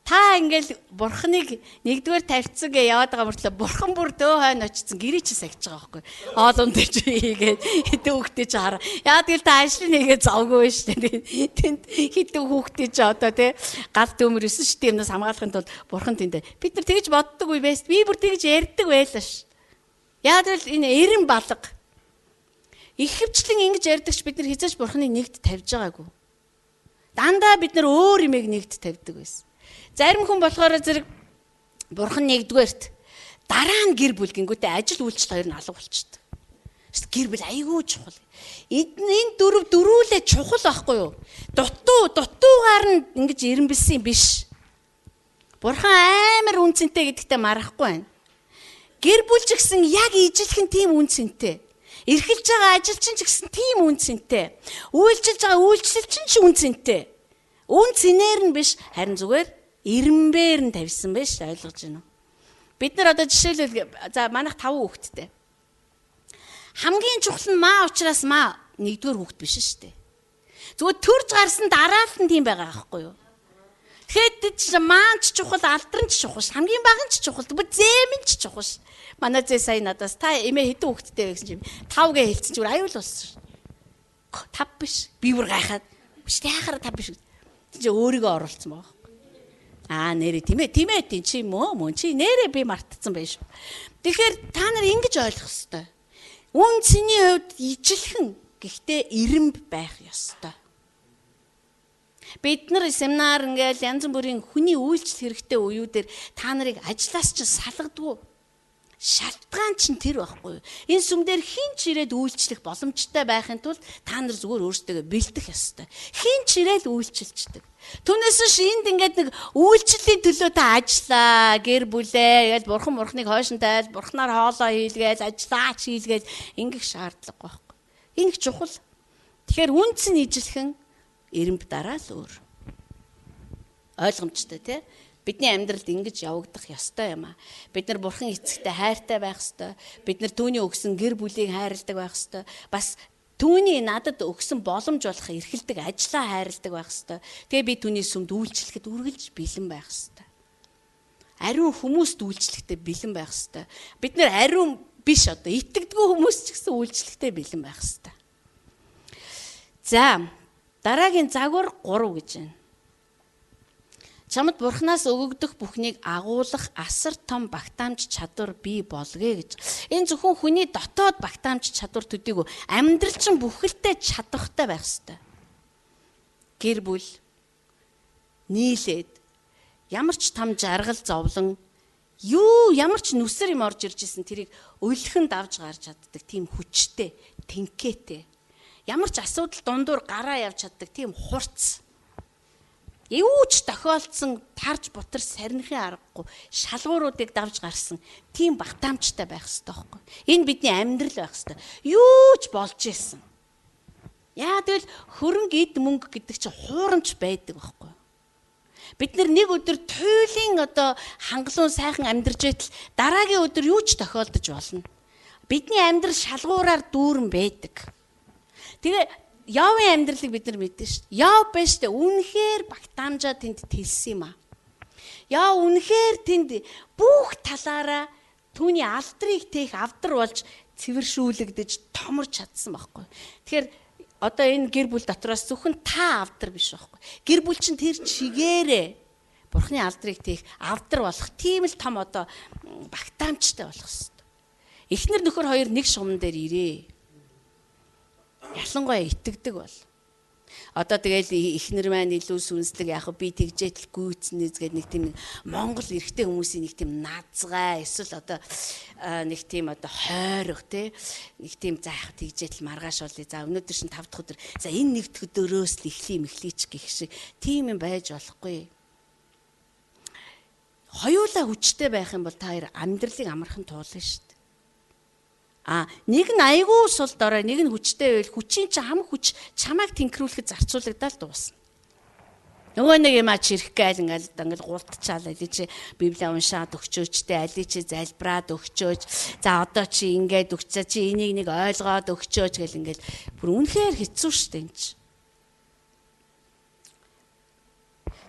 та ингээл Бурханыг нэгдүгээр тавьцсан гэ яваад байгаа мөртлөө Бурхан бүр дөө хойно очсон гэрээ чи сагж байгаа байхгүй. Оолондөө чи хийгээд хэдэн хүүхдээ чи хараа. Яа тэгэл та ажлын нэгээ завгүй шүү дээ. Тэнд хэдэн хүүхдээ чи одоо тий гал дөмөр өсөн шүү дээ юмнаас хамгаалахын тулд Бурхан тэндээ. Бид нар тэгж боддоггүй байс. Би бүр тэгж ярьдаг байлаа ш. Яа тэгэл энэ эрен балга. Ихэвчлэн ингэж ярьдагч бид нар хизээж Бурханыг нэгд тавьж байгаагүй. Дандаа бид нар өөр юмыг нэгд тавьдаг байсан. Зарим хүн болохоор зэрэг Бурхан нэгдүгээрт дараа нь гэр бүл гингүүтээ ажил үйлчлэл хоёр нь алга болчихдог. Гэр бүл айгүй чухал. Энэ дөрвөлээ чухал байхгүй юу? Дутуугаар нь ингэж ирэмбэлсэн биш. Бурхан амар үнцэнтэй гэдэгтээ марахгүй байна. Гэр бүл ч гэсэн яг ижилхэн тийм үнцэнтэй. Эрхэлж байгаа ажилчин ч гэсэн тийм үнцэнтэй. Үйлчилж байгаа үйлчлэлчин ч үнцэнтэй. Үнцэнээр нь биш харин зүгээр ирэмбээр нь тавьсан байж ойлгож байна уу? Бид нар одоо жишээлбэл за манайх 5 хүүхэдтэй. Хамгийн чухал нь маа учраас маа нэгдүгээр хүүхэд биш шүү дээ. Зүгээр төрж гарсан дараалт нь тийм байгаа байхгүй юу? Тэгэхээр маань ч чухал, алдран ч чухал, хамгийн бага нь ч чухал, бүр зэм нь ч чухал. Манай зээ сая надаас та эмээ хэдэн хүүхэдтэй вэ гэсэн чинь 5 гэ хэлсэн чинь аюул болсон. 5 биш. Би бүр гайхаад биш яхаар 5 биш. Чи өөрийгөө оруулсан баг. Нэрээ тийм ээ чи мөн чи нэрээ би мартцсан байж. Тэгэхээр та нар ингэж ойлгох ёстой. Үн цэний хувьд ижилхэн гэхдээ ирэмб байх ёстой. Бид нар семинар ингээл янз бүрийн хүний үйлчлэл хэрэгтэй үеүүдээр та нарыг ажлаас ч салгадгүй. Шалтгаан чинь тэр байхгүй юу? Энэ сүмдэр хин ч ирээд үйлчлэх боломжтой байхын тулд та нар зүгээр өөрсдөө бэлдэх ёстой. Хин ч ирээд үйлчилждэг. Түүнээс ш энд ингээд нэг үйлчлэлийн төлөө та ажиллаа, гэр бүлээ, ял бурхныг хойшин тайл, бурхнаар хоолоо хийлгээл, ажиллаач хийлгээл ингэх шаардлага байхгүй. Ингэ чухал. Тэгэхээр үнц нь ижилхэн эрэмб дараа л өөр. Ойлгомжтой тий? Бидний амьдралд ингэж явагдах ёстой юм аа. Бид нар бурхан эцэгтэй хайртай байх ёстой. Бид нар түүний өгсөн гэр бүлийг хайрладаг байх ёстой. Бас түүний надад өгсөн боломж болох эрхэлдэг ажлаа хайрладаг байх ёстой. Тэгээ би түүний сүмд үйлчлэхэд үргэлж бэлэн байх ёстой. Ариун хүмүүст үйлчлэхдээ бэлэн байх ёстой. Бид нар ариун биш одоо итгэдэггүй хүмүүс ч гэсэн үйлчлэхдээ бэлэн байх ёстой. За, дараагийн загвар 3 гэж байна. Чамд бурхнаас өгөгдөх бүхнийг агуулах асар том багтаамж чадвар бий болгоё гэж. Энэ зөвхөн хүний дотоод багтаамж чадвар төдийгүй амьдрал чинь бүхэлдээ чадвартай байх ёстой. Гэр бүл нийлээд ямар ч том жаргал зовлон ямар ч нүсэр юм орж ирж исэн тэрийг өлхөнд авч гарч чаддаг тийм хүчтэй, тэнхээтэй. Ямар ч асуудал дундуур гараа явж чаддаг тийм хурц. Юу ч тохиолдсон тарж бутар сарнихын аргагүй шалгууруудыг давж гарсан тийм багтаамжтай байх ёстой байхгүй. Энэ бидний амьдрал байх ёстой. Юу ч болж исэн. Яа тэгэл хөрөнгө эд мөнгө гэдэг чинь хуурамч байдаг байхгүй. Бид нэг өдөр туйлын одоо хангалуун сайхан амьдарч байтал дараагийн өдөр юу ч тохиолдож болно. Бидний амьдрал шалгуураар дүүрэн байдаг. Тэгээ Явын амьдралыг бид нар мэднэ шүү дээ. Яв байж тээ үнэхээр багтаамжаа тэнд тэлсэн юм аа. Яа үнэхээр тэнд бүх талаараа түүний алдрыг тээх авдар болж цэвэршүүлэгдэж томорч чадсан байхгүй. Тэгэхээр одоо энэ гэр бүл дотроос зөвхөн та авдар биш байхгүй. Гэр бүл чинь тэр чигээрээ Бурхны алдрыг тээх авдар болох тийм л том одоо багтаамжтай болох хэрэгтэй. Эхнэр нөхөр хоёр нэг шугамн дээр ирээ. Ялангуяа итгэдэг бол. Одоо тэгэл эхнэр маань илүү сүнслэг яг би тэгжээтэл гүйцнээс гээд нэг тийм Монгол эрэгтэй хүмүүсийн нэг тийм наазгай эсвэл одоо нэг тийм одоо хойрох те нэг тийм заах тэгжээтэл маргааш болъё. За өнөөдөр шин 5 дахь өдөр. За энэ нэг өдөрөөс л эхлийч гэх шиг тийм юм байж болохгүй. Хоёулаа хүчтэй байх юм бол та хоёр амьдралыг амархан туулна шүү дээ. Нэг нь айгүй сул дорой, нэг нь хүчтэй байвал хүчийн чинь хам хүч чамайг тэнхрүүлэхэд зарцуулагдаад дуусна. Нөгөө нэг юм чирэх гээл ингээл гултчаал аль чи Библийг уншаад өгчөөчтэй, аль чи залбираад өгчөөч. За одоо чи ингээд өгчөө, чи энийг нэг ойлгоод өгчөөч гэл ингээл бүр үнэхээр хэцүү шүү дээ энэ чинь.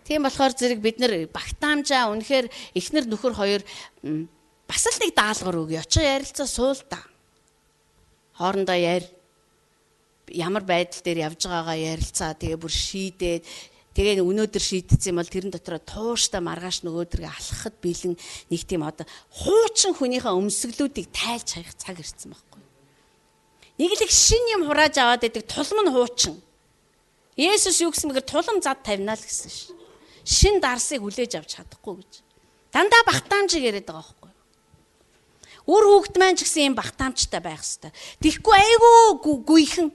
Тийм болохоор зэрэг бид нар багтаамжаа үнэхээр эхнэр нөхөр хоёр бас л нэг даалгавар өгье. Очоо ярилцаа суул та. Хоорондоо ямар байдал дээр явж байгаагаа ярилцаа. Тэгээ бүр шийдээд тэгээ өнөөдөр шийдсэн юм бол тэрэн дотроо тууштай маргааш нөгөөдрийг алхахад бэлэн нэг тийм одоо хуучин хүнийхээ өмсгөлүүдийг тайлж хаях цаг ирсэн байхгүй. Нэг л их шин юм хурааж аваад байдаг тулам нь хуучин. Есүс юу гэсэн мэгээр тулам зад тавина л гэсэн ш. Шин дарсыг хүлээж авч чадахгүй гэж. Дандаа багтаамжийг яриад байгаа байхгүй. Үр хүүхэд маань ч гэсэн юм багтаамжтай байх хэвээр. Тэгэхгүй айгүй гүйхэн.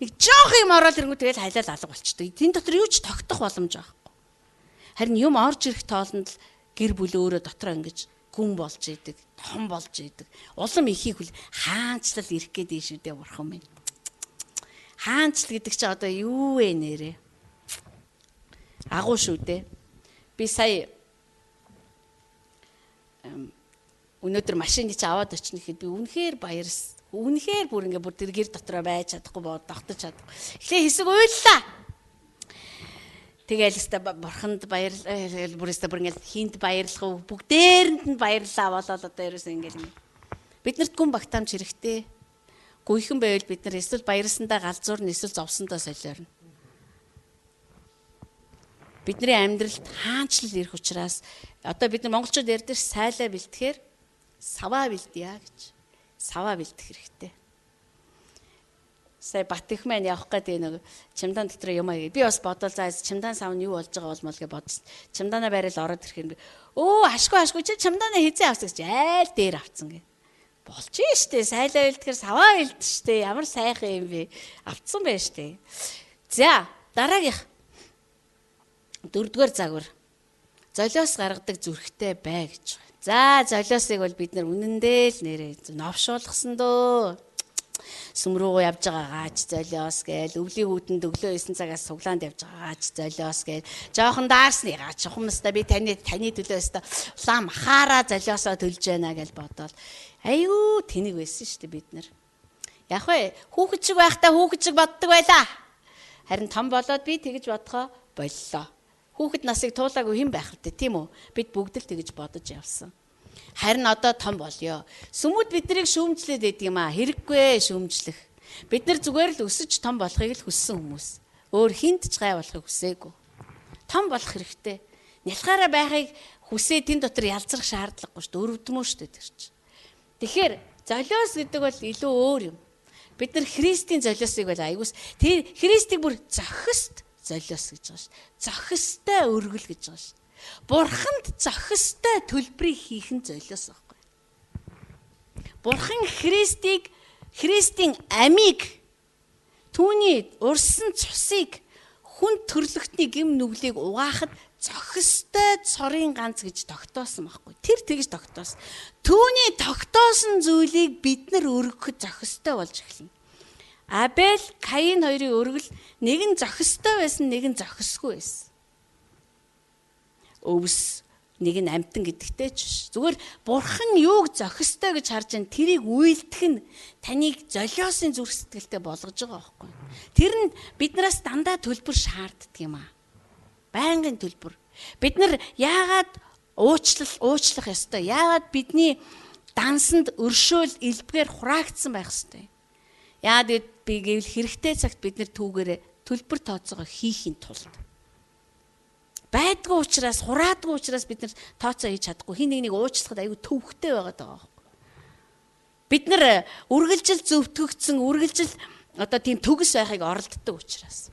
Нэг жоох юм ороод ирэнгүү тэгэл хайлал алга болчтой. Тэн дотор юу ч тогтох боломж байхгүй. Харин юм орж ирэх тоолонд л гэр бүл өөрөө дотроо ингэж гүн болж идэг, том болж идэг. Улам ихийг хүл хаанчлал ирэх гээд шүү дээ бурхан минь. Хаанчл гэдэг чинь одоо юу вэ нэрээ? Агуу шүү дээ. Би сая өнөөдөр машины чи аваад очно гэхэд би үнэхээр баярс. Үнэхээр бүр ингээ бүр тэр гэр дотроо байж чадахгүй тогтож чадахгүй. Эхлээ хэсэг уйллаа. Тэгээл өстө бурханд баярлал бүр ингээл хинт баярлах уу бүгдээрэнд нь баярлалаа болоод одоо ерөөсөө ингээл биднэрт гүн багтаамж хэрэгтэй. Гүйхэн байвал бид нар эсвэл баярлсандаа галзуурна эсвэл зовсондоо солиорно. Бидний амьдралд хаанчлал ирэх учраас одоо бид нар монголчууд ярьдаг сайлаа бэлтгэхээр саваа бэлдъя гэж. Саваа бэлдэх хэрэгтэй. Сая бат их маань явах гэдэг нэг чемодан дотор юм аа. Би бас бодвол за чемодан сав нь юу болж байгаа болмол гэж бодсон. Чемоданаа барил ороод ирэх юм. Ашгүй чи чемоданаа хизээ авсан гэж айл дээр авцсан гэ. Болж штэ сайлаа бэлдэхээр саваа бэлдэн штэ. Ямар сайхан юм бэ? Авцсан байна штэ. За дараагийнх 4-р загвар. Золиос гаргадаг зүрхтэй бай гэж байна. За золиосыг бол бид нар үнэндээ л нэрээ новшуулгасан дөө. Сүм рүү явж байгаа гаач золиос гээл өвлийн хүүтэнд өглөө 9 цагаас суглаанд явж байгаа гаач золиос гээл жоохон даарсны гаач хумста би таны төлөө өстө улаан махаараа золиосоо төлж байна гэж бодоод аюу тэнэг байсан шүү дээ бид нар. Яг вэ хүүхэд шиг байхдаа хүүхэд шиг боддог байлаа. Харин том болоод би тэгж бодохоо боллоо. Хүүхэд насыг туулаагүй хэн байх вэ тийм үү? Бид бүгд л тэгж бодож явсан. Харин одоо том болёо. Сүмүүд биднийг шүүмжлээд байдаг юм аа. Хэрэггүй шүүмжлэх. Бид нар зүгээр л өсөж том болохыг л хүссэн хүмүүс. Өөр хинт ч гай болохыг хүсээгүй. Том болох хэрэгтэй. Нялхаараа байхыг хүсээ тэн дотор ялцрах шаардлагагүй шүү дээ. Өрөвдмөө шүү дээ тэр чинь. Тэгэхээр золиос гэдэг бол илүү өөр юм. Бид нар Христийн золиосыг бол аягуус тэр Христийг бүр зохист золиос гэж байгаа шүү. Зохистой өргөл гэж байгаа шүү. Бурханд зохистой төлбөрийг хийх нь золиос байхгүй. Бурхан Христийн амийг түүний урсан цусыг хүн төрлөختний гэм нүглийг угаахад зохистой цорын ганц гэж тогтоосон байхгүй. Тэр тэгж тогтоосон. Түүний тогтоосон зүйлийг бид нар өргөхөд зохистой болж эхэлнэ. Абель, Каин хоёрын өргөл нэг нь зохистой байсан, нэг нь зохисгүй байсан. Өвс нэг нь амтан гэдэгтэй ч зүгээр бурхан юуг зохистой гэж харж байгаа тэрийг үйлдэх нь таныг золиосын зүрх сэтгэлтэй болгож байгаа байхгүй. Тэр нь биднээс дандаа төлбөр шаарддаг юм аа. Байнгын төлбөр. Бид нар яагаад уучлах ёстой. Яагаад бидний дансанд өршөөл элбгээр хураагдсан байх ёстой. Яагаад би гэвэл хэрэгтэй цагт бид нэр түүгээрээ төлбөр тооцоогоо хийхийн тулд байдгүй учраас хураадгүй учраас бид нар тооцоо хийж чадахгүй. Хин нэг уучлахад аюу төвхтэй байгаад байгаа юм. Бид нар үргэлжил зөвтгөгдсөн, үргэлжил одоо тийм төгс байхыг оролддог учраас.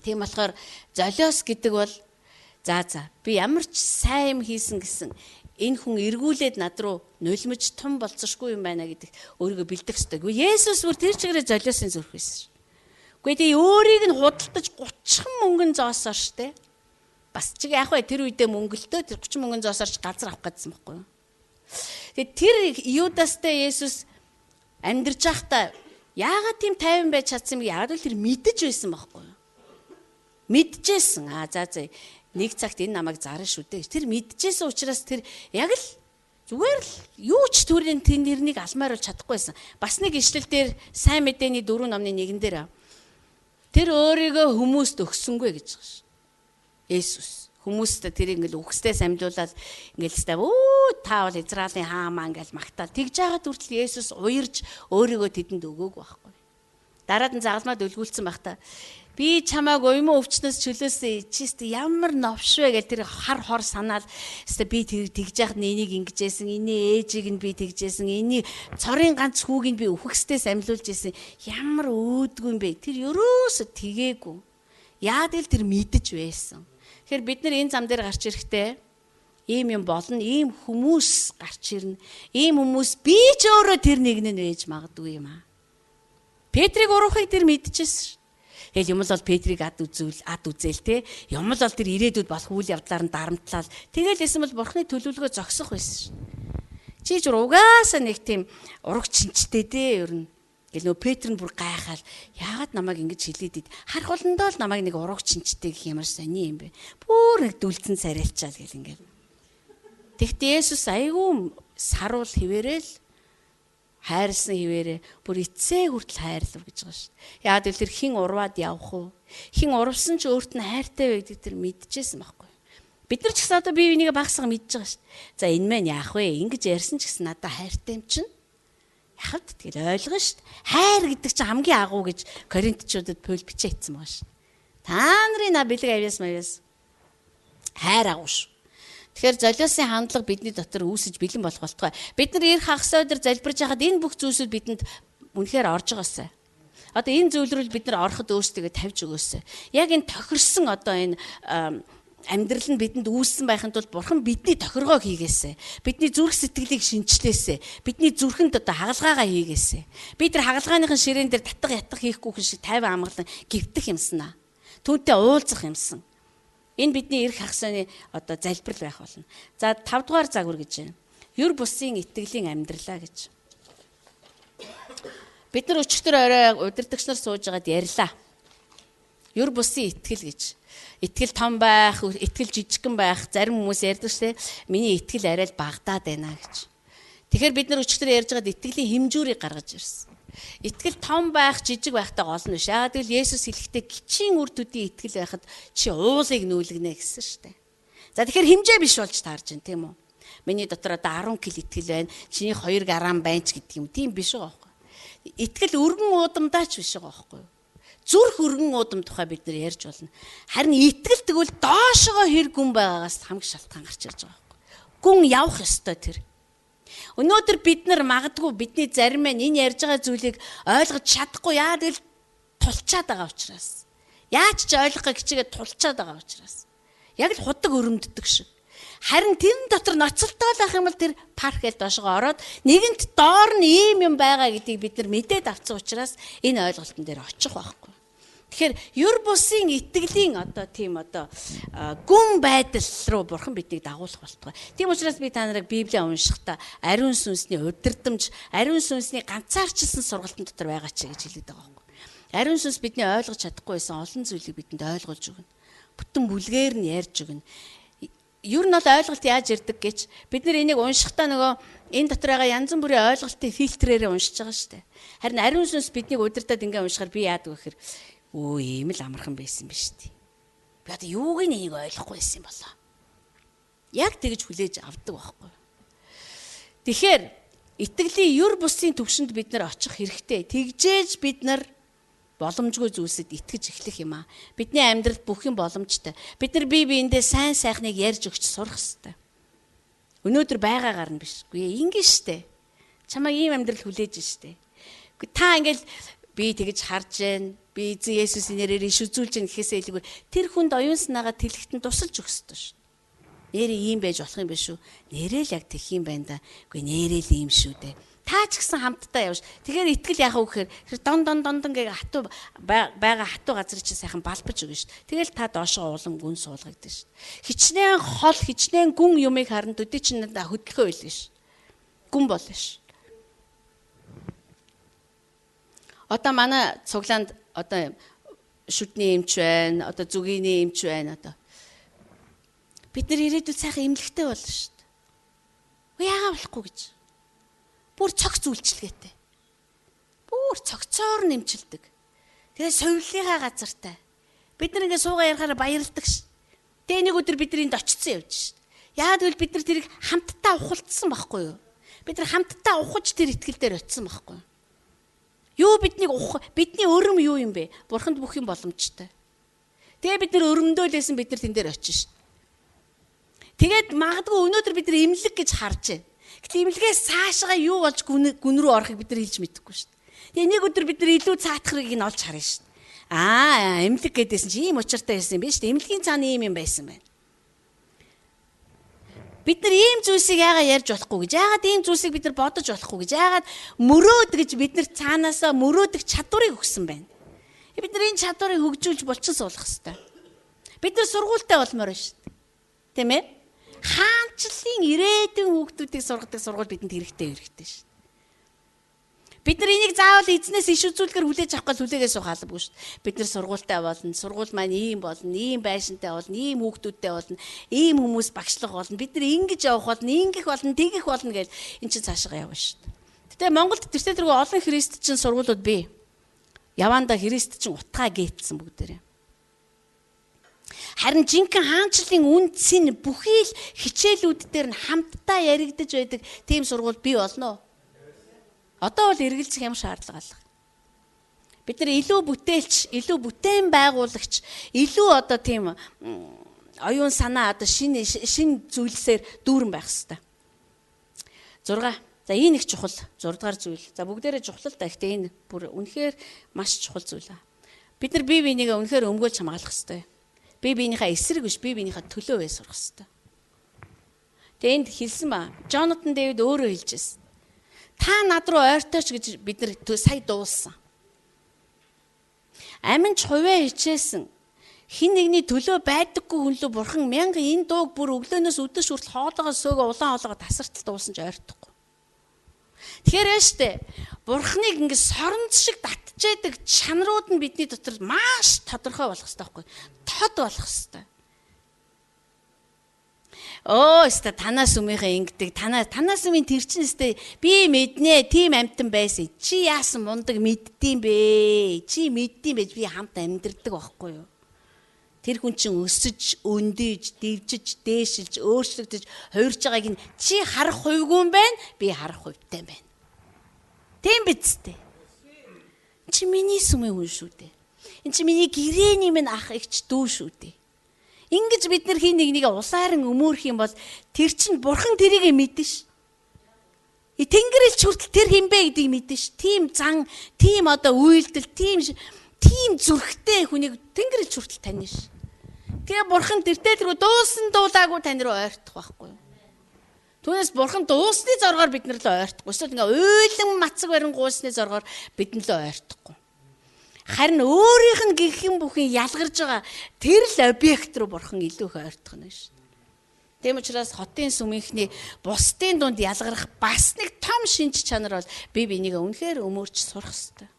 Тийм болохоор золиос гэдэг бол за би ямар ч сайн юм хийсэн гэсэн энэ хүн эргүүлээд над руу нулимж том болцсошгүй юм байна гэдэг өөрийгөө бэлдэх ёстой. Гэхдээ Есүс бүр тэр чигээрээ золиосын зүрх байсан. Гэхдээ тий өөрийг нь худалдаж 30 мөнгөн зоосоор штэ. Бас чиг яах вэ? Тэр үедээ мөнгөлтөө тэр 30 мөнгөн зоосоорч газар авах гэсэн байхгүй юу? Тэгээд тэр Юдастай Есүс амьдарч байхдаа яагаад тийм тайван байж чадсан юм бэ? Яагаад л тэр мэдэж байсан байхгүй юу? Мэдчихсэн. За нэг цагт энэ намайг зарна шүү дээ. Тэр мэдчихсэн учраас тэр яг л зүгээр л юу ч төрийн тэрнийг алмаар болж чадахгүйсэн. Бас нэг ишлэл дээр сайн мэдээний 4 номны 1 дээр тэр өөрийгөө хүмүүст өгсөнгүй гэж байгаа ш. Есүс хүмүүст тэр ингээл үхсдээ самжуулаад ингээл та бол Израилийн хаамаа ингээл магтаал тэгж байгаа хүртэл Есүс уярж өөрийгөө тэдэнд өгөөг байхгүй. Дараад нь загалмаад өлгүүлсэн байхдаа би чамааг уйман өвчнөөс чөлөөсөө чист ямар новш вэ гэл тэр хар хор санаал өстө би тэр тэгж яхад энийг ингэжсэн энэ ээжийг нь би тэгжсэн энийг цорын ганц хүүгийг би үхгсдээс амьлуулж исэн ямар өөдгүй юм бэ тэр ерөөсө тгээгүй яад л тэр мэдэж байсан. Тэгэхээр бид нар энэ зам дээр гарч ирэхдээ ийм юм болно, ийм хүмүүс гарч ирнэ. Ийм хүмүүс би ч өөрөө тэр нэг нь ээж магадгүй юм аа. Петрийг урахыг тэр мэдчихсэн шүү. Тэгэл юм л бол Петрийг ад үзээл те. Юм л бол тэр ирээдүйд болох үйл явдлаар нь дарамтлал. Тэгэл эсэм бол бурхны төлөвлөгөө зогсох байсан шүү. Чи ч угаасаа нэг тийм ураг чинчтэй дээ ер нь. Гэл нөө Петр нь бүр гайхаад яагаад намайг ингэж хилээд ид харахууландаа л намайг нэг ураг чинчтэй гэх ямар сони юм бэ. Бүр нэг дүлцэн царайлчаал гэл ингээд. Тэгтээ Есүс айгүй саруул хിവэрэл хайрлсан хിവэрээ бүр эцээ хүртэл хайрлав гэж байгаа шүү. Яагаад гэвэл тэр хин урваад явах уу? Хин урвсан ч өөрт нь хайртай вэ гэдэг тэр мэдчихсэн байхгүй. Бид нар ч гэсэн одоо бие бинийгээ багсаа мэдж байгаа шүү. За энэ мэн яах вэ? Ингэж ярьсан ч гэсэн надад хайртай юм чинь. Яхад тэгэл ойлгоо шүү. Хайр гэдэг чинь хамгийн агуу гэж Коринтчуудад Паул бичээ хэлсэн байгаа шүү. Та нарын бэлэг авьяас маяас хайр агуу шүү. Тэгэхээр золиосын хандлага бидний дотор үүсэж бэлэн болох болтугай. Бид нар ирэх хагас өдөр залбирж байхад энэ бүх зүйлсүүд бидэнд үнэхээр орж байгаасай. Одоо энэ зүйл рүү бид нар ороход өөрсдөө тавьж өгөөсэй. Яг энэ тохирсон одоо энэ амьдрал нь бидэнд үүссэн байхын тулд бурхан бидний тохиргоог хийгээсэй. Бидний зүрх сэтгэлийг шинчлээсэй. Бидний зүрхэнд одоо хагалгаагаа хийгээсэй. Би тэр хагалгааныхын ширээн дээр татга ятга хийхгүй шиг 50 амгалан гівтэх юмсан аа. Түүнтэй уулзах юмсан. Энэ бидний эрх хагасны одоо залбирал байх болно. За 5 дугаар загвар гэж байна. Юр бусын итгэлийн амьдралаа гэж. Бид нар өчигдөр орой удирдагч нар сууж байгаад ярьлаа. Юр бусын итгэл гэж. Итгэл том байх, итгэл жижигхэн байх, зарим хүмүүс ярьдаг шээ. Миний итгэл арай л багтаад байна гэж. Тэгэхээр бид нар өчигдөр ярьж байгаад итгэлийн хэмжүүрийг гаргаж ирсэн. Итгэл том байх, жижиг байхтай гол нь биш. Яагаад гэвэл Есүс хэлэхдээ гिचийн үр төдий итгэл байхад чи уулыг нүүлгэнэ гэсэн шүү дээ. За тэгэхээр хэмжээ биш болж таарж байна тийм үү? Миний дотор одоо 10 кг итгэл байна. Чиний 2 грамм байна ч гэдэг юм. Тийм биш байгаа байхгүй. Итгэл өргөн уудамдаач биш байгаа байхгүй. Зүрх өргөн уудам тухай бид нар ярьж болно. Харин итгэл тэгвэл доошогоо хэр гүн байгаагаас хамгийн шалтгаан гарч ирж байгаа байхгүй. Гүн явах ёстой тэр. Өнөөдөр бид нар магадгүй бидний зарим нь энэ ярьж байгаа зүйлийг ойлгож чадахгүй яа тэгэл тулчаад байгаа учраас. Яаж ч ойлгохыг хичээгээд тулчаад байгаа учраас. Яг л худаг өрөмддөг шиг. Харин тэрэн дотор ноцолтой байх юм бол тэр паркэл доошоо ороод нэгэнт доор нь ийм юм байгаа гэдгийг бид нар мэдээд авсан учраас энэ ойлголтын дээр очих байхгүй. Тэгэхээр юр бусын итгэлийн одоо тийм одоо гүн байдал руу бурхан биднийг дагуулах болтугай. Тийм учраас би та нарыг Библийг уншихдаа ариун сүнсний удирдамж, ариун сүнсний ганцаарчилсан сургалтын дотор байгаа ч гэж хэлээд байгаа юм. Ариун сүнс бидний ойлгож чадахгүй байсан олон зүйлийг бидэнд ойлгуулж өгнө. Бүтэн бүлгээр нь ярьж өгнө. Ер нь бол ойлголт яаж ирдэг гэж бид нар энийг уншихдаа нөгөө энэ дотор байгаа янз бүрийн ойлголтын фильтрээрээ уншиж байгаа шүү дээ. Харин ариун сүнс биднийг удирдаад ингээ уншихаар би яадаг вэ гэхээр ийм л амархан байсан биз дээ. Би одоо юуг нэг ойлгохгүй байсан юм болоо. Яг тэгж хүлээж авдаг байхгүй. Тэгэхээр итгэлийн юр бусын төвшөнд бид нар очих хэрэгтэй. Тэгжээж бид нар боломжгүй зүйлсэд итгэж эхлэх юм аа. Бидний амьдралд бүх юм боломжтой. Бид нар бие биендээ сайн сайхныг ярьж өгч сурах хэрэгтэй. Өнөөдөр байгаагаар нь биш. Үгүй ээ, ингэ штэ. Чамайг ийм амьдрал хүлээж штэ. Үгүй та ингээл би тэгж харж гэн, би эзэн Есүсийн нэрээр иш үзүүлж гэн гэхээсээ илүүгээр тэр хүнд оюун санаагаа тэлэхтэн тусалж өгс тоо шүү. Нэрээ ийм байж болох юм биш үү? Нэрээ л яг тэх юм байна да. Үгүй нэрээ л ийм шүү дээ. Та ч гэсэн хамтдаа явж. Тэгэхээр итгэл яхаа үхээр дон гэ хатуу байгаа хатуу газар чинь сайхан балбаж өгнө шүү. Тэгэл та доошоо улам гүн суулгагдана шүү. Хичнээн хол, хичнээн гүн юмыг харан төдий чинь хөдөлгөө байлгүй шүү. Гүн болно шүү. Одоо манай цуглаанд одоо шүдний эмч байна, одоо зүгийн эмч байна одоо. Бид нар ирээдүйд сайхан эмнэлэгтэй болно шүү дээ. Яагаад болохгүй гэж. Бүр цогц үйлчлэгээтэй. Бүр цогцоор нэмчилдэг. Тэгээ совиллынхаа газартай. Бид нар ингээ суугаа ярахаараа баярлдаг ш. Тэгээ нэг өдөр бид нэнд очицсан явж ш. Яагаад гэвэл бид нар тэрийг хамтдаа ухалцсан байхгүй юу? Бид нар хамтдаа ухаж тэр итгэл дээр очисон байхгүй юу? Юу бидний өрөм юу юм бэ? Бурханд бүх юм боломжтой. Тэгээ бид нар өрөмдөөлөөсөн бид нар тэн дээр очиж ш. Тэгээд магадгүй өнөөдөр бид нар эмнэлэг гэж харж байна. Гэтэл эмнэлгээс цаашгаа юу болж гүн рүү орохыг бид нар хэлж мэдэхгүй шүү дээ. Тэгээ нэг өдөр бид нар илүү цаатахрыг нь олж харна шүү дээ. Эмнэлэг гэдээсэн чи ийм учиртай байсан юм биш үү? Эмнэлгийн цаана ийм юм байсан байна. Бид нар ийм зүйлсийг яагаад ярьж болохгүй гэж? Яагаад ийм зүйлсийг бид нар бодож болохгүй гэж? Яагаад мөрөөд гэж бид нар цаанаасаа мөрөөдөх чадварыг өгсөн байна? Бид нар энэ чадварыг хөгжүүлж болчин суулгах хэрэгтэй. Бид нар сургуультай болмоор байна шүү дээ. Тийм ээ? Хаанчлалын ирээдүйн хүүхдүүдийг сургадаг сургууль бидэнд хэрэгтэй шүү. Бид нар энийг заавал эзнээс иш үзүүлгээр хүлээж авах гал хүлээгээс суух албагүй шүү. Бид нар сургуультай болно, сургууль маань ийм болно, ийм байшинтай болно, ийм хүүхдүүдтэй болно, ийм хүмүүс багшлах болно. Бид нар ингэж явах болно, ингэх болно, тэгэх болно гэж эн чинь цаашаа явна шүү. Гэтэ Монголд тэртээ тэргүй олон христчин сургуулиуд бий. Яванда христчин утгаа гээдсэн бүгдээрээ. Харин жинхэнэ хаанчлалын үндсийн бүхий л хичээлүүд дээр нь хамтдаа яригдаж байдаг тийм сургууль бий болно. Одоо бол эргэлзэх ямар шаардлага алга. Бид нар илүү бүтээлч, илүү бүтээн байгуулагч, илүү одоо тийм оюун санаа одоо шин зүйлсээр дүүрэн байх хэрэгтэй. 6. За энэ их чухал 6 дугаар зүйл. За бүгдээрээ чухал л да. Гэхдээ энэ бүр үнэхээр маш чухал зүйл аа. Бид нар бие бинийгээ үнэхээр өмгөөлж хамгаалах хэрэгтэй. Бие биенийхээ эсрэг биш, бие биенийхээ төлөө бай сурах хэрэгтэй. Тэгээ энд хэлсэн ба. Джонатан Дэвид өөрөө хэлжсэн. Та над руу ойртооч гэж бид нар сая дуулсан. Аминч хувиа хичээсэн. Хин нэгний төлөө байдаггүй хүн лөө бурхан мянган энэ дууг бүр өглөөнөөс өдөөш хүртэл хоолоогоо сөөгөө улаан хоолоогоо тасартал дуусан ч ойртохгүй. Тэгэхээр штэ бурханыг ингэ соронц шиг татчихэдэг чанарууд нь бидний дотор маш тодорхой болох хэрэгтэй байхгүй. Тод болох хэрэгтэй. Өстө танаас өмнөхөө ингэдэг танаас өмнө тэр чинь өстө би мэднэ тийм амтан байсан. Чи яасан мундаг мэддэм бэ? Чи мэддэм байж би хамт амьдрдаг байхгүй юу? Тэр хүн чинь өсөж, өндөж, дэвжиж, дээшилж, өөрчлөгдөж хувирж байгааг нь чи харах хувьгүй юм байна. Би харах хувьтай байна. Тийм биз дээ. Чи миний сүмэн хүн шүү дээ. Энд чи миний гэрээний минь ах эгч дүү шүү дээ. Ингэж бид нар хин нэгнийг улааран өмөөрөх юм бол тэр чинь бурхан тэрийг мэдэн ш. Тэнгэрэлч хүртэл тэр хинбэ гэдгийг мэдэн ш. Тийм зан, тийм одоо үйлдэл, тийм зүрхтэй хүнийг тэнгэрэлч хүртэл таних ш. Тэгээ бурхан тэртээ тэргүй дуусан дуулаагүй тань руу ойртох байхгүй юу? Түүнээс бурхан дуусны зоргоор бид нар л ойртохгүй. Эсвэл ингээ уйлан мацаг барин гуйсны зоргоор бидэнд л ойртохгүй. Харин өөрийнх нь гихэн бүхэн ялгарж байгаа тэр л объект руу бурхан илүү их ойртох нь шүү дээ. Тийм учраас хотын сүмийнхний бусдын дунд ялгарх бас нэг том шинж чанар бол бие бинийгээ үнэхээр өмөрч сурах хэрэгтэй.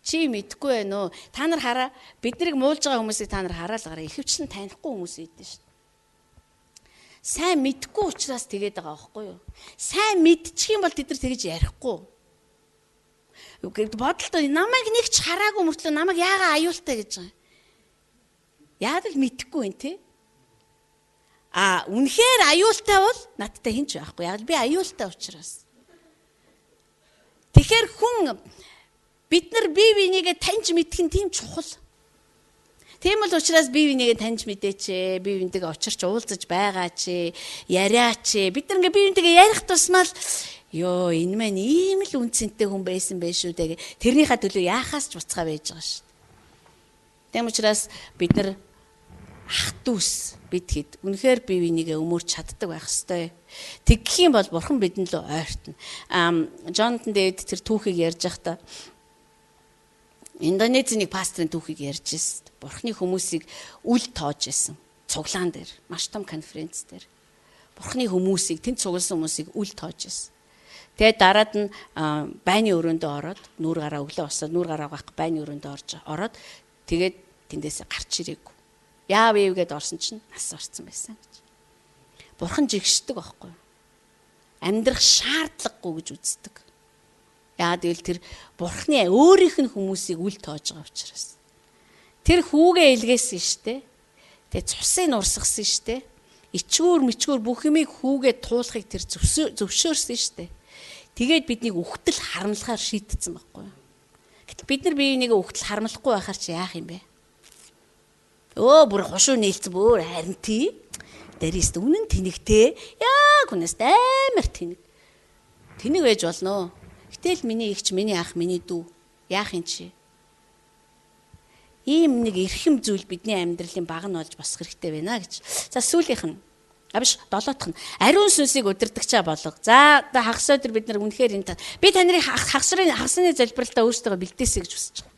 Чи мэдгүй байна уу? Та нар хараа бид нарыг муулж байгаа хүмүүсийг та нар хараалгараа ихэвчлэн танихгүй хүмүүс идэв шүү дээ. Сайн мэдгүй учраас тэгээд байгаа байхгүй юу? Сайн мэдчих юм бол тэд нар тэгж ярихгүй. Бодолтой намайг нэг ч хараагүй мөртлөө намайг яагаад аюултай гэж байгаа юм. Яад л мэдэхгүй юм те. Үнэхээр аюултай бол надтай хинч байхгүй. Яг би аюултай учраас. Тэгэхээр хүн бид нар бие бинийгээ таньж мэдэх нь тийм чухал. Тийм бол учраас бие бинийгээ таньж мэдээч, бие бинтэйгээ очирч уулзаж байгаач, яриач. Бид нар ингээ бие бинтэйгээ ярих тусмал ёо энэ маань ийм л үнцэнтэй хүн байсан байх шүү дээ. Тэрнийхээ төлөө яахаас ч буцгаа байж байгаа шүү. Тийм учраас бид нар ах дүүс бид хэд үнэхээр бие бинийгээ өмөрч чаддаг байх ёстой. Тэгэх юм бол бурхан бидэнд л ойртно. Джонатан Дэвид тэр түүхийг ярьж байхдаа Индонезийн нэг пасторын түүхийг ярьж байсан. Бурханы хүмүүсийг үл тоож байсан. Цуглаан дээр, маш том конференц дээр. Бурханы хүмүүсийг, тэнд цугласан хүмүүсийг үл тоож байсан. Тэгээд дараад нь байны өрөөндөө ороод нүүр гараа өглөө босоод нүүр гараа авах байны өрөөндөө ороод тэгээд тэндээсээ гарч ирээгүй. Яав гэд орсон чинь нас орсон байсан гэж. Бурхан жигшдэг байхгүй юу? Амьдрах шаардлагагүй гэж үздэг. Яагаад гэвэл тэр Бурханы өөрийнх нь хүмүүсийг үл тоож байгаа учраас. Тэр хүүгээ илгээсэн штэ. Тэгээ цусыг нурсгасан штэ. Ичгүүр мичгүүр бүх юмыг хүүгээ туулахыг тэр зөвшөөрсөн штэ. Тэгээд биднийг үхтэл харамлахаар шийдсэн байхгүй юу? Гэтэл бид нар биенийг үхтэл харамлахгүй байхаар чи яах юм бэ? Бүр хушуу нээлцэн бүр харин тий. Дээрээс үнэн тэнэгтэй. Яг үнэс амар тэнэг. Тэнэг байж болно. Гэтэл миний ихч, миний ах, миний дүү яах юм чи? Ийм нэг эрхэм зүйл бидний амьдралын баг нь болж босох хэрэгтэй байна гэж. За сүүлийнх нь биш долоотх нь ариун сүнсийг удирдахчаа болго. За хагас өдөр бид нар үнэхээр энэ би таныг хагасны залбиралтаа өөрсдөө бэлдээсэй гэж хүсэж байгаа.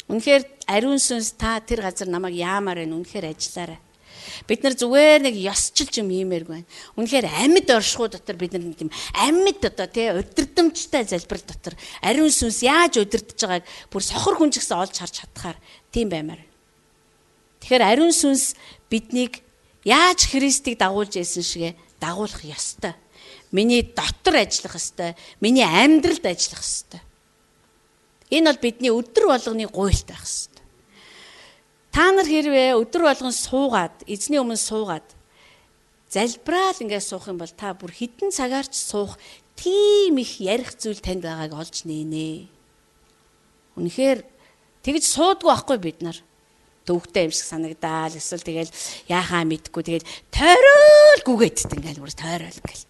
Үнэхээр ариун сүнс та тэр газар намайг яамаар байна. Үнэхээр ажиллаарай. Бид нар зүгээр нэг ёсчилж юм иймэргүй байна. Үнэхээр амьд оршихуу дотор бид нар нэг тийм амьд одоо тий удирдамжтай залбирал дотор ариун сүнс яаж удирдах байгааг бүр сохор хүн ч гэсэн олж харж чадхаар тийм баймаар. Тэгэхээр ариун сүнс биднийг яаж Христийг дагуулж ийсэн шигэ дагуулах ёстой. Миний дотор ажиллах ёстой. Миний амьдралд ажиллах ёстой. Энэ бол бидний өдөр болгоны гуйлт байх ёстой. Та нар хэрвээ өдөр болгон суугаад, эзний өмнө суугаад залбираал ингээд суух юм бол та бүр хідэн цагаарч суух тийм их ярих зүйл танд байгааг олж нээнэ. Үнэхээр тэгж суудгүй байхгүй бид нар. Төвхтэй юм шиг санагдаал эсвэл тэгэл яахаа мэдгүй тэгэл тойрол гүгээд ингээл бүр тойрол гэл.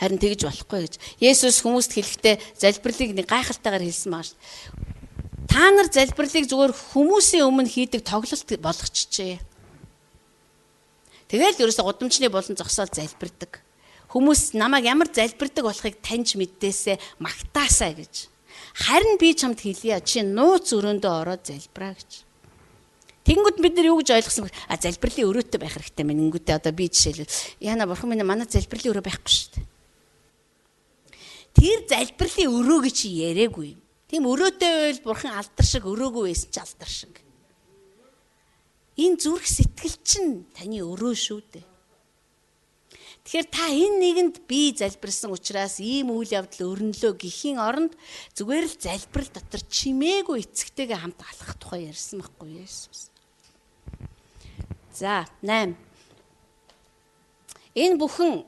Харин тэгж болохгүй гэж Есүс хүмүүст хэлэхдээ залбирлыг нэг гайхалтайгаар хэлсэн байгаа шүү. Та нар залбирлыг зүгээр хүмүүсийн өмнө хийдэг тоглолт болгочихжээ. Тэгэл ерөөсө гудамжны болон зогсоол залбирдаг. Хүмүүс намайг ямар залбирдаг болохыг таньж мэддээсээ магтаасаа гэж. Харин би чамд хэлье чи нууц өрөөндөө ороод залбираа гэж. Тэнгүүд бид нар юу гэж ойлгосон бэ? Залбирлын өрөөтэй байх хэрэгтэй мэн. Ингүүтээ одоо би жишээлбэл яна бурхан минь манай залбирлын өрөө байхгүй шүү дээ. Тэр залбирлын өрөө гэж яриаггүй. Тийм өрөөтэй байл бурхан алдар шиг өрөөгүй байсан ч алдар шиг. Энэ зүрх сэтгэл чинь таны өрөө шүү дээ. Тэгэхээр та энэ нэгэнд би залбирсан учраас ийм үйл явдал өрнөлөө гэхийн оронд зүгээр л залбирал дотор чимээгүй эцэгтэйгээ хамт алхах тухай ярьсан байхгүй Есүс. За 8. Энэ бүхэн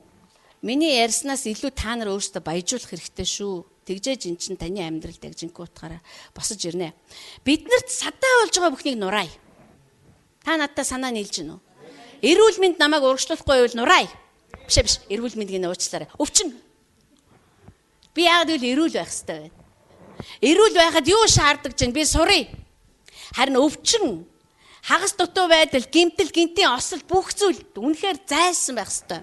миний ярьснаас илүү та нар өөрсдөө баяжуулах хэрэгтэй шүү. Тэгжээж эн чинь таны амьдралд яг жинхэнэ утгаараа босож ирнэ. Биднэрт садаа болж байгаа бүхнийг нураа. Та надтай санаа нийлж гинөө. Эрүүл мэнд намайг урагшлуулахгүй байвал нураа. Биш. Эрүүл мэндийг уучлаарай. Өвчин. Би яагаад гэвэл эрүүл байх хэрэгтэй байна. Эрүүл байхад юу шаарддаг чинь би сурыг. Харин өвчин, хагас дутуу байдал, гэмтэл, гинтийн осол бүх зүйл үнэхээр зайлсан байх хэрэгтэй.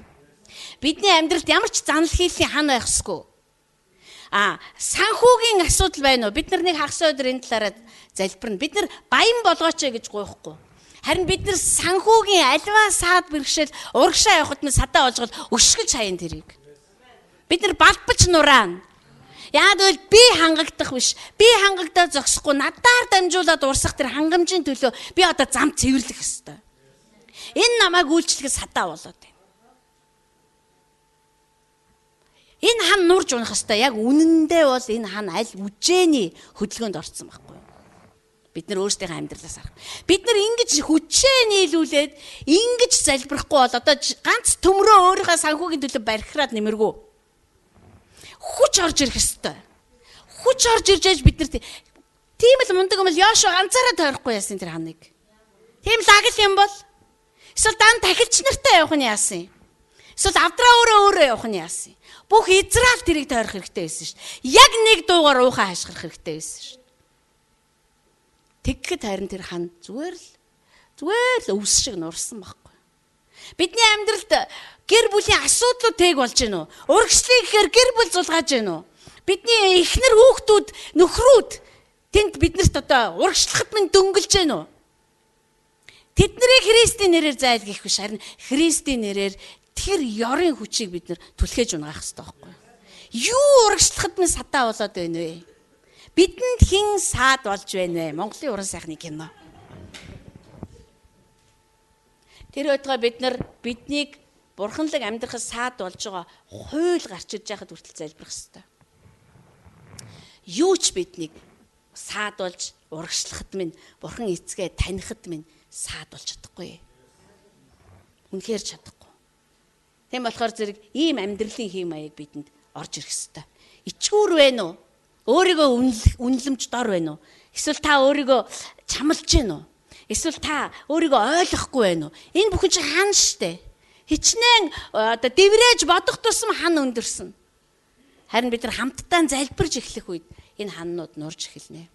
Бидний амьдралд ямар ч занал хийлийн хан байх ёсгүй. Санхүүгийн асуудал байна уу? Бид нар нэг хагас өдөр энэ талаараа залбирна. Бид нар баян болгооч гэж гуйхгүй. Харин бид нар санхүүгийн альва саад бэрхшээл урагшаа явахад нь садаа олжгол өшгөж хаян тэрийг. Бид нар балбаж нураана. Яагаад гэвэл би хангагдах биш. Би хангагдаад зогсохгүй надаар дамжуулаад урсах тэр хангамжийн төлөө би одоо зам цэвэрлэх ёстой. Энэ намайг үйлчлэхэд садаа болоод байна. Энэ хан нурж унах ёстой. Яг үнэндээ бол энэ хан аль үжээний хөдөлгөөнд орсон байхгүй юу? Бид нар өөрсдийнхөө амьдралаас харах. Бид нар ингэж хүчээ нийлүүлээд ингэж залбирахгүй бол одоо ганц төмрөө өөрийнхөө санхүүгийн төлөө барихраад нэмэргүй. Хүч орж ирэх ёстой. Хүч орж ирж аж бид нар тийм л мундаг юм бол Йошуа ганцаараа тойрохгүй яасан тэр ханыг. Тийм лагл юм бол эсвэл дан тахилч нартай явах нь яасан. Эсвэл авдраа өөрөө явах нь яасан. Бүх Израиль тэрийг тойрох хэрэгтэй байсан шүү дээ. Яг нэг дуугаар уухаа хашгирах хэрэгтэй байсан шүү дээ. Тэгэхэд харин тэр хан зүгээр л өвс шиг нурсан байхгүй. Бидний амьдралд гэр бүлийн асуудлууд тэг болж гэнэ үү? Урагшлыг гэхээр гэр бүл зулгааж гэнэ үү? Бидний эхнэр хүүхдүүд нөхрүүд тэнд биднэрт одоо урагшлахад минь дөнгөлж гэнэ үү? Тэднийг Христийн нэрээр зайлгах биш харин Христийн нэрээр тэр ёрын хүчийг бид нар түлхээж унаах хэрэгтэй байхгүй. Юу урагшлахад минь садаа болоод байна вэ? Бидэнд хэн саад болж байна вэ? Монголын уран сайхны кино. Тэр өдгөө бид нар биднийг бурханлаг амьдрахад саад болж байгаа хууль гарч ирж байхад хүртэл залбирах хэрэгтэй. Юу ч биднийг саад болж урагшлахад минь бурхан эцгээ танихад минь саад болж чадахгүй. Үнэхээр чадахгүй. Тийм болохоор зэрэг ийм амьдралын хэм маяг бидэнд орж ирэх ёстой. Ичгүүр байна уу? Өөрийгөө үнэлэмж дор байна уу? Эсвэл та өөрийгөө чамлж байна уу? Эсвэл та өөрийгөө ойлгохгүй байна уу? Энэ бүхэн чинь хан штэ. Хичнээн одоо дэврээж бодох тусам хан өндөрсөн. Харин бид нар хамтдаа залбирж эхлэх үед энэ ханнууд нурж эхэлнэ.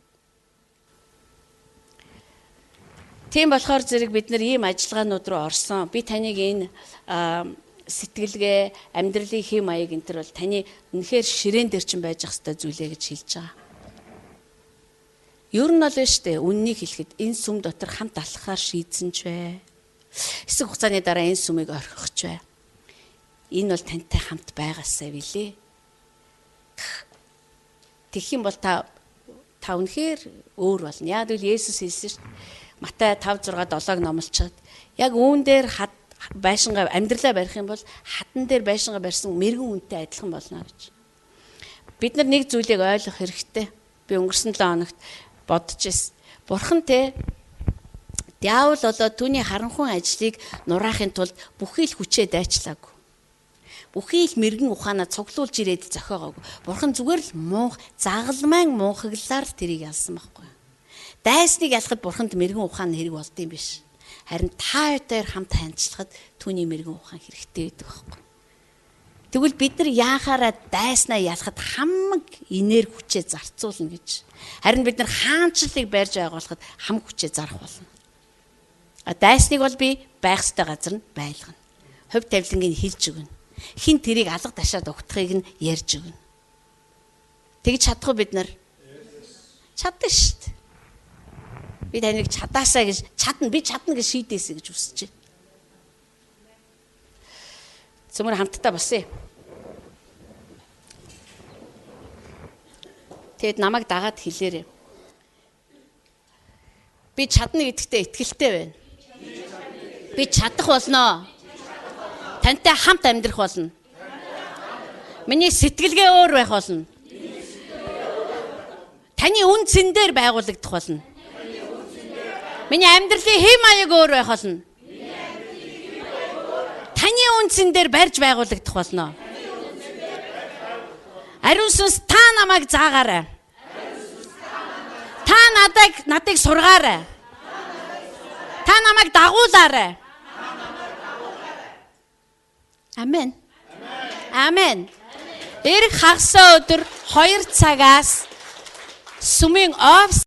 Тийм болохоор зэрэг бид нар ийм ажиллагаанууд руу орсон. Би таныг энэ сэтгэлгээ, амьдралын хэм маяг энэ төр бол таны үнэхээр ширээн дээр чинь байж ах хэвээр зүйлээ гэж хэлж байгаа. Ер нь бол штэ үннийг хэлэхэд энэ сүм дотор хамт алхахаар шийдсэн ч бай. Хэсэг хугацааны дараа энэ сүмийг орхих ч бай. Энэ бол тантай хамт байгаасаа билээ. Тэгэх юм бол та үнэхээр өөр болно. Яг л Есүс хэлсэн штэ. Матай 5:6-7-ыг номлочоод яг үүн дээр байшингаа амьдралаа барих юм бол хатан дээр байшингаа барьсан мэрэгэн үнэтэй адилхан болно гэж. Бид нар нэг зүйлийг ойлгох хэрэгтэй. Би өнгөрсөн 7 хоногт бодож ирсэн. Бурхан диавол болоод түүний харанхуй ажлыг нураахын тулд бүхий л хүчээ дайчлаагүй. Бүхий л мэрэгэн ухаанаа цуглуулж ирээд зохиогоогүй. Бурхан зүгээр л загалмайн муухаглаар тэрийг ялсан байхгүй. Дайсныг ялахад бурханд мэрэгэн ухаан хэрэг болд юм биш. Харин та хоёр хамт хандчлахад түүний мэрэгэн ухаан хэрэгтэй байдаг байхгүй. Тэгвэл бид нар яахаараа дайснаа ялахад хамаг инээр хүчээ зарцуулна гэж. Харин бид нар хаанчлалыг барьж байгуулахад хамаг хүчээ зарах болно. Дайсныг бол би байх ёстой газар нь байлгана. Хувь тавилангийг хэлж өгнө. Хин тэрийг алга ташаад өгтөхийг нь ярьж өгнө. Тэгж чадах уу бид нар? Чадна шүү дээ. Би таныг чадаасаа гэж би чадна гэж шийдээсэй гэж үсэж байна. Цөмөр хамтдаа босъё. Тэгэд намайг дагаад хэлээрэй. Би чадна гэдэгтээ итгэлтэй байна. Би чадах болно. Тантай хамт амьдрах болно. Миний сэтгэлгээ өөр байх болно. Таны үн цэн дээр байгуулагдах болно. Миний амьдралын хэм маяг өөр байх болно. Таны үнцэн дээр барьж байгуулагдах болно. Ариун сүнс та намайг заагаарай. Та надыг сургаарай. Та намайг дагуулаарай. Амен. Амен. Ирэх хагас өдөр 2 цагаас сүмийн офс